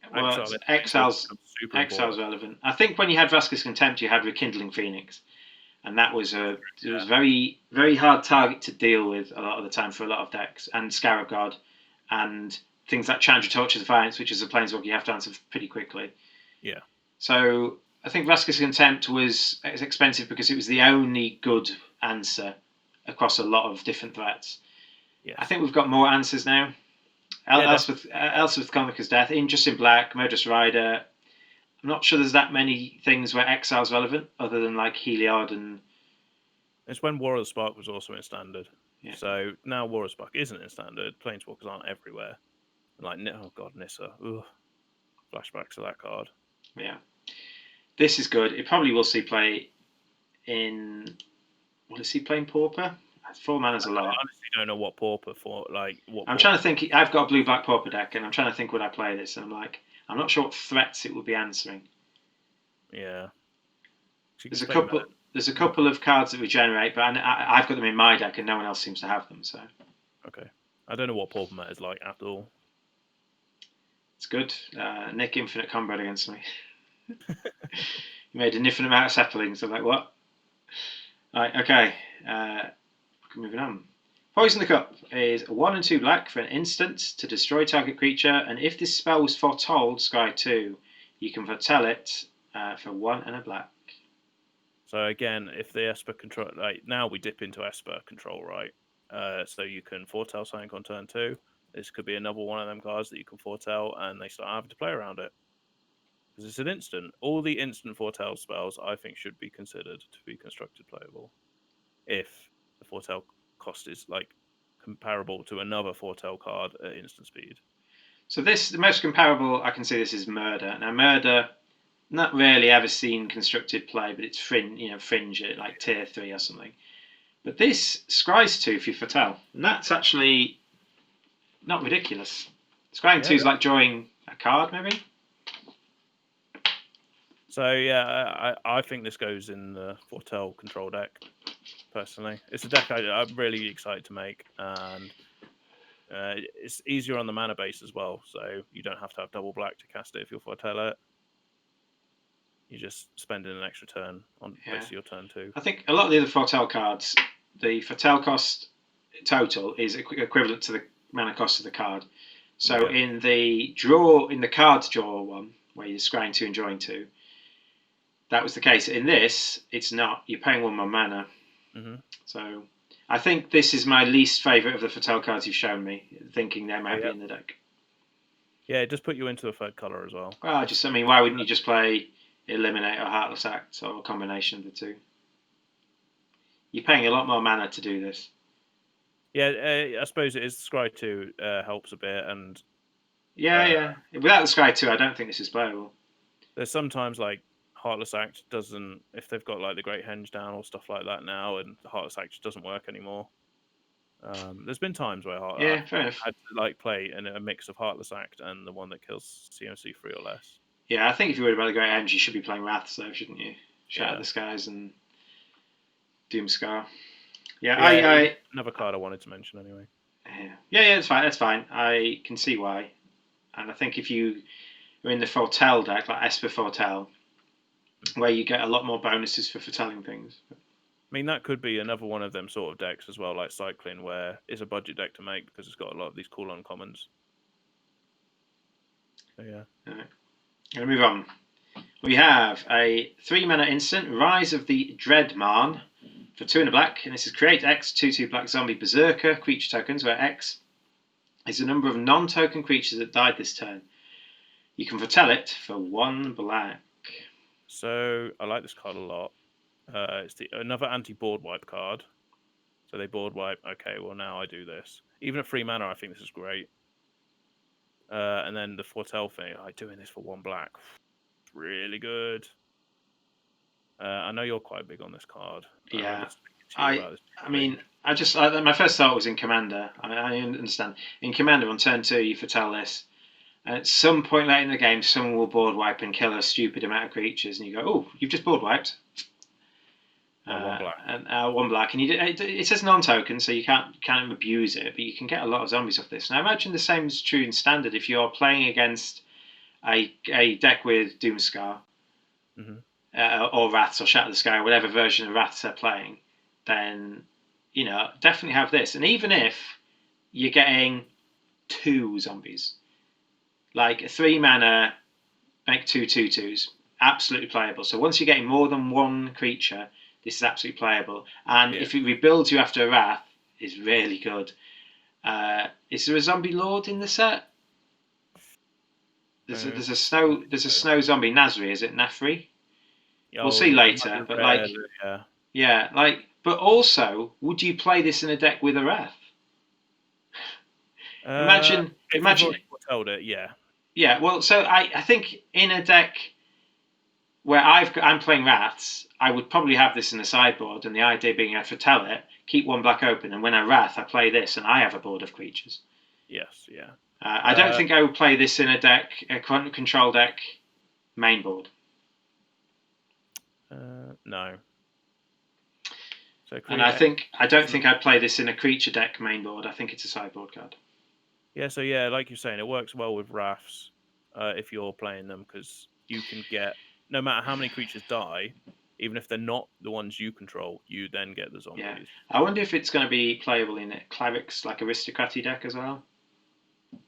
relevant. I think when you had Vraska's Contempt, you had Rekindling Phoenix. And that was it was very, very hard target to deal with a lot of the time for a lot of decks. And Scarab God and things like Chandra Torture Defiance, which is a Planeswalker you have to answer pretty quickly. Yeah. So I think Vraska's Contempt was expensive because it was the only good answer across a lot of different threats. Yes. I think we've got more answers now. Elspeth Conqueror's Death, just in black, Murderous Rider. I'm not sure there's that many things where Exile's relevant, other than like Heliod and... It's when War of the Spark was also in Standard. Yeah. So now War of the Spark isn't in Standard. Planeswalkers aren't everywhere. Like, oh god, Nissa. Ugh. Flashbacks to that card. Yeah. This is good. It probably will see play in... Will it see play in Pauper? 4 mana's a I lot. honestly don't know what Pauper for. Like what. I'm trying to think. I've got a blue-black Pauper deck, and I'm trying to think would I play this, and I'm like, I'm not sure what threats it would be answering. Yeah. There's a couple. There's a couple of cards that regenerate, but I've got them in my deck, and no one else seems to have them. So. Okay. I don't know what Pauper Met is like at all. It's good. Nick infinite combo against me. He made an infinite amount of saplings. I'm like, what? Right, okay. Moving on. Poison the Cup is 1 and 2 black for an instant to destroy target creature, and if this spell was foretold, scry 2, you can foretell it for 1 and a black. So again, if the Esper control, like now we dip into Esper control, right? So you can foretell something on turn 2. This could be another one of them cards that you can foretell, and they start having to play around it. Because it's an instant. All the instant foretell spells, I think, should be considered to be constructed playable. If the foretell cost is like comparable to another foretell card at instant speed. So the most comparable I can see this is Murder. Now Murder, not really ever seen constructed play, but it's fringe at like tier 3 or something. But this scries 2 if you foretell, and that's actually not ridiculous. Scrying 2 is like drawing a card, maybe. So yeah, I think this goes in the foretell control deck. Personally, it's a deck I'm really excited to make, and it's easier on the mana base as well. So you don't have to have double black to cast it if you foretell it. You just spend an extra turn on basically your turn 2. I think a lot of the other foretell cards, the foretell cost total is equivalent to the mana cost of the card. So in the cards draw one, where you're scrying 2 and drawing 2, that was the case. In this, it's not. You're paying 1 more mana. Mm-hmm. So I think this is my least favourite of the foretell cards you've shown me, thinking they might be in the deck. Yeah, it just put you into a third colour as well. Well, why wouldn't you just play Eliminate or Heartless Act, or a combination of the two? You're paying a lot more mana to do this. Yeah, I suppose it is. Scry 2 helps a bit, and yeah. Without the Scry 2, I don't think this is playable. There's sometimes like Heartless Act doesn't, if they've got like the Great Henge down or stuff like that now, and the Heartless Act just doesn't work anymore. There's been times where I've had to like play in a mix of Heartless Act and the one that kills CMC 3 or less. Yeah, I think if you're worried about the Great Henge, you should be playing Wraths though, shouldn't you? Shatter the Skies and Doomscar. Yeah, another card I wanted to mention anyway. Yeah, that's fine. I can see why. And I think if you are in the Foretell deck, like Esper Foretell, where you get a lot more bonuses for foretelling things. I mean, that could be another one of them sort of decks as well, like Cycling, where it's a budget deck to make because it's got a lot of these cool uncommons. So yeah. All right. Going to move on. We have a 3-mana instant, Rise of the Dreadmarn, for 2 and a black, and this is create X 2/2 black zombie berserker creature tokens, where X is the number of non-token creatures that died this turn. You can foretell it for 1 black. So I like this card a lot. It's another anti-board wipe card. So they board wipe. Okay, well now I do this. Even at 3 mana, I think this is great. And then the foretell thing, doing this for 1 black, really good. I know you're quite big on this card. Yeah, my first thought was in Commander. I understand. In Commander, on turn 2, you foretell this. And at some point late in the game, someone will board wipe and kill a stupid amount of creatures, and you go, "Oh, you've just board wiped." 1 black. And 1 black, and it says non-token, so you can't abuse it, but you can get a lot of zombies off this. Now, I imagine the same is true in Standard. If you're playing against a deck with Doomscar, or Wraths, or Shatter the Sky, or whatever version of Wraths they're playing, then definitely have this. And even if you're getting 2 zombies, like a 3 mana, make 2 2/2s, absolutely playable. So once you're getting more than 1 creature, this is absolutely playable. And if it rebuilds you after a Wrath, it's really good. Is there a zombie lord in the set? There's a snow zombie. Nazri, is it Nafri? We'll see later. But but also, would you play this in a deck with a Wrath? Imagine. Told it, yeah. Yeah. Well, so I think in a deck where I'm playing Wraths, I would probably have this in the sideboard, and the idea being I'd foretell it, keep one black open, and when I wrath, I play this, and I have a board of creatures. Yes, yeah. I don't think I would play this in a control deck main board. No. So and I don't think I'd play this in a creature deck main board. I think it's a sideboard card. Yeah, so like you're saying, it works well with wraths if you're playing them, because you can get, no matter how many creatures die, even if they're not the ones you control, you then get the zombies. Yeah. I wonder if it's going to be playable in Cleric's like aristocracy deck as well.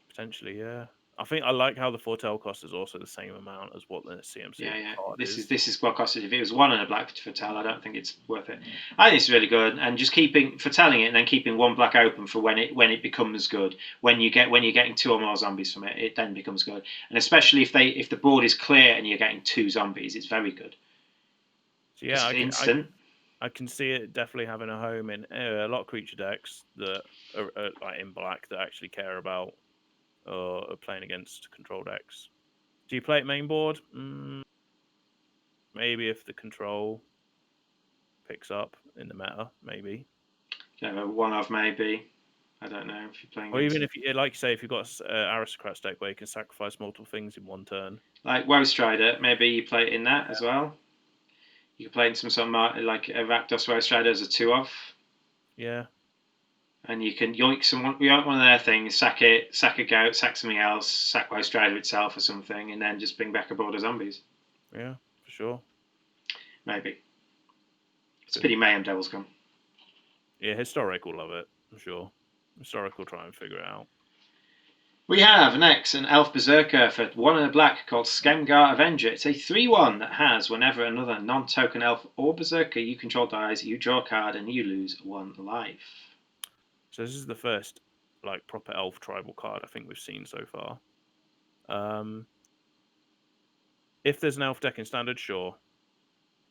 Potentially, yeah. I think I like how the foretell cost is also the same amount as what the CMC card is. This is what cost it. If it was 1 and a black for foretell, I don't think it's worth it. I think it's really good, and just foretelling it and then keeping 1 black open for when it becomes good. When you're getting 2 or more zombies from it, it then becomes good. And especially if the board is clear and you're getting 2 zombies, it's very good. So yeah, instant. I can see it definitely having a home in a lot of creature decks that are like in black that actually care about playing against control decks. Do you play it main board? Maybe if the control picks up in the meta, maybe. One of maybe. I don't know if you're playing. Or even if you, like you say, if you've got aristocrats deck where you can sacrifice multiple things in one turn. Like Woe Strider, maybe you play it in that as well. You can play in some sort of like a Rakdos Woe Strider as a 2-of. Yeah. And you can yoink one of their things, sack a goat, sack something else, sack Woe Strider itself or something, and then just bring back a board of zombies. Yeah, for sure. Maybe. It's a pity Mayhem Devil's gone. Yeah, Historic will love it, I'm sure. Historic will try and figure it out. We have next an Elf Berserker for 1 and a black called Skemgar Avenger. It's a 3/1 that has whenever another non-token elf or berserker you control dies, you draw a card and you lose 1 life. So this is the first like proper elf tribal card I think we've seen so far. If there's an elf deck in standard, sure.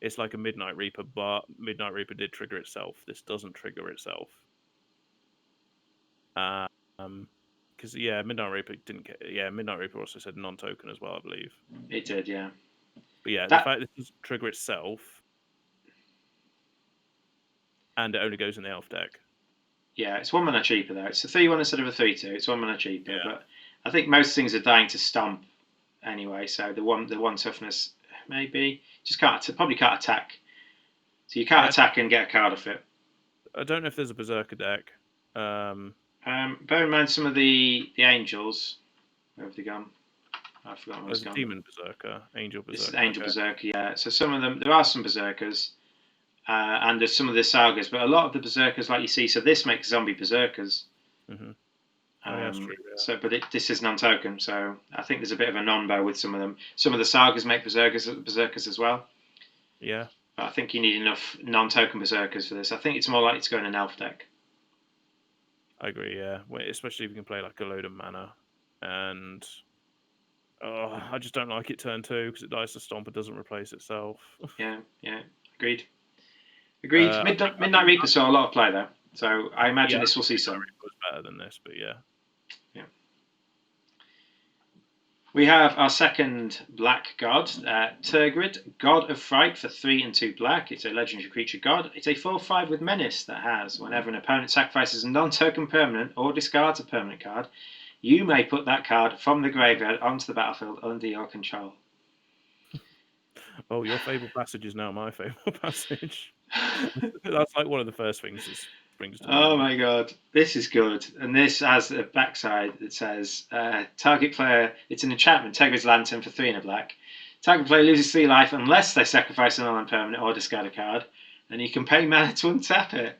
It's like a Midnight Reaper, but Midnight Reaper did trigger itself. This doesn't trigger itself. Because Midnight Reaper didn't get. Yeah, Midnight Reaper also said non-token as well, I believe. It did, yeah. But yeah, the fact that this doesn't trigger itself, and it only goes in the elf deck. Yeah, it's 1 mana cheaper though. It's a 3/1 instead of a 3/2. It's 1 mana cheaper, but I think most things are dying to stomp anyway. So the one toughness maybe just probably can't attack. So you can't attack and get a card off it. I don't know if there's a berserker deck. Bear in mind some of the angels. Where have they gone? I've forgotten where it's gone. Demon Berserker, Angel Berserker. This is Angel Berserker, yeah. So some of them, there are some berserkers, and there's some of the sagas, but a lot of the berserkers, like you see, so this makes zombie berserkers. Mm-hmm. That's true, yeah. So, but this is non-token, so I think there's a bit of a non-bow with some of them. Some of the sagas make berserkers as well. Yeah. But I think you need enough non-token berserkers for this. I think it's more likely to go in an elf deck. I agree, yeah. Especially if you can play like a load of mana. And I just don't like it turn 2 because it dies to stomp and doesn't replace itself. Yeah. Agreed. Midnight Reaper saw a lot of play though, so I imagine this will see some. It was better than this, but yeah. We have our second black god, Tergrid, God of Fright for 3 and 2 black. It's a legendary creature god. It's a 4/5 with menace that has, whenever an opponent sacrifices a non-token permanent or discards a permanent card, you may put that card from the graveyard onto the battlefield under your control. Oh, your Fable Passage is now my Fable Passage. That's like one of the first things that springs to mind. Oh my god, this is good. And this has a backside that says, target player, it's an enchantment, Tergrid's Lantern for 3 and a black. Target player loses 3 life unless they sacrifice a non-permanent or discard a card, and you can pay mana to untap it.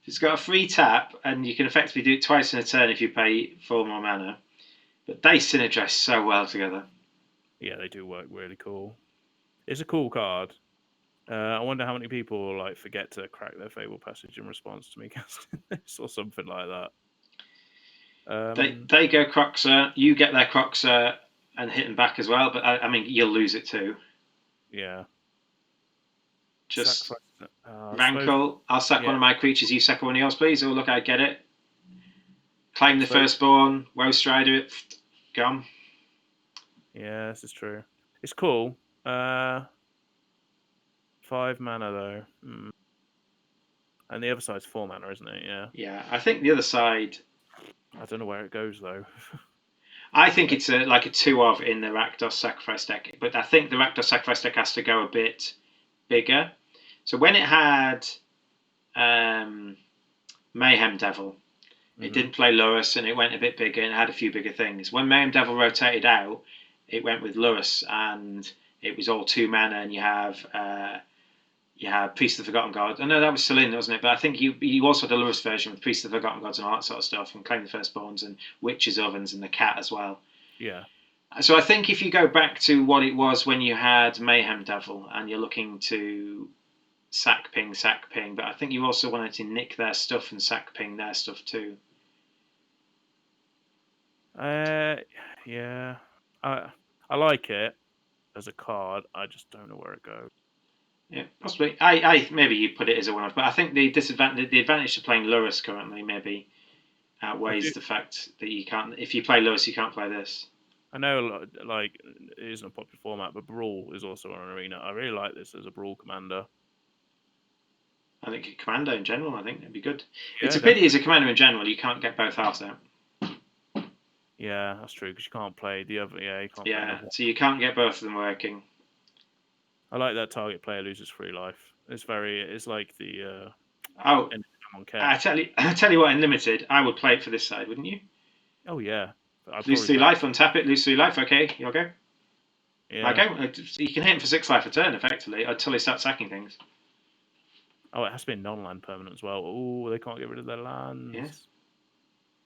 It's got a free tap, and you can effectively do it twice in a turn if you pay 4 more mana. But they synergize so well together. Yeah, they do work really cool. It's a cool card. I wonder how many people like forget to crack their Fable Passage in response to me casting this or something like that. They go Croxer, you get their Croxer and hit them back as well, but I mean, you'll lose it too. Yeah. Just Rankle, I'll sack one of my creatures, you sack one of yours, please. Oh, look, I get it. Claim the Firstborn, Woe Strider it, gone. Yeah, this is true. It's cool. 5 mana though. And the other side's 4 mana, isn't it? Yeah. Yeah, I think the other side. I don't know where it goes though. I think it's like a 2 of in the Rakdos Sacrifice deck, but I think the Rakdos Sacrifice deck has to go a bit bigger. So when it had Mayhem Devil, it didn't play Lurrus and it went a bit bigger and it had a few bigger things. When Mayhem Devil rotated out, it went with Lurrus and it was all 2 mana and you have Priest of the Forgotten Gods. I know that was Selene, wasn't it? But I think you also had a Lurrus version with Priest of the Forgotten Gods and all that sort of stuff, and Claim the Firstborns and Witches' Ovens and the Cat as well. Yeah. So I think if you go back to what it was when you had Mayhem Devil and you're looking to sack ping, but I think you also wanted to nick their stuff and sack ping their stuff too. Yeah. I like it as a card. I just don't know where it goes. Yeah, possibly. I maybe you put it as a one-off, but I think the advantage to playing Lurrus currently maybe outweighs the fact that you can't. If you play Lurrus, you can't play this. I know, like, it isn't a popular format, but Brawl is also on an arena. I really like this as a Brawl commander. I think Commander in general, I think it'd be good. Yeah, it's a pity as a Commander in general, you can't get both halves out. Yeah, that's true, because you can't play the other. Yeah, you can't. Yeah, so you can't get both of them working. I like that target player loses 3 life. It's like the. Oh, I tell you what, in limited, I would play it for this side, wouldn't you? Oh yeah. Lose 3 life, untap it, lose 3 life. Okay, you'll go. Yeah. Okay, you can hit him for 6 life a turn effectively until he starts sacking things. Oh, it has to be a non-land permanent as well. Oh, they can't get rid of their lands. Yes.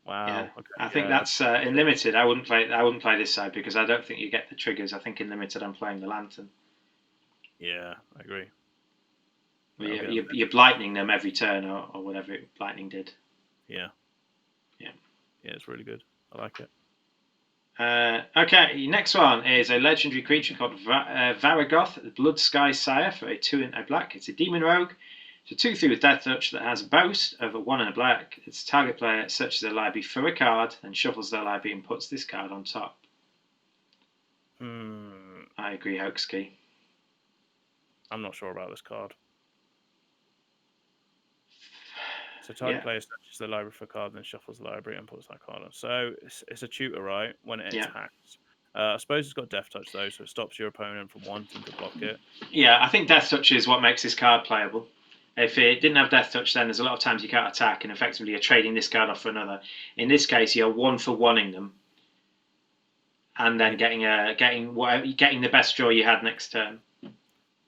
Wow. Yeah. Okay, I think that's in limited. I wouldn't play this side because I don't think you get the triggers. I think in limited, I'm playing the Lantern. Yeah, I agree. You're blightning them every turn or whatever Lightning did. Yeah. Yeah. Yeah, it's really good. I like it. Okay, next one is a legendary creature called Varagoth, the Blood Sky Sire, for a 2 and a black. It's a demon rogue. It's a 2/3 with Death Touch that has a boast of a 1 and a black. Its target player searches their library for a card and shuffles their library and puts this card on top. I agree, Hoaxkey. I'm not sure about this card. So target player searches the library for a card, then shuffles the library and puts that card on. So it's a tutor, right? When it attacks. I suppose it's got Death Touch though, so it stops your opponent from wanting to block it. Yeah, I think Death Touch is what makes this card playable. If it didn't have Death Touch, then there's a lot of times you can't attack, and effectively you're trading this card off for another. In this case, you're 1-for-1ing them, and then getting the best draw you had next turn.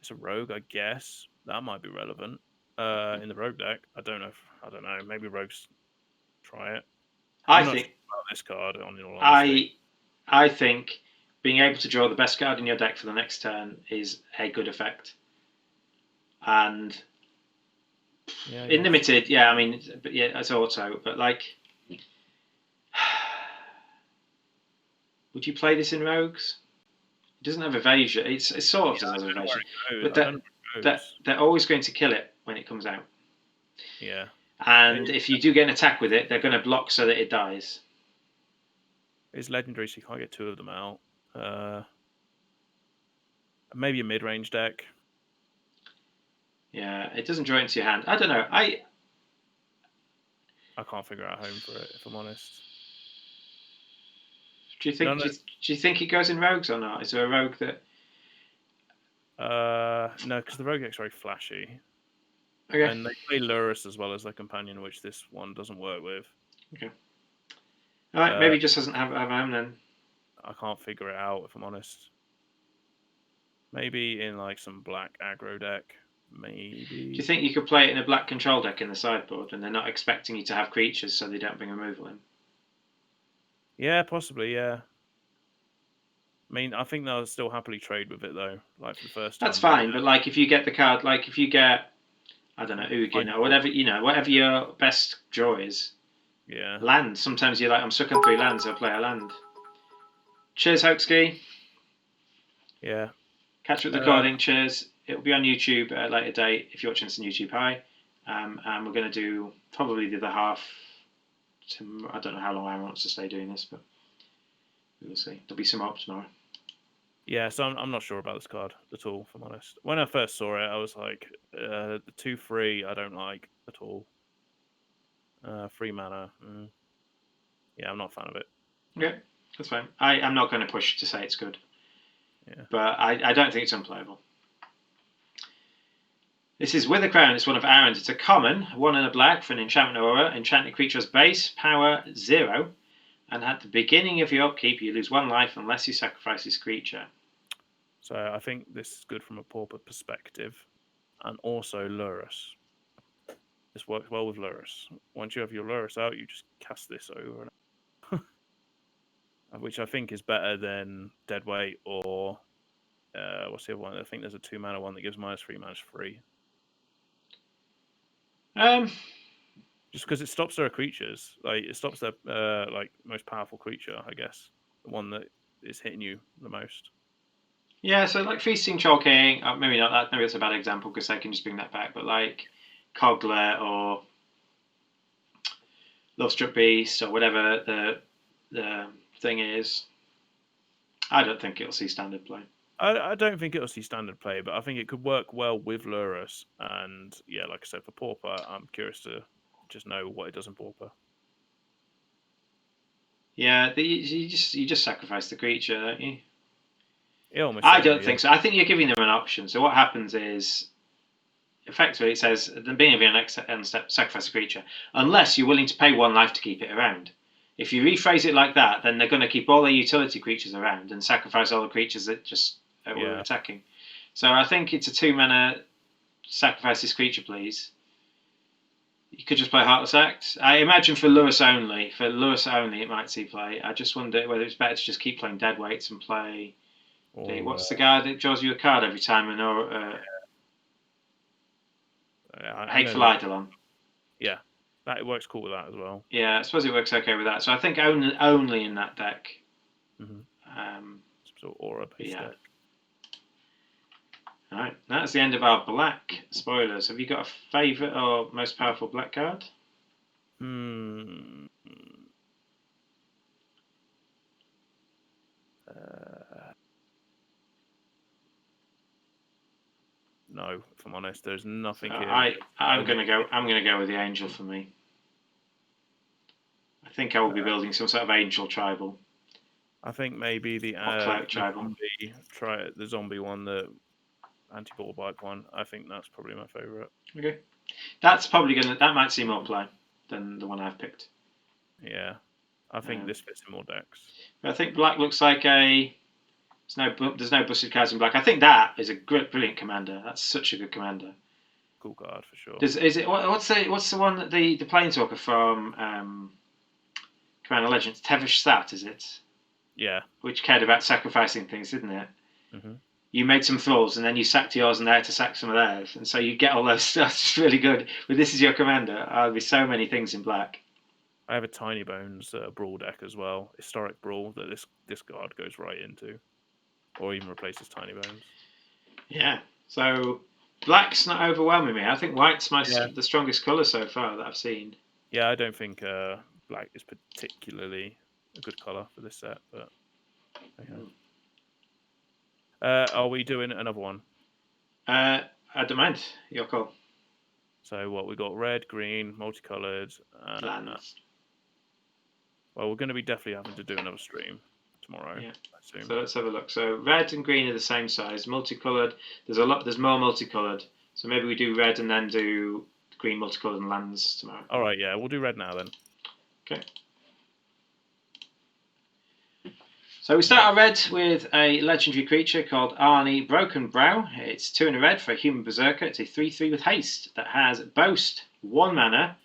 It's a rogue, I guess. That might be relevant. In the rogue deck, I don't know. Maybe rogues try it. I think about this card. On all honesty. I think being able to draw the best card in your deck for the next turn is a good effect. And in limited, yeah, I mean, but yeah, it's auto. But like, would you play this in rogues? It doesn't have evasion. It sort of doesn't have evasion, but they're always going to kill it when it comes out. Yeah. And if you do get an attack with it, they're going to block so that it dies. It's legendary, so you can't get 2 of them out. Maybe a mid-range deck. Yeah, it doesn't draw into your hand. I don't know. I can't figure out a home for it, if I'm honest. Do you think? Do you think it goes in rogues or not? Is there a rogue that? No, because the rogue deck's very flashy. Okay. And they play Lurrus as well as their companion, which this one doesn't work with. Okay. All right, maybe it just doesn't have a home then. I can't figure it out, if I'm honest. Maybe in like some black aggro deck. Maybe. Do you think you could play it in a black control deck in the sideboard, and they're not expecting you to have creatures, so they don't bring removal in? Yeah, possibly. Yeah. I mean, I think they'll still happily trade with it though. Like for the first. That's fine, but like if you get the card, like if you get, I don't know, Ugin or whatever, whatever your best draw is. Yeah. Land. Sometimes you're like, I'm stuck on 3 lands, I'll play a land. Cheers, Hoaxkey. Yeah. Catch up the recording. Cheers. It'll be on YouTube at a later date if you're watching this on YouTube. Hi. And we're going to do probably the other half. I don't know how long I want to stay doing this, but we'll see. There'll be some up tomorrow. Yeah, so I'm not sure about this card at all, if I'm honest. When I first saw it, I was like, the 2/3 I don't like at all. 3 mana. Yeah, I'm not a fan of it. Okay, that's fine. I'm not going to push to say it's good. Yeah. But I don't think it's unplayable. This is Wither Crown. It's one of Aaron's. It's a common, 1 and a black for an enchantment aura. Enchanted creature has base, power 0. And at the beginning of your upkeep, you lose 1 life unless you sacrifice this creature. So I think this is good from a pauper perspective. And also Lurrus. This works well with Lurrus. Once you have your Lurrus out, you just cast this over. Which I think is better than Deadweight or what's the other one? I think there's a 2-mana one that gives -3, -3. Just because it stops their creatures, like it stops their like most powerful creature, I guess, the one that is hitting you the most. Yeah, so like Feasting Troll King, maybe not that. Maybe that's a bad example because I can just bring that back. But like Cogler or Lovestruck Beast or whatever the thing is, I don't think it'll see standard play. I don't think it'll see standard play, but I think it could work well with Lurrus. And yeah, like I said, for Pauper, I'm curious to just know what it does in Pauper. Yeah, you just sacrifice the creature, don't you? I don't think so. I think you're giving them an option. So what happens is, effectively, it says at the beginning of your next step, sacrifice a creature, unless you're willing to pay 1 life to keep it around. If you rephrase it like that, then they're going to keep all their utility creatures around and sacrifice all the creatures that just were attacking. So I think it's a 2-mana sacrifice this creature, please. You could just play Heartless Act. I imagine for Lewis only, it might see play. I just wonder whether it's better to just keep playing Deadweights and play. What's the guard that draws you a card every time? Hateful Eidolon. Yeah, that works cool with that as well. Yeah, I suppose it works okay with that. So I think only in that deck. Some sort of aura-based deck. All right, that's the end of our black spoilers. Have you got a favourite or most powerful black card? No, if I'm honest, there's nothing here. I'm gonna go with the Angel for me. I think I will be building some sort of Angel tribal. I think maybe the zombie one, the anti-ball bike one. I think that's probably my favourite. Okay, that might see more play than the one I've picked. Yeah, I think this fits in more decks. I think black looks like there's no busted cards in black. I think that is a brilliant commander. That's such a good commander. Cool card for sure. What's the one that the Planeswalker from Commander Legends, Tevish Stat, is it? Yeah. Which cared about sacrificing things, didn't it? Mm-hmm. You made some thralls and then you sacked yours and they had to sack some of theirs, and so you get all those stuff. It's really good. But this is your commander. There'll be so many things in black. I have a Tiny Bones Brawl deck as well, Historic Brawl, that this card goes right into, or even replaces Tiny Bones. Yeah. So black's not overwhelming me. I think white's the strongest colour so far that I've seen. Yeah, I don't think black is particularly a good colour for this set, but okay. Are we doing another one? I don't mind. Your call. So what, we got red, green, multicoloured. Lands. Well, we're going to be definitely having to do another stream tomorrow. Yeah. So let's have a look. So red and green are the same size. Multicoloured. There's more multicoloured. So maybe we do red and then do green, multicoloured, and lands tomorrow. All right. Yeah, we'll do red now then. Okay. So we start our red with a legendary creature called Arnie Broken Brow. It's 2 in a red for a human berserker. It's a 3/3 with haste that has boast 1 mana.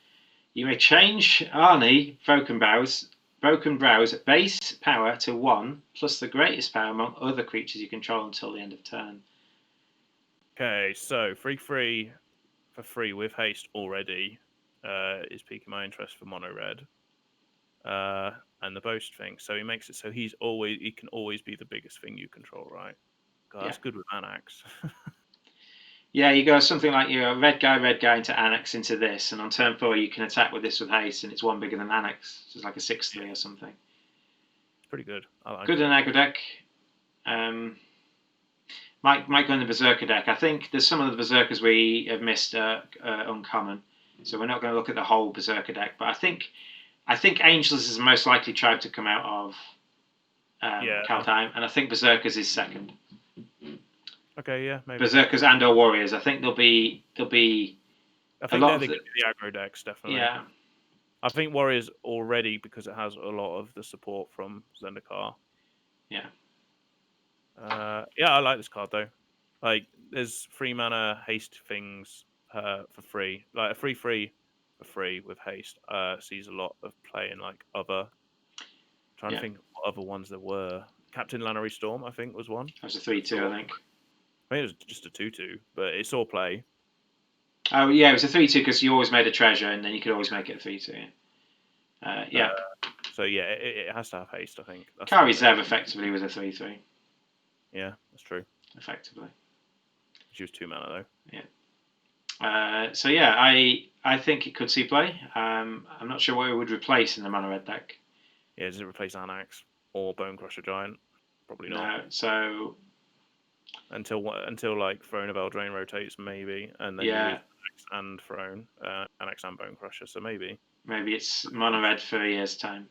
You may change Arnie Broken Brow's base power to 1 plus the greatest power among other creatures you control until the end of turn. Okay, so 3/3 for free with haste already is piquing my interest for mono red. And the boast thing, so he makes it so he can always be the biggest thing you control, right? God, that's good with Anax. Yeah, you go something like you're red guy into Anax into this, and on turn 4 you can attack with this with haste, and it's 1 bigger than Anax. So it's like a 6/3 or something. It's pretty good. I like good it. in aggro deck. Might go in the Berserker deck. I think there's some of the Berserkers we have missed uncommon, so we're not going to look at the whole Berserker deck. But I think Angels is the most likely tribe to come out of Kaldheim, and I think Berserkers is second. Okay, yeah, maybe Berserkers and/or Warriors. I think there'll be. I think they're the aggro decks, definitely. Yeah. I think Warriors already, because it has a lot of the support from Zendikar. Yeah. Yeah, I like this card though. Like, there's 3 mana haste things for free. Like a 3/3 for free with haste sees a lot of play in like other. Trying to think what other ones there were. Captain Lannery Storm, I think, was one. That was a 3/2, I think. I think it was just a 2/2, but it saw play. Oh yeah, it was a 3/2 because you always made a treasure, and then you could always make it a 3/2. Yeah. So yeah, it has to have haste, I think. Kari Zev effectively was a 3/3. Yeah, that's true. Effectively. She was 2 mana though. Yeah. So yeah, I think it could see play. I'm not sure what it would replace in the mono red deck. Yeah, does it replace Anax or Bone Crusher Giant? Probably not. No. So until like Throne of Eldraine rotates, maybe, and then you lose Anax and Throne, Anax and Bone Crusher. So maybe it's mono red for a year's time.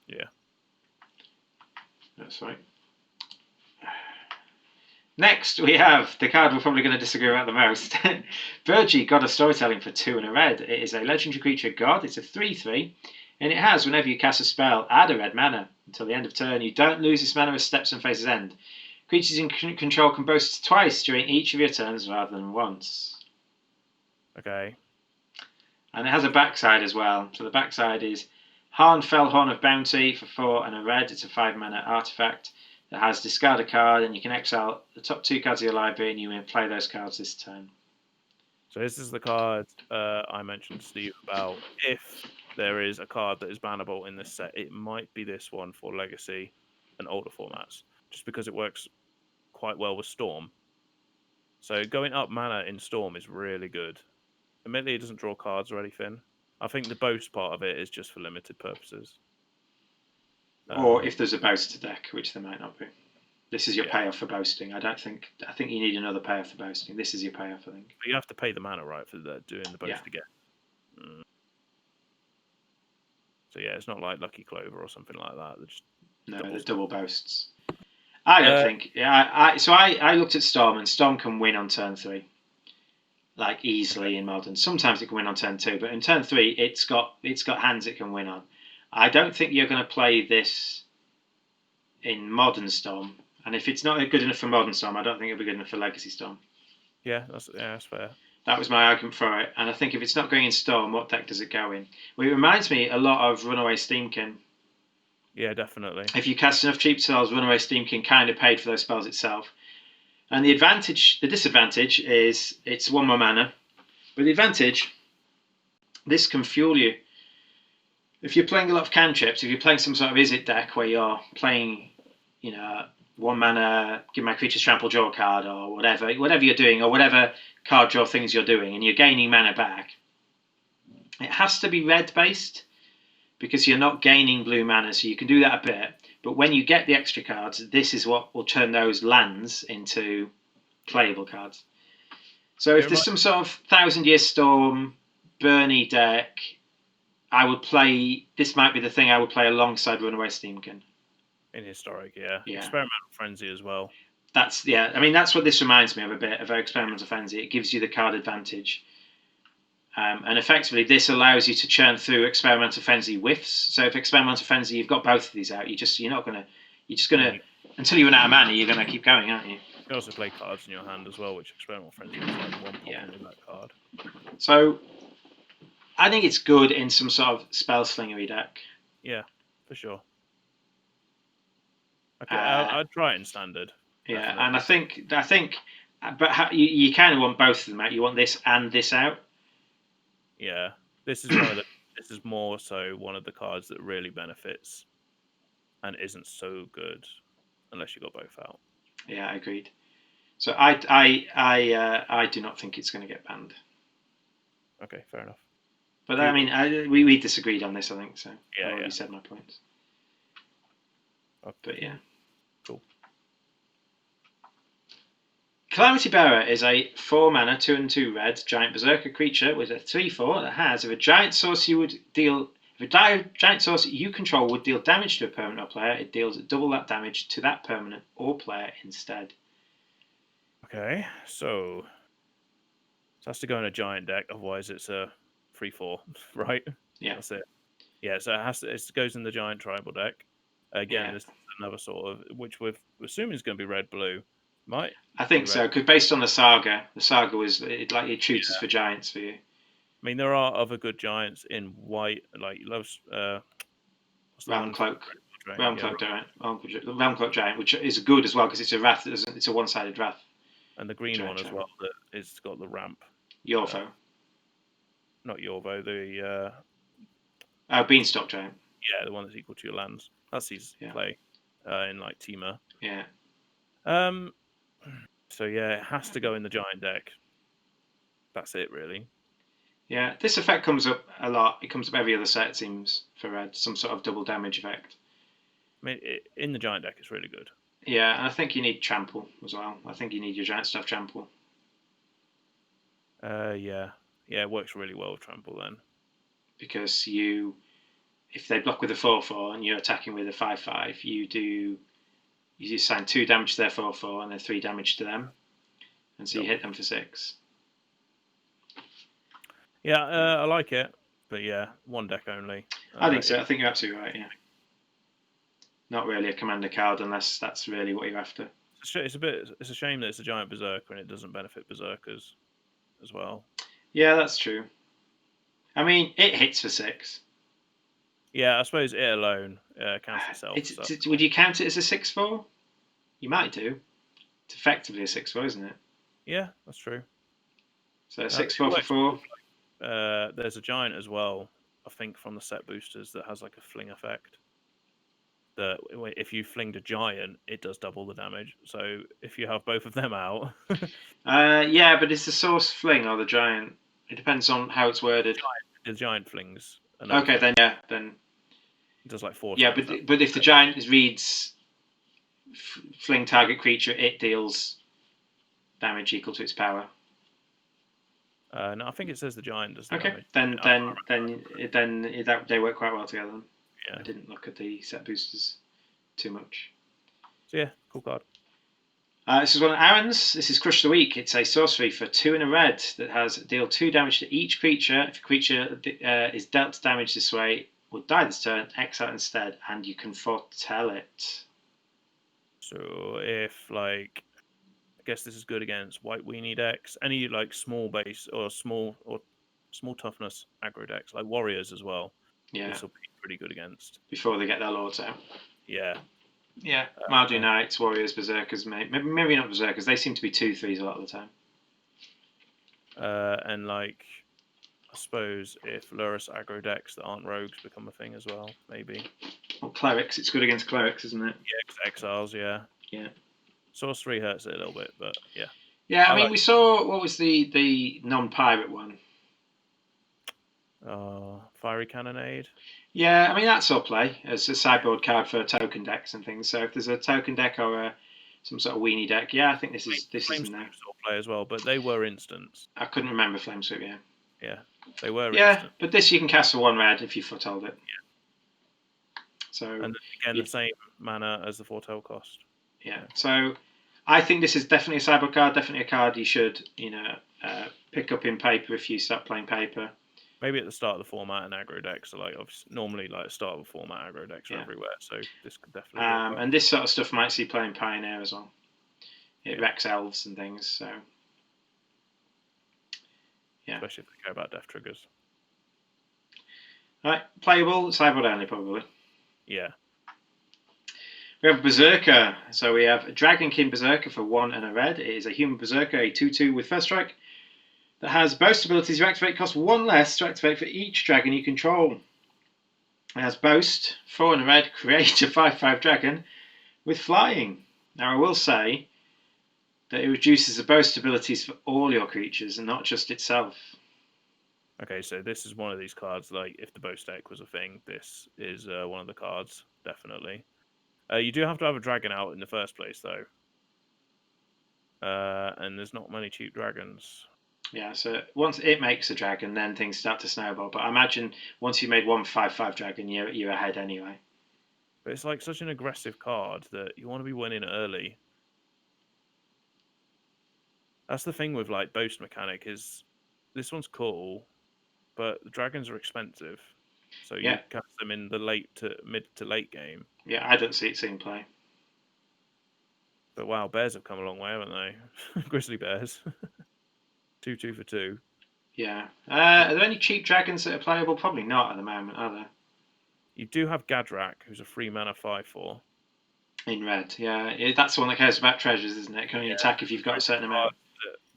Yeah. That's right. Next, we have the card we're probably going to disagree about the most. Virgie, God of Storytelling for 2 and a red. It is a legendary creature god. It's a 3/3. And it has, whenever you cast a spell, add a red mana. Until the end of turn, you don't lose this mana as steps and phases end. Creatures in control can boast twice during each of your turns rather than once. Okay. And it has a backside as well. So the backside is Harnfell Horn of Bounty for 4 and a red. It's a 5 mana artifact that has discard a card, and you can exile the top 2 cards of your library, and you may play those cards this turn. So this is the card I mentioned to Steve about. If there is a card that is bannable in this set, it might be this one for Legacy and older formats, just because it works quite well with Storm. So going up mana in Storm is really good. Admittedly, it doesn't draw cards or anything. I think the boast part of it is just for limited purposes. Or if there's a boaster deck, which there might not be. This is your payoff for boasting. I think you need another payoff for boasting. This is your payoff, I think. But you have to pay the mana, right, for doing the boast again. So yeah, it's not like Lucky Clover or something like that. They're double boasts. I don't think. Yeah, I looked at Storm, and Storm can win on turn 3, like easily in Modern. Sometimes it can win on turn 2, but in turn 3, it's got hands it can win on. I don't think you're going to play this in Modern Storm, and if it's not good enough for Modern Storm, I don't think it'll be good enough for Legacy Storm. Yeah, that's fair. That was my argument for it, and I think if it's not going in Storm, what deck does it go in? Well, it reminds me a lot of Runaway Steamkin. Yeah, definitely. If you cast enough cheap spells, Runaway Steamkin kind of paid for those spells itself. And the disadvantage is it's 1 more mana, but the advantage, this can fuel you. If you're playing a lot of cantrips, if you're playing some sort of Izzet deck where you're playing, 1 mana, give my creatures trample, draw a card, or whatever you're doing, or whatever card draw things you're doing, and you're gaining mana back, it has to be red based because you're not gaining blue mana, so you can do that a bit. But when you get the extra cards, this is what will turn those lands into playable cards. So if there's some sort of 1,000-Year Storm, Burnie deck, I would play. This might be the thing I would play alongside Runaway Steamkin. In Historic, yeah. Experimental Frenzy as well. That's what this reminds me of a bit of Experimental Frenzy. It gives you the card advantage, and effectively this allows you to churn through Experimental Frenzy whiffs. So if Experimental Frenzy, you've got both of these out, you're just gonna until you run out of mana, you're gonna keep going, aren't you? You can also play cards in your hand as well, which Experimental Frenzy is like 1 pop in that card. So I think it's good in some sort of spell slingery deck. Yeah, for sure. Okay, I'd try it in standard. Yeah, definitely. And I think, but you kind of want both of them out. You want this and this out. Yeah, this is this is more so one of the cards that really benefits, and isn't so good unless you got both out. Yeah, agreed. So I do not think it's going to get banned. Okay, fair enough. But I mean, we disagreed on this, I think. So yeah, I already said my points. Okay. But yeah, cool. Calamity Bearer is a 4 mana 2/2 red giant berserker creature with a 3/4 that has if a giant source you control would deal damage to a permanent or player, it deals double that damage to that permanent or player instead. Okay, so it has to go in a giant deck, otherwise it's a 3/4, right? Yeah. That's it. Yeah, so it goes in the giant tribal deck. Again, Yeah. this is another sort of, which we're assuming is going to be red-blue. Might I think be so, red. because based on the saga was it tutors for giants for you. I mean, there are other good giants in white, like loves. What's the Realm one? Cloak. Realm Cloak Giant. Realm Cloak Giant, which is good as well because it's a wrath. It's a one-sided wrath. And the green one as giant well that is got the ramp. Yorvo. Not Yorvo, the Beanstalk Giant. yeah, the one that's equal to your lands. That's his play in like Teamer. Yeah. So yeah, it has to go in the giant deck. That's it, really. Yeah, this effect comes up a lot. It comes up every other set, it seems, for red. Some sort of double damage effect. I mean, in the giant deck, it's really good. Yeah, and I think you need trample as well. I think you need your giant stuff trample. Yeah, it works really well with trample then. Because if they block with a 4/4 and you're attacking with a 5/5, you assign 2 damage to their 4/4 and then 3 damage to them, and so you hit them for 6. Yeah, I like it, but yeah, one deck only. I think so. I think you're absolutely right. Yeah, not really a commander card unless that's really what you're after. It's a shame that it's a giant berserker and it doesn't benefit berserkers as well. Yeah, that's true. I mean, it hits for 6. Yeah, I suppose it alone counts itself. Would you count it as a 6/4? You might do. It's effectively a 6/4, isn't it? Yeah, that's true. So 6/4 for 4. There's a giant as well, I think, from the set boosters that has like a fling effect. That if you flinged a giant, it does double the damage. So if you have both of them out, yeah, but it's the source fling or the giant. It depends on how it's worded. The giant flings. Okay, then yeah, then it does like 4 yeah, times. but if the giant reads fling target creature, it deals damage equal to its power. No, I think it says the giant does the okay, damage. Then they work quite well together. Yeah. I didn't look at the set boosters too much. So yeah, cool card. This is one of Aaron's. This is Crush the Weak. It's a sorcery for 2 and a red that has deal 2 damage to each creature. If a creature is dealt damage this way, will die this turn, exile instead, and you can foretell it. So if I guess this is good against white weenie decks, any like small base or small toughness aggro decks like warriors as well. Yeah, this will be pretty good against before they get their lords out. Yeah. Yeah, Mardu Knights, Warriors, Berserkers, maybe not Berserkers. They seem to be 2/3 a lot of the time. And I suppose if Lurrus aggro decks that aren't rogues become a thing as well, maybe. Well, clerics, it's good against clerics, isn't it? Yeah, exiles, yeah. Yeah. Sorcery hurts it a little bit, but yeah. Yeah, I mean, we saw, what was the non-pirate one? Fiery Cannonade. Yeah, I mean, that's all play as a sideboard card for token decks and things. So if there's a token deck or some sort of weenie deck, yeah, I think this is in there. All play as well, but they were instants. I couldn't remember Flamesweep, yeah. Yeah, they were instant. But this you can cast for 1 red if you foretold it. Yeah. So and again, the same mana as the foretell cost. Yeah. So I think this is definitely a sideboard card, definitely a card you should, pick up in paper if you start playing paper. Maybe at the start of the format, and aggro decks are normally like start of the format, aggro decks are everywhere. So this could definitely. And this sort of stuff might see playing Pioneer as well. It wrecks elves and things. So yeah, especially if they care about death triggers. All right, playable sideboard only probably. Yeah. We have Berserker. So we have a Dragonkin Berserker for 1 and a red. It is a human Berserker, a 2/2 with first strike. That has boast abilities you activate cost 1 less to activate for each dragon you control. It has boast, 4 and a red, create a 5/5 dragon with flying. Now I will say that it reduces the boast abilities for all your creatures and not just itself. Okay, so this is one of these cards, like if the boast deck was a thing, this is one of the cards, definitely. You do have to have a dragon out in the first place, though. and there's not many cheap dragons. Yeah, so once it makes a dragon, then things start to snowball. But I imagine once you made one 5/5 dragon, you're ahead anyway. But it's like such an aggressive card that you want to be winning early. That's the thing with like boast mechanic is this one's cool, but the dragons are expensive, so you Yeah, cast them in the mid to late game. yeah, I don't see it seeing play. But wow, bears have come a long way, haven't they? Grizzly bears, 2/2 for 2. Yeah. Are there any cheap dragons that are playable? Probably not at the moment, are there? You do have Gadrak, who's a 3 mana 5/4. In red, yeah. That's the one that cares about treasures, isn't it? Can only Yeah, attack if you've got a certain amount.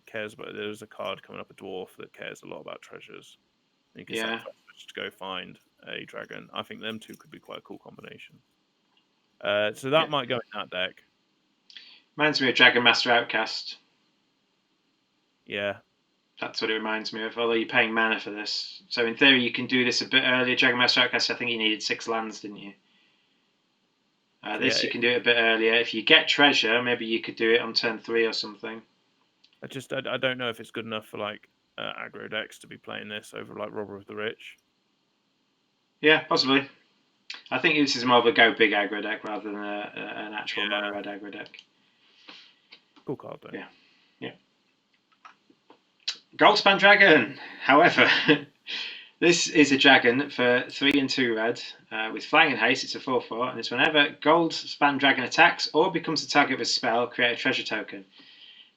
cares about. There's a card coming up, a dwarf that cares a lot about treasures. And you can Yeah. sacrifice to go find a dragon. I think them two could be quite a cool combination. So that might go in that deck. Reminds me of Dragon Master Outcast. Yeah. That's what it reminds me of, although you're paying mana for this. So in theory, you can do this a bit earlier. Dragon Master Outcast, I think you needed 6 lands, didn't you? This you can do it a bit earlier. If you get treasure, maybe you could do it on turn 3 or something. I don't know if it's good enough for like aggro decks to be playing this over like Robber of the Rich. Yeah, possibly. I think this is more of a go big aggro deck rather than an actual mono red aggro deck. Cool card though. Yeah. Goldspan Dragon, however, this is a dragon for 3 and 2 red with flying and haste. It's a 4/4, and it's whenever Goldspan Dragon attacks or becomes the target of a spell, create a treasure token.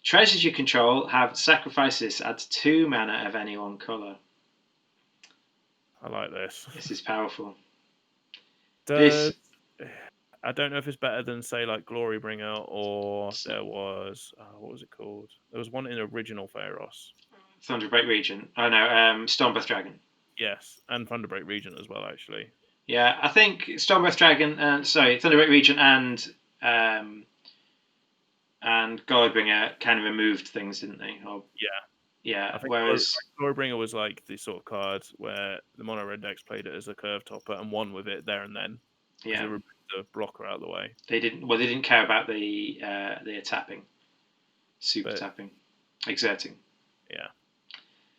Treasures you control have sacrifices add 2 mana of any one colour. I like this. This is powerful. I don't know if it's better than say like Glorybringer or there was what was it called? There was one in original Pharos. Thunderbreak Regent. Oh no, Stormbreath Dragon. Yes, and Thunderbreak Regent as well, actually. Yeah, I think Stormbreath Dragon. Thunderbreak Regent and Glorybringer kind of removed things, didn't they? Yeah. I think Whereas Glorybringer was like the sort of card where the mono red decks played it as a curve topper and won with it there and then. Yeah, they removed the blocker out of the way. They didn't. Well, they didn't care about the tapping, tapping, exerting. Yeah.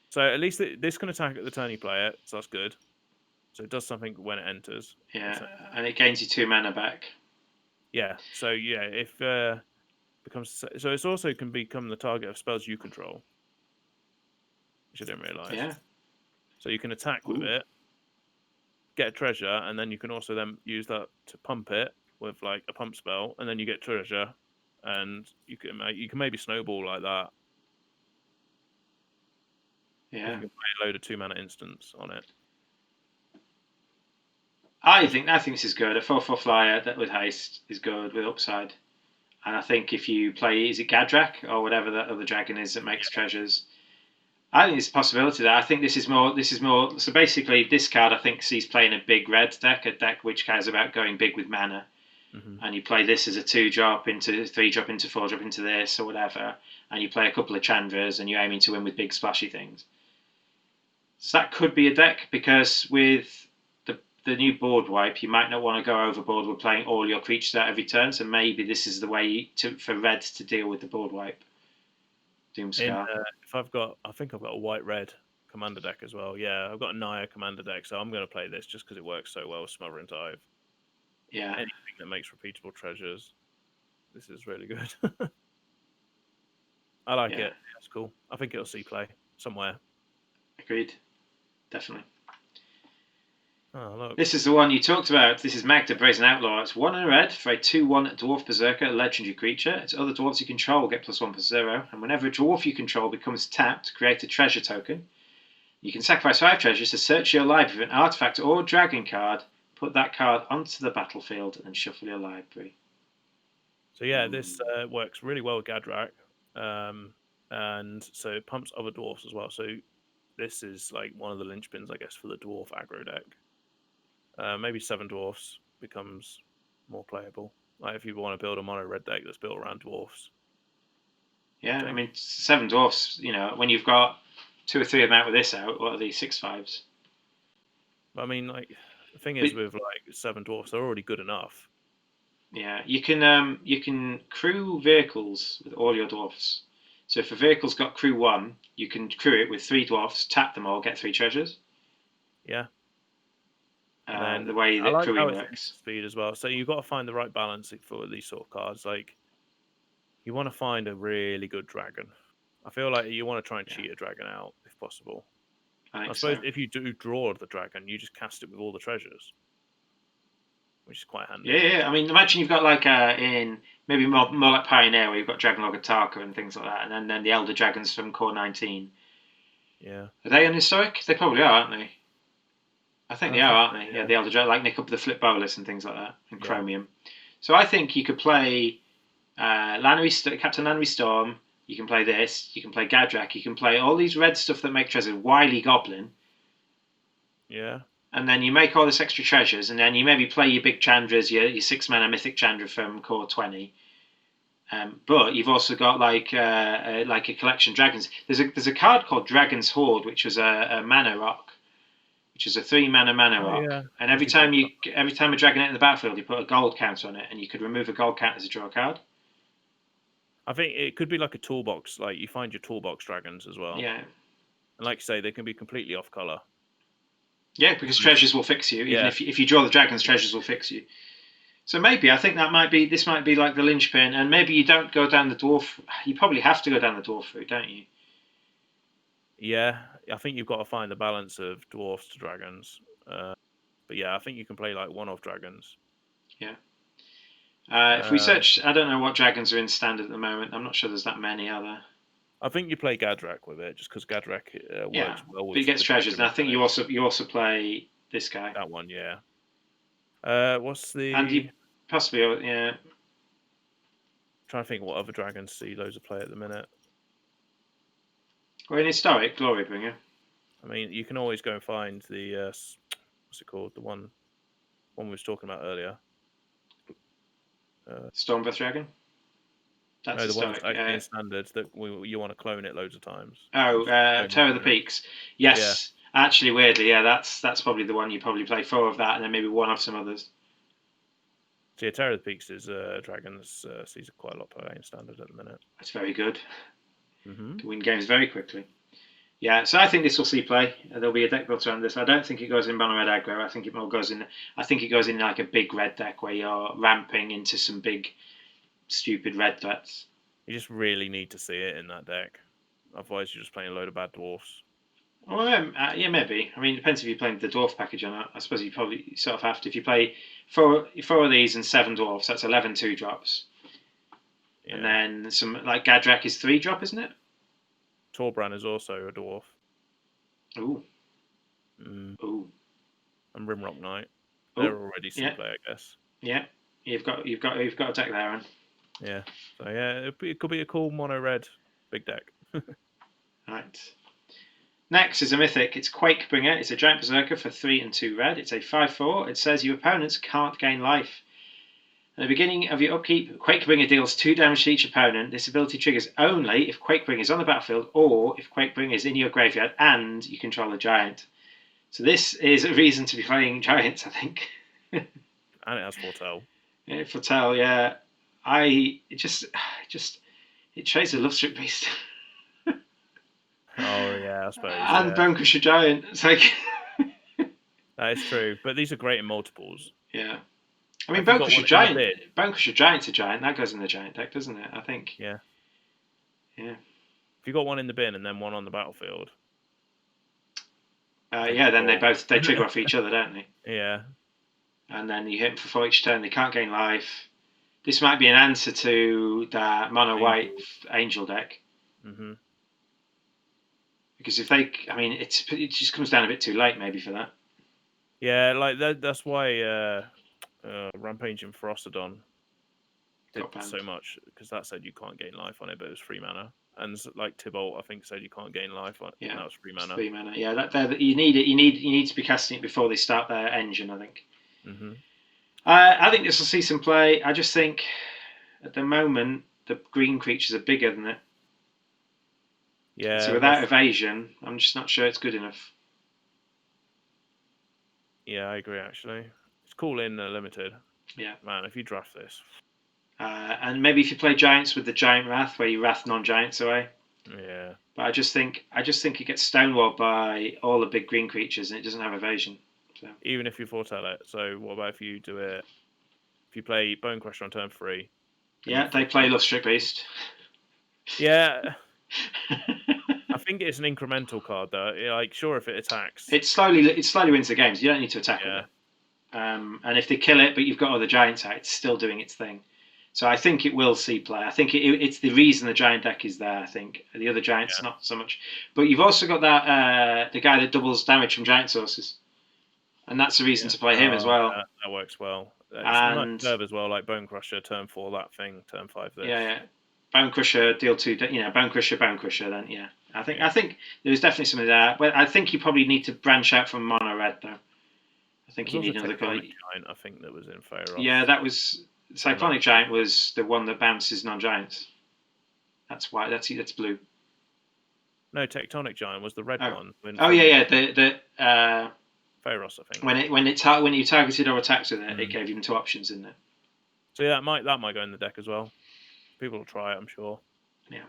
So at least this can attack at the turn you play it, so that's good. So it does something when it enters. Yeah, and it gains you 2 mana back. Yeah. So yeah, if becomes so it also can become the target of spells you control, which I didn't realize. Yeah. So you can attack with it, get a treasure, and then you can also then use that to pump it with like a pump spell, and then you get treasure, and you can maybe snowball like that. Yeah. You can play a load of 2 mana instants on it. I think this is good. A 4/4 flyer that with haste is good with upside. And I think if you play, is it Gadrak or whatever that other dragon is that makes treasures? I think there's a possibility there. I think this is more. So basically, this card I think sees playing a big red deck, a deck which cares about going big with mana. And you play this as a 2-drop into 3-drop into 4-drop into this or whatever, and you play a couple of Chandras and you're aiming to win with big splashy things. So that could be a deck because with the new board wipe, you might not want to go overboard with playing all your creatures out every turn. So maybe this is the way for red to deal with the board wipe. Doomscar. I think I've got a white-red commander deck as well. Yeah, I've got a Naya commander deck, so I'm going to play this just because it works so well with Smothering Dive. Yeah. Anything that makes repeatable treasures. This is really good. I like it. It's cool. I think it'll see play somewhere. Agreed. Definitely. Oh, look. This is the one you talked about. This is Magda, Brazen Outlaw. It's 1 and a red for a 2/1 Dwarf Berserker, a legendary creature. It's other dwarves you control get +1/+0. And whenever a dwarf you control becomes tapped, create a treasure token. You can sacrifice 5 treasures to search your library for an artifact or dragon card, put that card onto the battlefield, and shuffle your library. So yeah, this works really well with Gadrak. And so it pumps other dwarfs as well. So this is like one of the linchpins, I guess, for the dwarf aggro deck. Maybe 7 dwarfs becomes more playable. Like if you want to build a mono red deck that's built around dwarfs. Yeah, I mean 7 dwarfs. When you've got 2 or 3 of them out with this out, what are these 6/5s? I mean, like the thing is with like 7 dwarfs, they're already good enough. Yeah, you can crew vehicles with all your dwarfs. So if a vehicle's got crew 1, you can crew it with 3 dwarfs, tap them all, get 3 treasures. Yeah. And then The way I that like how crewing it's works. speed as well. So you've got to find the right balance for these sort of cards. Like you want to find a really good dragon. I feel like you want to try and cheat a dragon out if possible. I I think suppose so. if you do draw the dragon, you just cast it with all the treasures, which is quite handy. Yeah. I mean, imagine you've got like in maybe more like Pioneer, where you've got Dragonlord Ataka and things like that, and then the Elder Dragons from Core 19. Yeah. Are they on historic? They probably are, aren't they? I think they are, aren't they? Yeah, the Elder Dragon, like Nick up the Flip Bolus and things like that, and Chromium. So I think you could play Captain Lannery Storm. You can play this. You can play Gadrak. You can play all these red stuff that make treasures. Wily Goblin. Yeah. And then you make all this extra treasures, and then you maybe play your big Chandras, your 6-mana Mythic Chandra from Core 20. But you've also got like a collection of dragons. There's a card called Dragon's Horde, which was a mana rock, which is a 3-mana rock. Yeah. And every time a dragon entered the battlefield, you put a gold counter on it, and you could remove a gold counter to draw a card. I think it could be like a toolbox. Like you find your toolbox dragons as well. Yeah. And like you say, they can be completely off color. Yeah, because treasures will fix you. Even if you draw the dragons, treasures will fix you. So maybe I think this might be like the linchpin, and maybe you don't go down the dwarf. You probably have to go down the dwarf route, don't you? Yeah, I think you've got to find the balance of dwarfs to dragons. But yeah, I think you can play like one-off dragons. Yeah. If we search, I don't know what dragons are in standard at the moment. I'm not sure there's that many, are there? I think you play Gadrak with it, just because Gadrak works well with. But he gets treasures, and I think you also play this guy. That one, yeah. What's the? And you possibly, yeah. I'm trying to think what other dragons see loads of play at the minute. Or in historic, Glorybringer. I mean, you can always go and find the what's it called? The one we was talking about earlier. Stormbreath Dragon. That's the one historic. that's actually in standard that you want to clone it loads of times. Oh, Terror of the Peaks. Yes. Yeah. Actually, weirdly, yeah, that's probably the one you probably play 4 of that, and then maybe 1 of some others. So yeah, Terror of the Peaks is dragons sees quite a lot play in standard at the minute. That's very good. Mm-hmm. Can win games very quickly. Yeah, so I think this will see play. There'll be a deck built around this. I don't think it goes in mono red aggro. I think it more goes in. I think it goes in like a big red deck where you're ramping into some big, stupid red threats. You just really need to see it in that deck. Otherwise, you're just playing a load of bad dwarfs. Well, yeah, maybe. I mean, it depends if you're playing the dwarf package or not. I suppose you probably sort of have to. If you play 4 of these and 7 dwarfs, that's 11 2-drops. Yeah. And then some like Gadrak is 3-drop, isn't it? Torbran is also a dwarf. Ooh. Ooh. And Rimrock Knight. They're already some play, I guess. Yeah. You've got a deck there, Aaron. Yeah. So yeah, it could be a cool mono red big deck. Right. Next is a mythic. It's Quakebringer. It's a giant berserker for 3 and 2 red. It's a 5/4. It says your opponents can't gain life. At the beginning of your upkeep, Quakebringer deals 2 damage to each opponent. This ability triggers only if Quakebringer is on the battlefield or if Quakebringer is in your graveyard and you control a giant. So this is a reason to be playing giants, I think. And it has Foretell. Yeah, Foretell, yeah. It trades a Lovestrip Beast. Oh yeah, I suppose. And Bonecrusher Giant. It's like that is true, but these are great in multiples. Yeah. I mean, Bonecrusher Giant's a giant. That goes in the giant deck, doesn't it? I think. Yeah. Yeah. If you got one in the bin and then one on the battlefield. Then they trigger off each other, don't they? Yeah. And then you hit them for 4 each turn. They can't gain life. This might be an answer to that mono white angel deck. Mm-hmm. Because if it just comes down a bit too late, maybe for that. Yeah, like that's why Rampaging Ferocodon did so much, because that said you can't gain life on it, but it was 3 mana. And like Tybalt, I think said you can't gain life on it. Yeah, that was 3 mana. 3 mana. Yeah, you need it. You need to be casting it before they start their engine, I think. Mm-hmm. I think this will see some play. I just think at the moment the green creatures are bigger than it. Yeah. So without evasion, I'm just not sure it's good enough. Yeah, I agree. Actually, it's cool in limited. Yeah. Man, if you draft this. And maybe if you play giants with the giant wrath, where you wrath non-giants away. Yeah. But I just think it gets stonewalled by all the big green creatures, and it doesn't have evasion. So. Even if you foretell it. So what about if you do it? If you play Bone Crusher on turn 3. Yeah, they play Lustric Beast. Yeah. I think it's an incremental card though. Like, sure, if it attacks, it slowly wins the games. You don't need to attack with it. And if they kill it, but you've got other giants out, it's still doing its thing. So I think it will see play. I think it's the reason the giant deck is there. I think the other giants not so much. But you've also got that the guy that doubles damage from giant sources, and that's the reason to play him as well. Yeah, that works well. It's a nice curve as well, like Bone Crusher, turn 4 that thing, turn 5 this. Yeah. Bone Crusher, deal 2. Bone Crusher. Then I think there's definitely something there. But I think you probably need to branch out from mono red though. I think you need another giant. I think that was in Pharaoh. Yeah, that was Cyclonic Giant was the one that bounces non-giants. That's why that's blue. No, Tectonic Giant was the red one. The Pharaoh, I think. When you targeted or attacked with it, it gave you 2 options, didn't it? So yeah, that might go in the deck as well. People will try it, I'm sure. Yeah.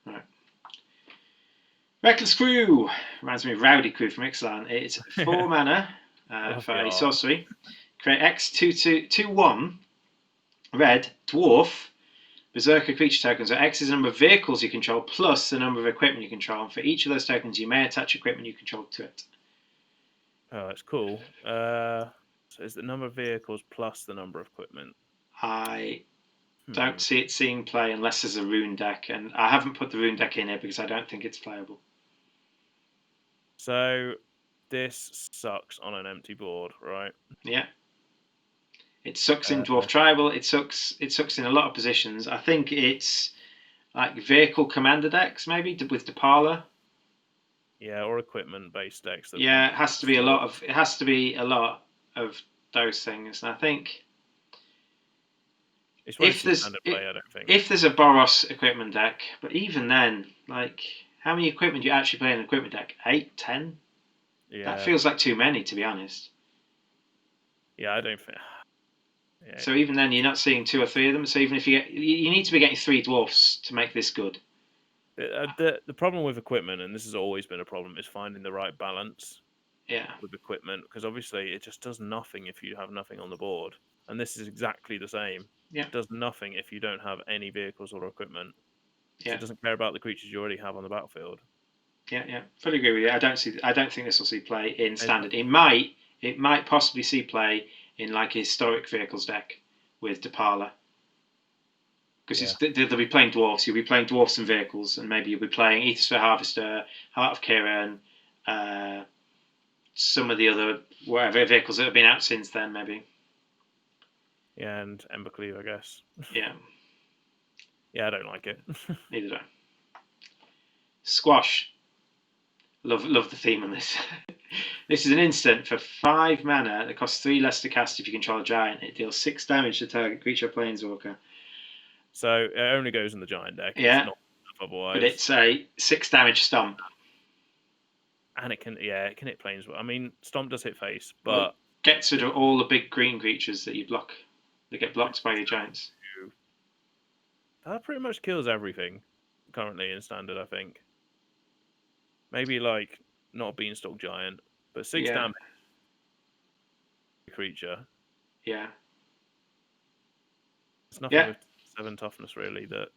All right. Reckless Crew reminds me of Rowdy Crew from Ixalan. It's 4 mana for a sorcery. Create X 2/1 red dwarf berserker creature tokens. So X is the number of vehicles you control plus the number of equipment you control. And for each of those tokens, you may attach equipment you control to it. Oh, that's cool. So is the number of vehicles plus the number of equipment? I don't see it seeing play unless there's a rune deck, and I haven't put the rune deck in here because I don't think it's playable. So this sucks on an empty board, right? Yeah. It sucks in Dwarf Tribal. It sucks in a lot of positions. I think it's like vehicle commander decks, maybe with Depala. Yeah, or equipment based decks. It has to be a lot of those things. And I think if there's a Boros equipment deck, but even then, like how many equipment do you actually play in an equipment deck? 8, 10? Yeah. That feels like too many, to be honest. Yeah, I don't think. Yeah. So even then, you're not seeing 2 or 3 of them. So even if you need to be getting 3 dwarfs to make this good. The problem with equipment, and this has always been a problem, is finding the right balance. Yeah. With equipment, because obviously it just does nothing if you have nothing on the board, and this is exactly the same. Yeah. It does nothing if you don't have any vehicles or equipment. Yeah. So it doesn't care about the creatures you already have on the battlefield. Yeah. Fully agree with you. I don't think this will see play in standard. It might possibly see play in like a historic vehicles deck with Depala. Because they'll be playing dwarfs. You'll be playing dwarfs and vehicles, and maybe you'll be playing Aethersphere Harvester, Heart of Kiran, some of the other whatever vehicles that have been out since then, maybe. Yeah, and Embercleave, I guess. Yeah. Yeah, I don't like it. Neither do I. Squash. Love the theme on this. This is an instant for 5 mana that costs 3 less to cast if you control a giant. It deals 6 damage to target creature or planeswalker. So it only goes in the giant deck. Yeah. It's not otherwise. But it's a 6 damage stomp. And it can hit planeswalker. I mean, stomp does hit face, but gets rid of all the big green creatures that you block. They get blocked by your giants. That pretty much kills everything currently in standard, I think. Maybe like not a beanstalk giant, but 6 damage creature. Yeah. It's nothing with 7 toughness really that.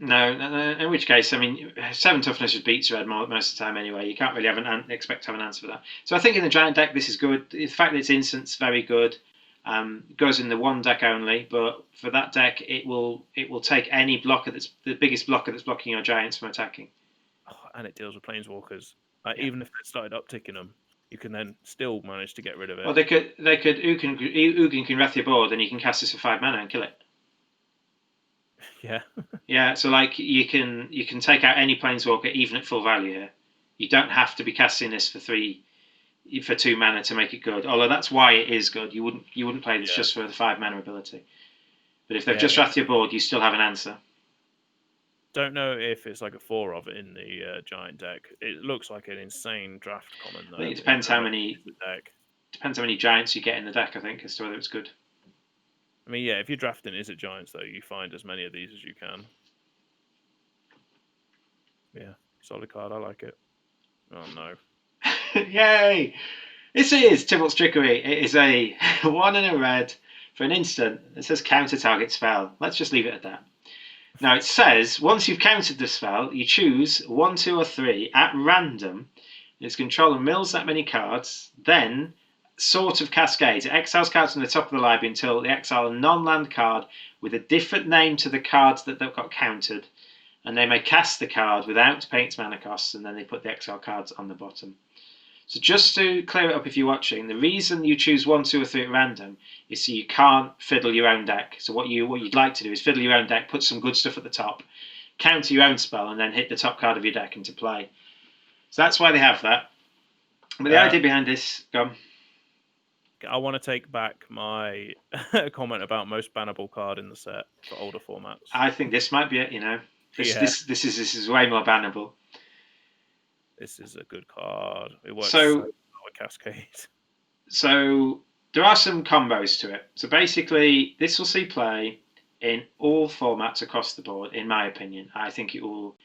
No. In which case, I mean, 7 toughness just beats red most of the time anyway. You can't really expect to have an answer for that. So I think in the giant deck this is good. The fact that it's instant's very good. It goes in the 1 deck only, but for that deck it will take any blocker that's the biggest blocker that's blocking your giants from attacking. Oh, and it deals with planeswalkers. Even if they started upticking them, you can then still manage to get rid of it. Well, they could Ugin can wrath your board, and you can cast this for 5 mana and kill it. Yeah. Yeah. So like you can take out any planeswalker even at full value here. You don't have to be casting this for 2 mana to make it good. Although that's why it is good. You wouldn't play this just for the 5 mana ability. But if they've just wrath your board, you still have an answer. Don't know if it's like a 4 of it in the giant deck. It looks like an insane draft common though. I think it depends how many Depends how many giants you get in the deck, I think, as to whether it's good. I mean, yeah, if you're drafting Izzet Giants, though, you find as many of these as you can. Yeah, solid card. I like it. Oh, no. Yay! This is Tybalt's Trickery. It is a 1 and a red for an instant. It says counter target spell. Let's just leave it at that. Now it says once you've countered the spell, you choose 1, 2, or 3 at random. Its controller mills that many cards, then sort of cascades. It exiles cards from the top of the library until they exile a non-land card with a different name to the cards that they've got countered, and they may cast the card without paying its mana costs, and then they put the exile cards on the bottom. So just to clear it up if you're watching, the reason you choose 1, 2, or 3 at random is so you can't fiddle your own deck. So what you'd like to do is fiddle your own deck, put some good stuff at the top, counter your own spell, and then hit the top card of your deck into play. So that's why they have that. But the idea behind this, go on. I want to take back my comment about most bannable card in the set for older formats. I think this might be it. This is way more bannable. This is a good card. It works so well with Cascade. So there are some combos to it. So basically, this will see play in all formats across the board. In my opinion, I think it will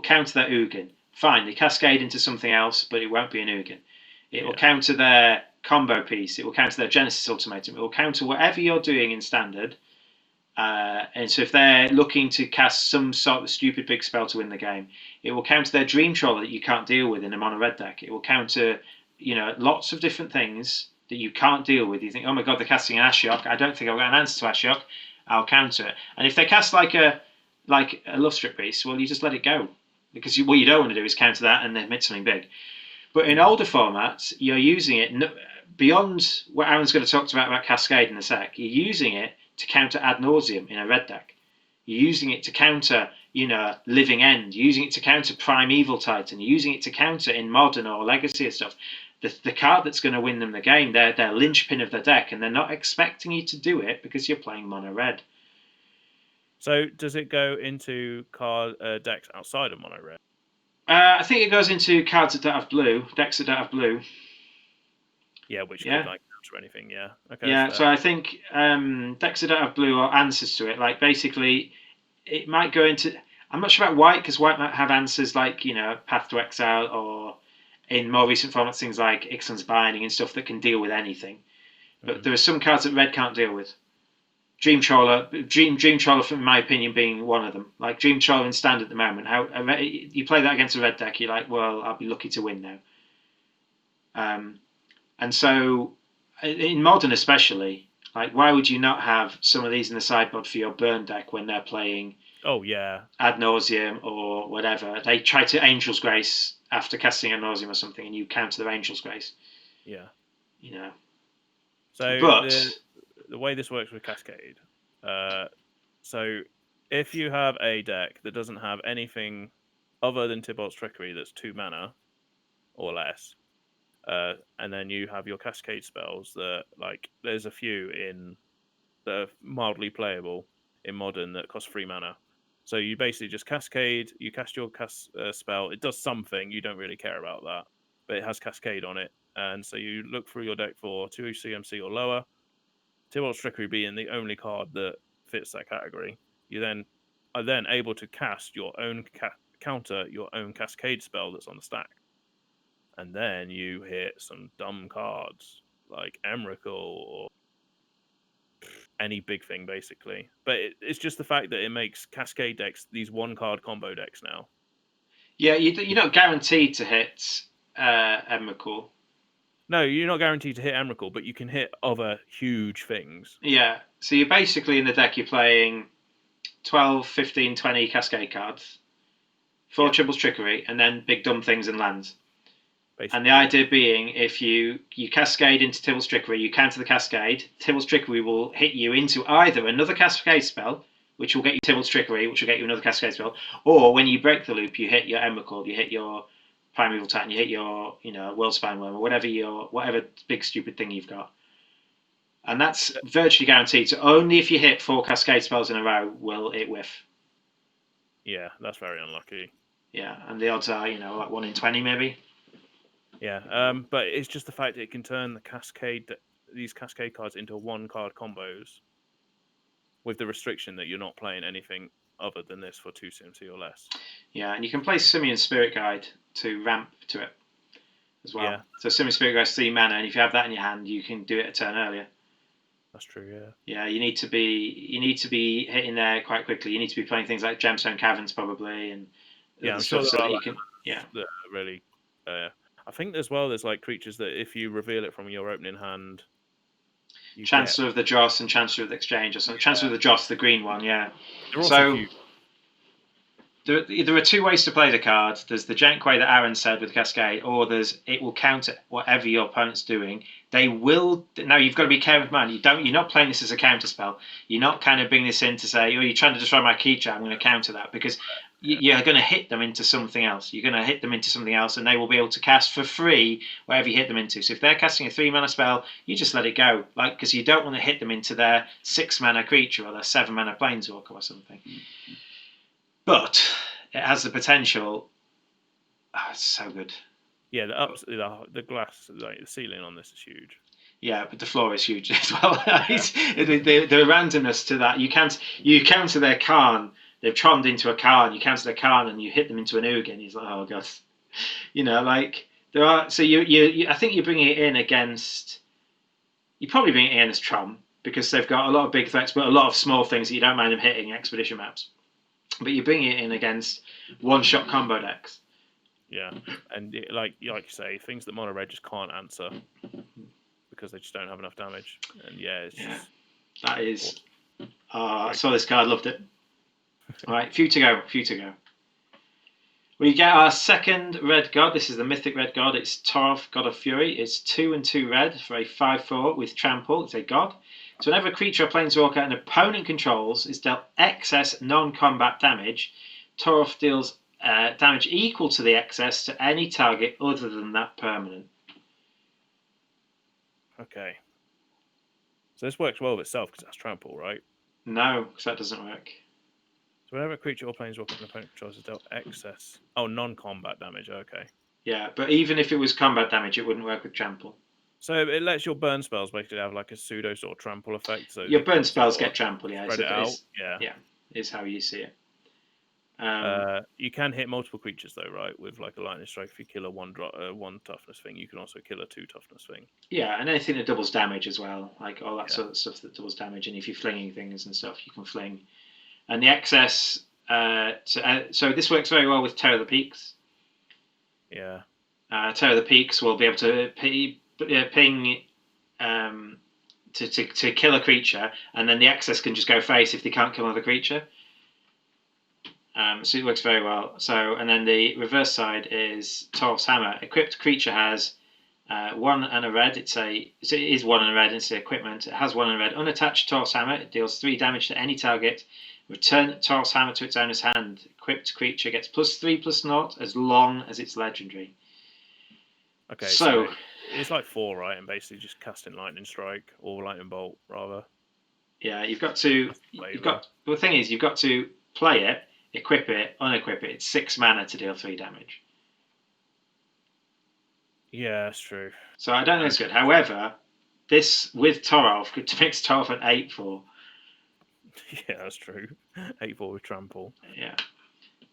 counter their Ugin. Fine, they cascade into something else, but it won't be an Ugin. It will counter their combo piece. It will counter their Genesis Ultimatum. It will counter whatever you're doing in Standard. And so if they're looking to cast some sort of stupid big spell to win the game, it will counter their Dream Trawler that you can't deal with in a mono red deck. It will counter, lots of different things that you can't deal with. You think, oh my god, they're casting an Ashiok. I don't think I've got an answer to Ashiok. I'll counter it. And if they cast like a Love Strip Beast, well, you just let it go, because what you don't want to do is counter that and then hit something big. But in older formats, you're using it beyond what Aaron's going to talk about Cascade in a sec. You're using it to counter Ad Nauseam in a red deck. You're using it to counter, Living End. You're using it to counter Primeval Titan. You're using it to counter in Modern or Legacy and stuff. The card that's going to win them the game, they're linchpin of their deck, and they're not expecting you to do it because you're playing mono red. So does it go into card decks outside of mono red? I think it goes into cards that don't have blue, decks that don't have blue. Yeah, which could counter anything. Yeah. Okay. Yeah, so I think decks that don't have blue or answers to it. Like basically, it might go into. I'm not sure about white, because white might have answers like Path to Exile, or in more recent formats things like Ixalan's Binding and stuff that can deal with anything. But there are some cards that red can't deal with. Dream Trawler, in my opinion, being one of them. Like Dream Trawler in Standard at the moment, you play that against a red deck, you're like, well, I'll be lucky to win now. And so, in Modern especially, like, why would you not have some of these in the sideboard for your burn deck when they're playing? Oh yeah, Ad Nauseam or whatever. They try to Angel's Grace after casting Ad Nauseam or something, and you counter their Angel's Grace. Yeah. So, but the way this works with Cascade, so if you have a deck that doesn't have anything other than Tybalt's Trickery that's 2 mana or less, and then you have your Cascade spells that, like, there's a few in that are mildly playable in Modern that cost 3 mana. So you basically just Cascade, you cast your spell, it does something, you don't really care about that, but it has Cascade on it, and so you look through your deck for 2 CMC or lower, Tybalt's Trickery being the only card that fits that category. You then are then able to cast your own counter your own Cascade spell that's on the stack. And then you hit some dumb cards like Emrakul or any big thing, basically. But it's just the fact that it makes Cascade decks these 1-card combo decks now. Yeah, you're not guaranteed to hit Emrakul. No, you're not guaranteed to hit Emrakul, but you can hit other huge things. Yeah, so you're basically in the deck, you're playing 12, 15, 20 Cascade cards, 4 Tybalt's Trickery, and then big dumb things and lands. Basically. And the idea being, if you Cascade into Tybalt's Trickery, you counter the Cascade, Tybalt's Trickery will hit you into either another Cascade spell, which will get you Tybalt's Trickery, which will get you another Cascade spell, or when you break the loop, you hit your Emrakul, you hit your Primeval Titan, you hit your Worldspine Worm, or whatever big stupid thing you've got. And that's virtually guaranteed. So only if you hit 4 Cascade spells in a row will it whiff. Yeah, that's very unlucky. Yeah, and the odds are, like 1 in 20 maybe. Yeah, but it's just the fact that it can turn these cascade cards into 1-card combos with the restriction that you're not playing anything other than this for 2 CMC or less. Yeah, and you can play Simian Spirit Guide to ramp to it as well. Yeah. So Simian Spirit Guide is 3 mana, and if you have that in your hand, you can do it a turn earlier. That's true, yeah. Yeah, you need to be hitting there quite quickly. You need to be playing things like Gemstone Caverns probably, and I'm stuff sure so that you can. that are really. I think as well, there's like creatures that if you reveal it from your opening hand, Chancellor of the Dross and Chancellor of the Exchange or something. Yeah. Chancellor of the Dross, the green one, yeah. So there are 2 ways to play the card. There's the jank way that Aaron said with Cascade, or it will counter whatever your opponent's doing. They will. Now you've got to be careful, man. You're not playing this as a counter spell. You're not kind of bringing this in to say, oh, you're trying to destroy my creature, I'm going to counter that, because you're going to hit them into something else. You're going to hit them into something else, and they will be able to cast for free whatever you hit them into. So if they're casting a 3-mana spell, you just let it go, because you don't want to hit them into their 6-mana creature or their 7-mana planeswalker or something. But it has the potential. Oh, it's so good. Yeah, the glass, like the ceiling on this is huge. Yeah, but the floor is huge as well. the randomness to that. You counter their Karn. They've trommed into a Karn. You counter their Karn and you hit them into an Ugin. He's like, oh god. There are. So you I think you're bringing it in against. You probably bring it in as Trom because they've got a lot of big threats, but a lot of small things that you don't mind them hitting expedition maps. But you bring it in against 1-shot combo decks. Yeah, and like you say, things that mono red just can't answer because they just don't have enough damage. And that is. I saw this card, loved it. All right, few to go. We get our second red god. This is the mythic red god. It's Torolf, God of Fury. It's 2 and 2 red for a 5/4 with trample. It's a god. So whenever a creature or planeswalker an opponent controls is dealt excess non-combat damage, Torolf deals damage equal to the excess to any target other than that permanent. Okay. So this works well with itself because that's trample, right? No, because that doesn't work. So whenever a creature or planeswalker an opponent controls is dealt excess... Oh, non-combat damage, okay. Yeah, but even if it was combat damage, it wouldn't work with trample. So it lets your burn spells basically have like a pseudo sort of trample effect. So your burn spells get trample, yeah. Spread it out, yeah. Yeah, is how you see it. You can hit multiple creatures though, right? With like a lightning strike, if you kill a 1 toughness thing, you can also kill a 2 toughness thing. Yeah, and anything that doubles damage as well, like all that sort of stuff that doubles damage. And if you're flinging things and stuff, you can fling. And the excess, so this works very well with Terror of the Peaks. Yeah. Terror of the Peaks will be able to ping to kill a creature, and then the excess can just go face if they can't kill another creature. So it works very well. So, and then the reverse side is Torolf's Hammer. Equipped creature has 1 and a red. It is 1 and a red. It's the equipment. It has 1 and a red. Unattached Torolf's Hammer. It deals 3 damage to any target. Return Torolf's Hammer to its owner's hand. Equipped creature gets +3/+0 as long as it's legendary. Okay, so it's like 4, right? And basically just casting lightning strike or lightning bolt, rather. Yeah, you've got to. The thing is, you've got to play it, equip it, unequip it. It's 6 mana to deal 3 damage. Yeah, that's true. So I don't know it's good. However, this with Torolf makes Torolf an 8/4. Yeah, that's true. 8/4 with trample. Yeah.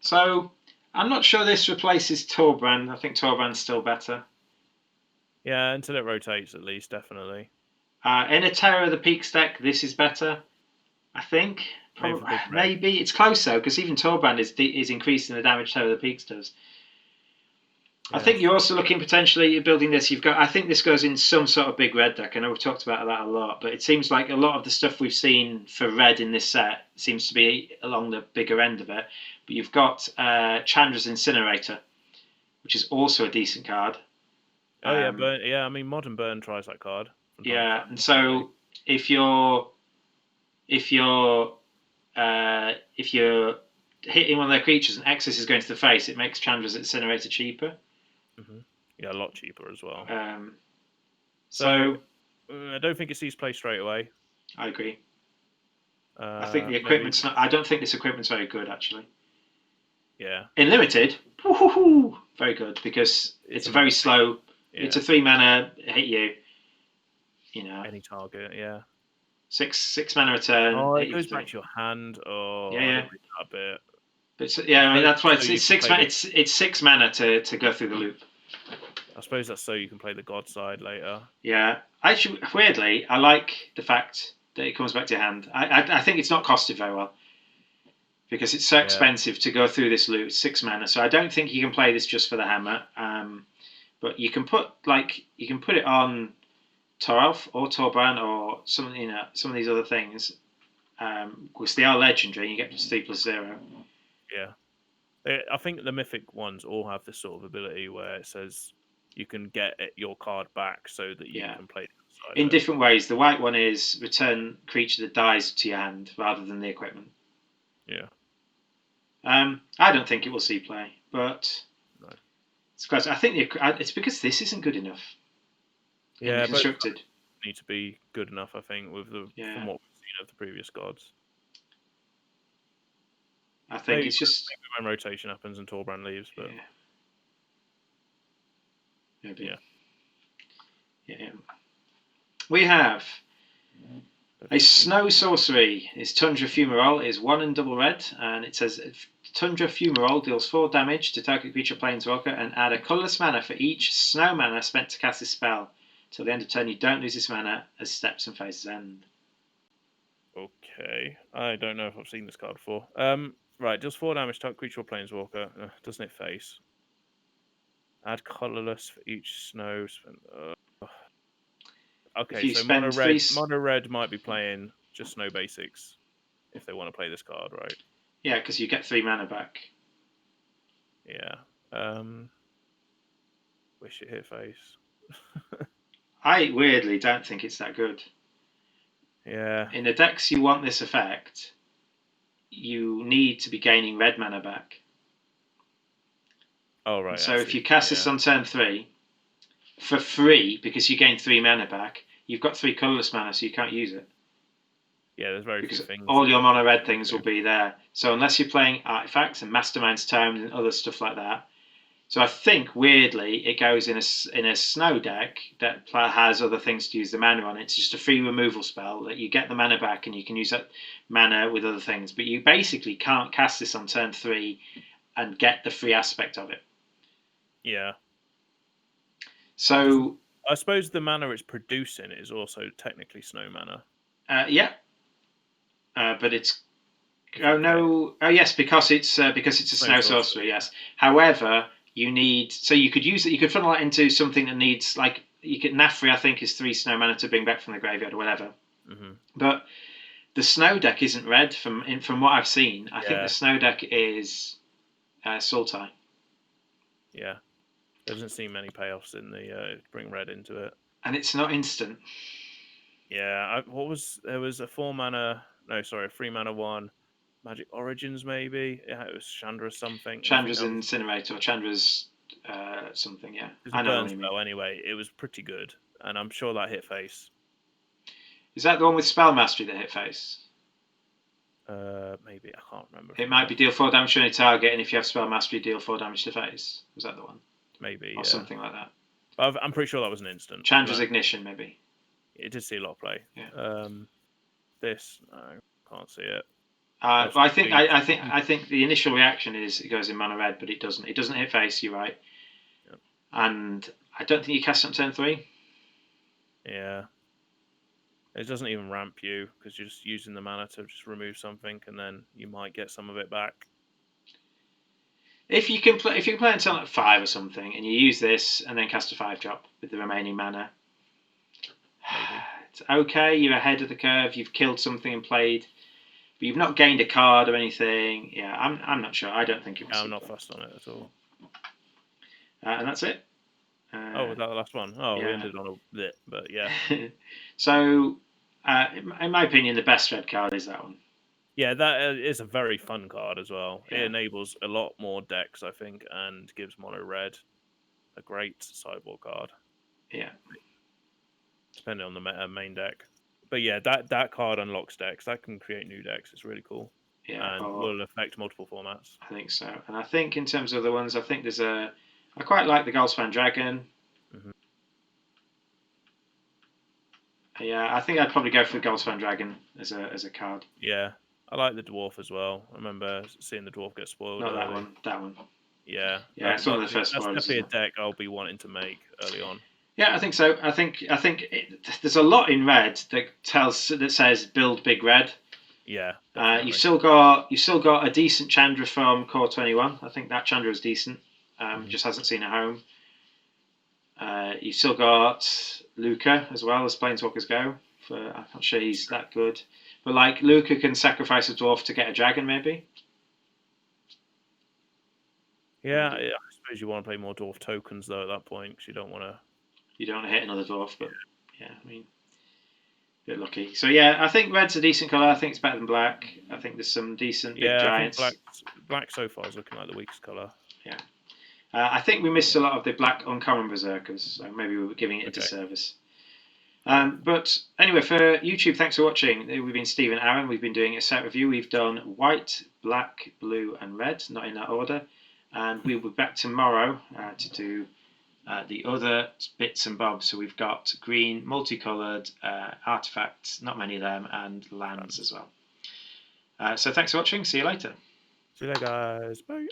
So I'm not sure this replaces Torbrand. I think Torbrand's still better. Yeah, until it rotates at least, definitely. In a Terror of the Peaks deck, this is better. I think. Maybe. It's close though, because even Torbrand is increasing the damage Terror of the Peaks does. Yeah. I think you're also looking potentially at building this. I think this goes in some sort of big red deck. I know we've talked about that a lot, but it seems like a lot of the stuff we've seen for red in this set seems to be along the bigger end of it. But you've got Chandra's Incinerator, which is also a decent card. Oh yeah, Burn. Yeah, I mean Modern Burn tries that card. Yeah, and so if you're hitting one of their creatures and excess is going to the face, it makes Chandra's Incinerator cheaper. Mm-hmm. Yeah, a lot cheaper as well. So I don't think it sees play straight away. I agree. I think the equipment's not. I don't think this equipment's very good actually. Yeah. In limited, very good because it's a very slow Yeah. It's a 3 mana hit you. You know, Any target, yeah. 6 mana return. Oh, it 83. goes back to your hand. Oh, Yeah, I yeah. didn't read that bit. But yeah, I mean that's why it's you can 6 play mana. It's 6 mana to go through the loop. I suppose that's so you can play the god side later. Yeah, actually, weirdly, I like the fact that it comes back to your hand. I think it's not costed very well because it's so Yeah. expensive to go through this loop. 6 mana, so I don't think you can play this just for the hammer. But you can put it on Toralf or Torbran or some of these other things, because they are legendary. You get +3/+0. Yeah. I think the mythic ones all have this sort of ability where it says you can get your card back so that you Yeah. can play the side In of it. different ways. The white one is return creature that dies to your hand rather than the equipment. Yeah. I don't think it will see play, but No. it's close. I think it's because this isn't good enough. Yeah, constructed. But need to be good enough, I think, with from what we've seen of the previous gods. I think it's just when rotation happens and Torbran leaves, but maybe. Yeah. We have a snow sorcery. It's Tundra Fumarole. It's 1 and double red, and it says Tundra Fumarole deals 4 damage to target creature planeswalker and add a colorless mana for each snow mana spent to cast this spell. Till the end of turn, you don't lose this mana as steps and phases end. Okay, I don't know if I've seen this card before. Right, deals 4 damage to target creature or planeswalker. Doesn't it face? Add colorless for each snow. Okay, so mono red might be playing just snow basics if they want to play this card, right? Yeah, because you get 3 mana back. Yeah. Wish it hit face. I weirdly don't think it's that good. Yeah. In the decks you want this effect, you need to be gaining red mana back. Oh, right. So if you cast this on turn 3, for free, because you gain 3 mana back, you've got 3 colourless mana, so you can't use it. Yeah, there's very few things. All your mono red things will be there. So unless you're playing artifacts and Mastermind's Tomes and other stuff like that. So I think weirdly it goes in a snow deck that has other things to use the mana on. It's just a free removal spell that you get the mana back and you can use that mana with other things. But you basically can't cast this on turn 3 and get the free aspect of it. Yeah. So I suppose the mana it's producing is also technically snow mana. Yeah. But it's yes, because it's a snow sorcery. Yes. However, you could use it. You could funnel it into something that needs Nafri. I think is 3 snow mana to bring back from the graveyard or whatever. Mm-hmm. But the snow deck isn't red from what I've seen. I think the snow deck is Sultai. Yeah, there doesn't seem many payoffs in the bring red into it, and it's not instant. Yeah, there was a 4 mana? No, sorry, a 3 mana one. Magic Origins, maybe. Yeah, it was Chandra's something. Chandra's Incinerator, Chandra's something. Yeah, it was a burn spell anyway. It was pretty good, and I'm sure that hit face. Is that the one with Spell Mastery that hit face? Maybe, I can't remember. It might be deal 4 damage to any target, and if you have Spell Mastery, deal 4 damage to face. Was that the one? Maybe, or something like that. I'm pretty sure that was an instant. Chandra's Ignition, maybe. It did see a lot of play. Yeah. This, no, can't see it. I think the initial reaction is it goes in mono red, but it doesn't. It doesn't hit face. You're right. Yep. And I don't think you cast it on turn 3. Yeah. It doesn't even ramp you because you're just using the mana to just remove something, and then you might get some of it back. If you can play until like 5 or something, and you use this and then cast a 5-drop with the remaining mana, maybe. It's okay. You're ahead of the curve. You've killed something and played, but you've not gained a card or anything. Yeah, I'm not sure. I don't think it was. I'm not fussed on it at all. And that's it. Was that the last one? Oh, yeah. We ended on a bit, but yeah. So, in my opinion, the best red card is that one. Yeah, that is a very fun card as well. Yeah. It enables a lot more decks, I think, and gives mono red a great sideboard card. Yeah. Depending on the main deck. But yeah, that card unlocks decks. That can create new decks. It's really cool. Yeah. And will affect multiple formats. I think so. And I think in terms of the ones, I think there's I quite like the Goldspan Dragon. Mm-hmm. Yeah, I think I'd probably go for Goldspan Dragon as a card. Yeah, I like the dwarf as well. I remember seeing the dwarf get spoiled Not that early. one. That one. Yeah, Yeah, it's one of the first that's spoilers, definitely a isn't it? deck I'll be wanting to make early on. Yeah, I think so. I think there's a lot in red that says build big red. Yeah, definitely. You've still got a decent Chandra from Core 21. I think that Chandra is decent. Just hasn't seen a home. You've still got Luca as well as Planeswalkers go. I'm not sure he's that good, but like Luca can sacrifice a dwarf to get a dragon, maybe. Yeah, I suppose you want to play more dwarf tokens though at that point because you don't want to. You don't want to hit another dwarf, but yeah, I mean, a bit lucky. So yeah, I think red's a decent color. I think it's better than black. I think there's some decent big giants. I think black so far is looking like the weakest color. Yeah. I think we missed a lot of the black uncommon berserkers, so maybe we were giving it a disservice. But anyway, for YouTube, thanks for watching. We've been Steve and Aaron. We've been doing a set review. We've done white, black, blue, and red, not in that order. And we'll be back tomorrow to do the other bits and bobs. So we've got green, multicolored artifacts, not many of them, and lands as well. So thanks for watching. See you later. See you later, guys. Bye.